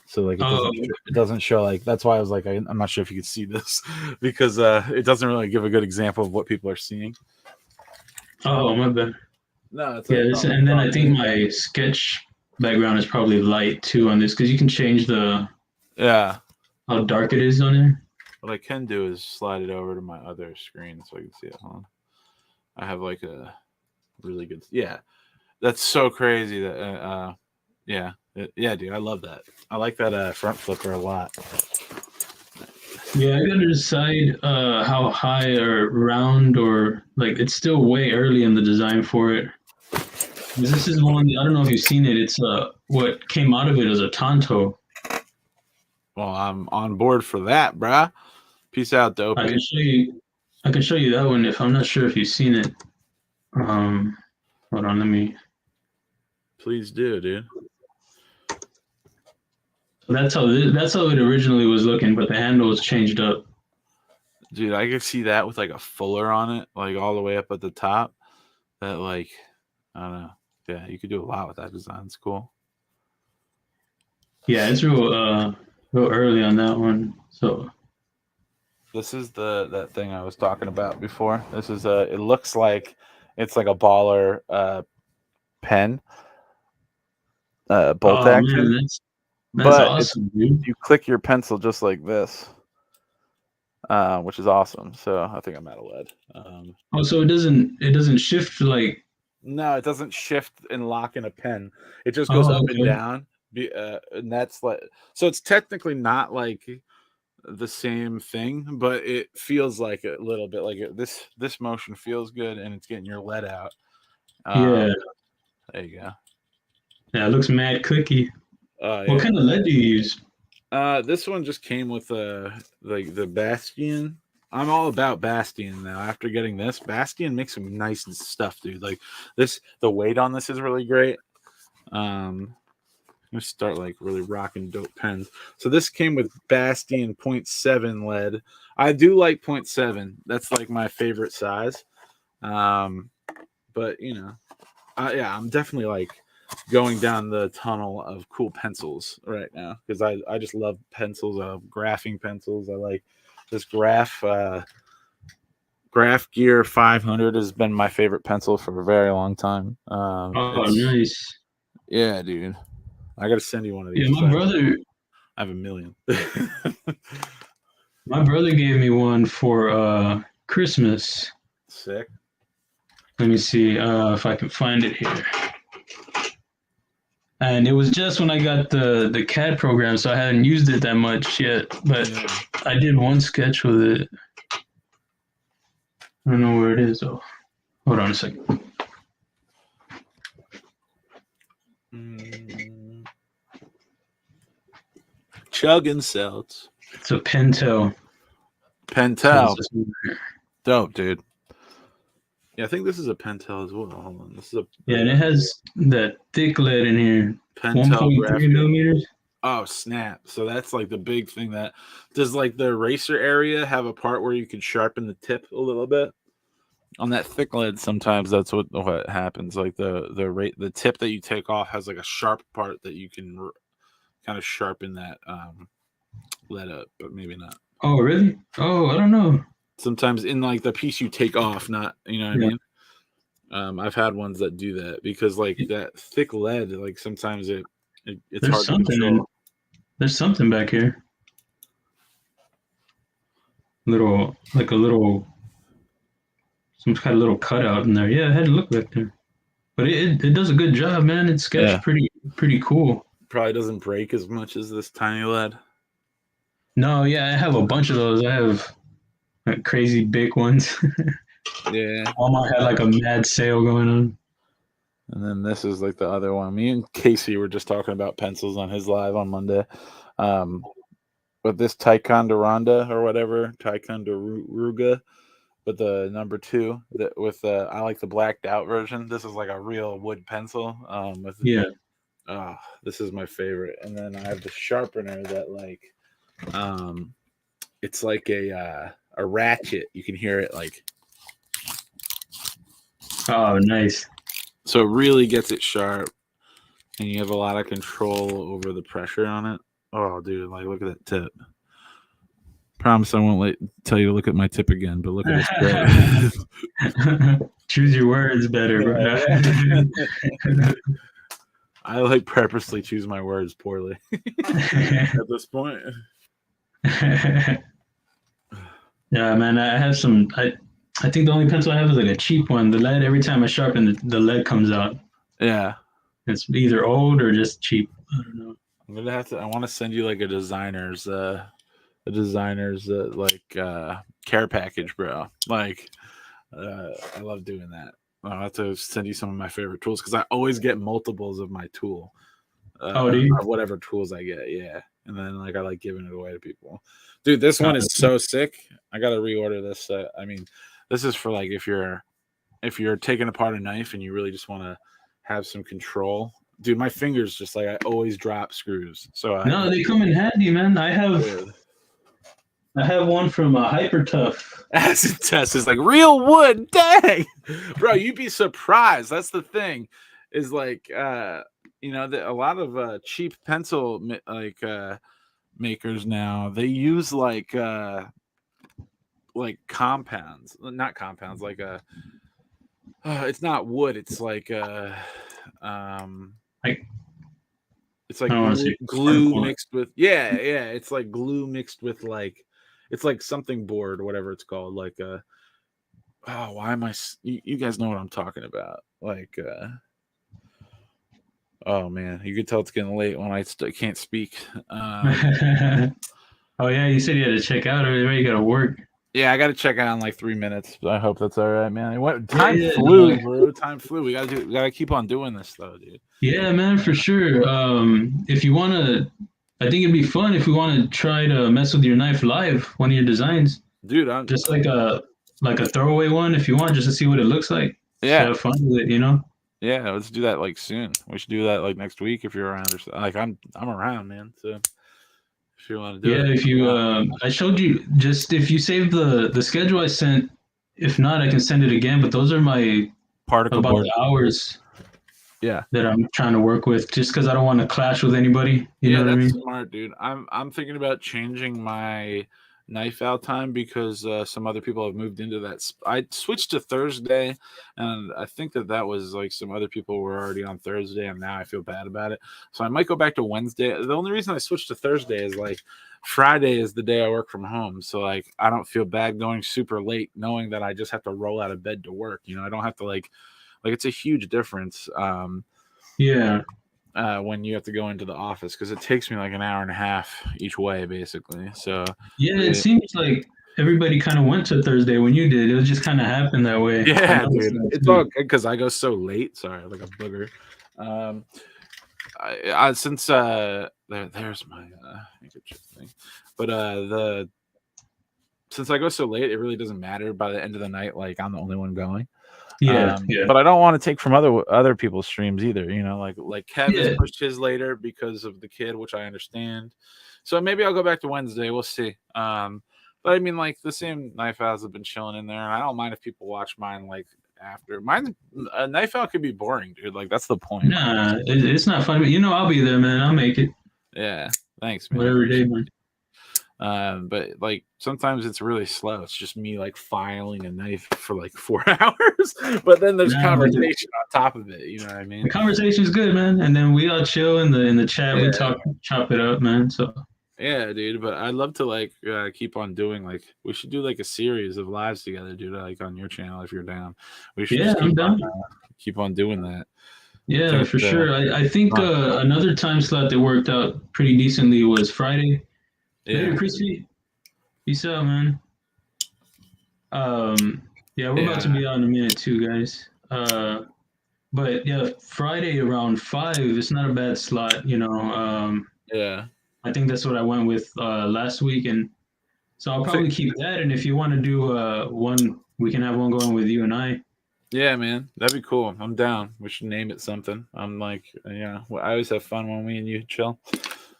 [SPEAKER 2] so like
[SPEAKER 1] Oh,
[SPEAKER 2] it doesn't show like. That's why I was like I'm not sure if you could see this because it doesn't really give a good example of what people are seeing.
[SPEAKER 1] oh, my bad.
[SPEAKER 2] No, it's
[SPEAKER 1] Yeah,
[SPEAKER 2] like
[SPEAKER 1] this, and
[SPEAKER 2] it's
[SPEAKER 1] then
[SPEAKER 2] on
[SPEAKER 1] I think
[SPEAKER 2] me.
[SPEAKER 1] my sketch background is probably light too on this because you can change the
[SPEAKER 2] Yeah.
[SPEAKER 1] how dark it is on there.
[SPEAKER 2] What I can do is slide it over to my other screen so I can see it. Hold on. I have like a really good. Yeah, that's so crazy. That yeah, yeah, dude, I love that. I like that front flipper a lot.
[SPEAKER 1] Yeah, I gotta decide how high or round or like it's still way early in the design for it. This is one I don't know if you've seen it. It's what came out of it is a Tonto.
[SPEAKER 2] Well, I'm on board for that, bruh. Peace out,
[SPEAKER 1] I can
[SPEAKER 2] dopey.
[SPEAKER 1] show you. I can show you that one if I'm not sure if you've seen it. Um, hold on, let me.
[SPEAKER 2] Please do, dude.
[SPEAKER 1] That's how it originally was looking, but the handle was changed up.
[SPEAKER 2] Dude, I could see that with like a fuller on it, like all the way up at the top. That like, I don't know. Yeah, you could do a lot with that design. It's cool.
[SPEAKER 1] Yeah, it's real real early on that one. So
[SPEAKER 2] This is that thing I was talking about before. This is it looks like it's like a baller pen, bolt
[SPEAKER 1] oh man,
[SPEAKER 2] action,
[SPEAKER 1] that's
[SPEAKER 2] but it's
[SPEAKER 1] awesome, dude.
[SPEAKER 2] you click your pencil just like this, which is awesome. So I think I'm out of lead.
[SPEAKER 1] Oh, so it doesn't shift like.
[SPEAKER 2] No, it doesn't shift and lock in a pen. It just goes
[SPEAKER 1] Oh,
[SPEAKER 2] up and
[SPEAKER 1] okay.
[SPEAKER 2] down. And that's like so. It's technically not like the same thing, but it feels like a little bit like it. This motion feels good, and it's getting your lead out.
[SPEAKER 1] Yeah,
[SPEAKER 2] There you go.
[SPEAKER 1] yeah, it looks mad clicky.
[SPEAKER 2] Oh
[SPEAKER 1] What
[SPEAKER 2] yeah.
[SPEAKER 1] kind of lead do you use?
[SPEAKER 2] This one just came with like the Bastion. I'm all about Bastion now. After getting this, Bastion makes some nice stuff, dude. Like this, the weight on this is really great. I'm gonna start like really rocking dope pens. So this came with Bastion 0.7 lead. I do like 0.7. That's like my favorite size. But you know, yeah, I'm definitely like going down the tunnel of cool pencils right now because I just love pencils. I love graphing pencils. I like this Graph Gear 500 has been my favorite pencil for a very long time.
[SPEAKER 1] Oh,
[SPEAKER 2] It's
[SPEAKER 1] nice.
[SPEAKER 2] yeah, dude. I gotta send you one of
[SPEAKER 1] Yeah,
[SPEAKER 2] these because I have a million.
[SPEAKER 1] my brother gave me one for Christmas.
[SPEAKER 2] Sick.
[SPEAKER 1] Let me see if I can find it here. And it was just when I got the CAD program, so I hadn't used it that much yet. But
[SPEAKER 2] Yeah.
[SPEAKER 1] I did one sketch with it. I don't know where it is though. Hold on a second.
[SPEAKER 2] Chugging cells.
[SPEAKER 1] It's a Pentel.
[SPEAKER 2] Pentel. Dope, dude. Yeah, I think this is a Pentel as well. Hold on. This is a
[SPEAKER 1] Yeah, and it has that thick lead in here.
[SPEAKER 2] Pentel
[SPEAKER 1] 1.3
[SPEAKER 2] graphic.
[SPEAKER 1] millimeters.
[SPEAKER 2] Oh, snap. So that's like the big thing that does like the eraser area have a part where you can sharpen the tip a little bit? On that thick lead, sometimes that's what happens. Like the tip that you take off has like a sharp part that you can kind of sharpen that lead up, but maybe not.
[SPEAKER 1] Oh, really? Oh, I don't know.
[SPEAKER 2] Sometimes in like the piece you take off, not you know what
[SPEAKER 1] Yeah.
[SPEAKER 2] I mean. I've had ones that do that because like that thick lead, like sometimes it's
[SPEAKER 1] There's
[SPEAKER 2] hard to
[SPEAKER 1] something in.
[SPEAKER 2] control.
[SPEAKER 1] There's something back here. Little, like a little, some kind of little cutout in there. Yeah, I had to look back there. But it does a good job, man. It's sketched
[SPEAKER 2] Yeah,
[SPEAKER 1] pretty cool.
[SPEAKER 2] probably doesn't break as much as this tiny lead.
[SPEAKER 1] No, yeah, I have a bunch of those. I have like, crazy big ones.
[SPEAKER 2] Yeah.
[SPEAKER 1] Walmart had like a mad sale going on.
[SPEAKER 2] And then this is like the other one. Me and Casey were just talking about pencils on his live on Monday. But this Ticonderoga or whatever, Ticonderoga, but the number 2 that with I like the blacked out version. This is like a real wood pencil.
[SPEAKER 1] Yeah.
[SPEAKER 2] This is my favorite. And then I have the sharpener that like it's like a ratchet. You can hear it like
[SPEAKER 1] Oh, nice.
[SPEAKER 2] so it really gets it sharp. And you have a lot of control over the pressure on it. Oh, dude, like look at that tip. Promise I won't tell you to look at my tip again, but look at this.
[SPEAKER 1] Choose your words better, bro.
[SPEAKER 2] I like purposely choose my words poorly at this point.
[SPEAKER 1] Yeah, man, I have some. I think the only pencil I have is like a cheap one. The lead, every time I sharpen, the lead comes out.
[SPEAKER 2] Yeah.
[SPEAKER 1] It's either old or just cheap. I don't know.
[SPEAKER 2] I'm gonna have to. I want to send you like a designer's care package, bro. Like, I love doing that. I'll have to send you some of my favorite tools because I always get multiples of my tool.
[SPEAKER 1] Oh, do you?
[SPEAKER 2] Whatever tools I get, yeah. And then like I like giving it away to people. Dude, this one is so sick. I gotta reorder this. I mean, this is for like if you're taking apart a knife and you really just want to have some control. Dude, my fingers just like I always drop screws. So
[SPEAKER 1] No, they come in handy, man. I have one from Hyper Tough.
[SPEAKER 2] Acid test is like real wood. Dang, bro, you'd be surprised. That's the thing, is like a lot of cheap pencil makers now, they use like compounds, not compounds, like it's not wood, it's like
[SPEAKER 1] Like
[SPEAKER 2] it's
[SPEAKER 1] I
[SPEAKER 2] like
[SPEAKER 1] don't want to say
[SPEAKER 2] glue
[SPEAKER 1] cardboard.
[SPEAKER 2] mixed with, yeah, it's like glue mixed with like, it's like something board, whatever it's called, like oh, why am you guys know what I'm talking about, like oh man, you can tell it's getting late when I can't speak.
[SPEAKER 1] Oh yeah, you said you had to check out. Or you got to work.
[SPEAKER 2] Yeah, I got to check out in like 3 minutes. I hope that's all right, man.
[SPEAKER 1] Yeah,
[SPEAKER 2] Time
[SPEAKER 1] yeah,
[SPEAKER 2] flew,
[SPEAKER 1] no,
[SPEAKER 2] bro. Time flew. We gotta keep on doing this though, dude.
[SPEAKER 1] yeah, man, for sure. If you wanna, I think it'd be fun if we want to try to mess with your knife live, one of your designs,
[SPEAKER 2] Dude,
[SPEAKER 1] just like a throwaway one, if you want, just to see what it looks like. Just
[SPEAKER 2] yeah,
[SPEAKER 1] have fun with it, you know.
[SPEAKER 2] yeah. Let's do that like soon. We should do that like next week if you're around, or like I'm around, man. So if you want to do
[SPEAKER 1] Yeah,
[SPEAKER 2] it,
[SPEAKER 1] if you, I showed you just if you save the schedule I sent. If not, I can send it again. But those are my
[SPEAKER 2] particle
[SPEAKER 1] about
[SPEAKER 2] board.
[SPEAKER 1] the hours
[SPEAKER 2] Yeah,
[SPEAKER 1] that I'm trying to work with, just because I don't want to clash with anybody. You know
[SPEAKER 2] yeah,
[SPEAKER 1] what I
[SPEAKER 2] that's
[SPEAKER 1] mean?
[SPEAKER 2] smart, dude. I'm thinking about changing my knife out time because some other people have moved into that. I switched to Thursday, and I think that was like some other people were already on Thursday, and now I feel bad about it. So I might go back to Wednesday. The only reason I switched to Thursday is like Friday is the day I work from home, so like I don't feel bad going super late, knowing that I just have to roll out of bed to work. You know, I don't have to like it's a huge difference.
[SPEAKER 1] Yeah.
[SPEAKER 2] When you have to go into the office because it takes me like an hour and a half each way, basically. So,
[SPEAKER 1] Yeah, it
[SPEAKER 2] it,
[SPEAKER 1] seems like everybody kind of went to Thursday when you did. It was just kind of happened that way. I
[SPEAKER 2] yeah,
[SPEAKER 1] noticed
[SPEAKER 2] dude,
[SPEAKER 1] that
[SPEAKER 2] it's all
[SPEAKER 1] too.
[SPEAKER 2] good because I go so late. Sorry, like a booger. Um, since there's my handkerchief thing, but since I go so late, it really doesn't matter by the end of the night. Like I'm the only one going.
[SPEAKER 1] Yeah, yeah,
[SPEAKER 2] But I don't want to take from other people's streams either. You know, like Kev has
[SPEAKER 1] yeah,
[SPEAKER 2] pushed his later because of the kid, which I understand. So maybe I'll go back to Wednesday. We'll see. But I mean, like the same knife outs have been chilling in there, and I don't mind if people watch mine like after. Mine a knife out could be boring, dude. Like that's the point.
[SPEAKER 1] nah, it's not fun. But you know, I'll be there, man. I'll make it
[SPEAKER 2] Yeah. Thanks, man. I
[SPEAKER 1] whatever day,
[SPEAKER 2] appreciate
[SPEAKER 1] man.
[SPEAKER 2] it. But like sometimes it's really slow. It's just me like filing a knife for like 4 hours, but then there's
[SPEAKER 1] Nah, but
[SPEAKER 2] conversation on top of it. You know what I
[SPEAKER 1] the
[SPEAKER 2] mean?
[SPEAKER 1] conversation's good, man. And then we all chill in the chat. We
[SPEAKER 2] Yeah.
[SPEAKER 1] talk, chop it up, man. So
[SPEAKER 2] Yeah, dude, but I'd love to like keep on doing like we should do like a series of lives together, dude, like on your channel if you're down. We should
[SPEAKER 1] yeah,
[SPEAKER 2] just
[SPEAKER 1] I'm down.
[SPEAKER 2] keep on doing that. I
[SPEAKER 1] Yeah,
[SPEAKER 2] think
[SPEAKER 1] for sure. I think
[SPEAKER 2] fun.
[SPEAKER 1] another time slot that worked out pretty decently was Friday. Later,
[SPEAKER 2] Yeah.
[SPEAKER 1] Crispy. Peace out, man. Um, yeah, we're about to
[SPEAKER 2] Yeah.
[SPEAKER 1] be out in a minute too, guys. But yeah, Friday around 5, it's not a bad slot, you know.
[SPEAKER 2] Yeah.
[SPEAKER 1] I think that's what I went with last week, and so I'll
[SPEAKER 2] I think
[SPEAKER 1] probably keep that. And if you want to do one, we can have one going with you and I.
[SPEAKER 2] yeah, man. That'd be cool. I'm down. We should name it something. I'm like, yeah, I always have fun when we and you chill.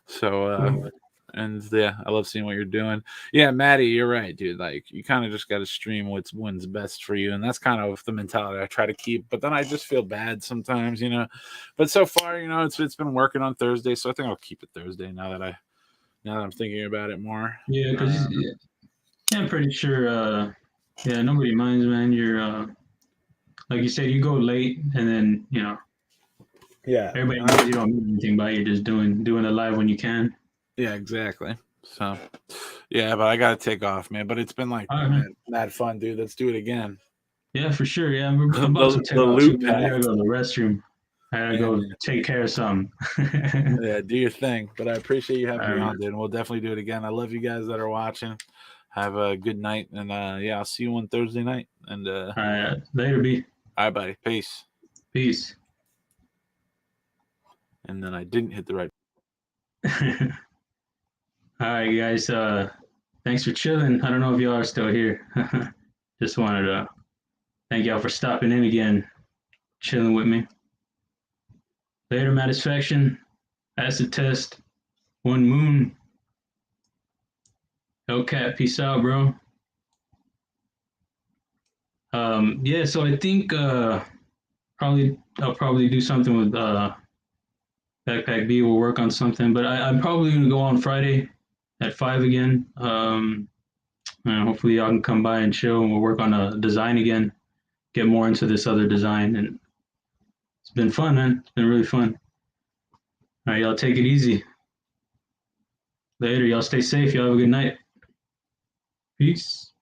[SPEAKER 2] So and yeah, I love seeing what you're doing. Yeah, Maddie, you're right, dude. Like you kind of just got to stream when's best for you, and that's kind of the mentality I try to keep. But then I just feel bad sometimes, you know. But so far, you know, it's been working on Thursday, so I think I'll keep it Thursday now that I'm thinking about it more.
[SPEAKER 1] Yeah, because
[SPEAKER 2] Um,
[SPEAKER 1] yeah, I'm pretty sure. Yeah, nobody minds, man. You're like you said, you go late, and then you know
[SPEAKER 2] yeah,
[SPEAKER 1] everybody knows you don't mean anything by you just doing it live when you can.
[SPEAKER 2] yeah, exactly. So yeah, but I gotta take off, man. But it's been like
[SPEAKER 1] All right, man.
[SPEAKER 2] mad fun, dude. Let's do it again.
[SPEAKER 1] Yeah, for sure. Yeah, I'm about to
[SPEAKER 2] The
[SPEAKER 1] take off too,
[SPEAKER 2] loot
[SPEAKER 1] man. I
[SPEAKER 2] pack.
[SPEAKER 1] gotta go to the restroom. I gotta
[SPEAKER 2] Yeah,
[SPEAKER 1] go
[SPEAKER 2] man.
[SPEAKER 1] take care of something.
[SPEAKER 2] Yeah, do your thing. But I appreciate you having
[SPEAKER 1] All
[SPEAKER 2] me
[SPEAKER 1] right,
[SPEAKER 2] on, dude. And we'll definitely do it again. I love you guys that are watching. Have a good night. And yeah, I'll see you on Thursday night. And
[SPEAKER 1] all right. Later, B.
[SPEAKER 2] all right, buddy. Peace.
[SPEAKER 1] Peace.
[SPEAKER 2] And then I didn't hit the right.
[SPEAKER 1] All right, guys. Thanks for chilling. I don't know if y'all are still here. Just wanted to thank y'all for stopping in again, chilling with me. Later, Matisfaction. Acid Test. One Moon. Hellcat. Peace out, bro. Yeah, so I think I'll probably do something with BAKPAKB. We'll work on something, but I'm probably gonna go on Friday. at 5 again. And hopefully y'all can come by and chill, and we'll work on a design again. Get more into this other design, and it's been fun, man. It's been really fun. All right, y'all take it easy. Later, y'all stay safe. Y'all have a good night. Peace.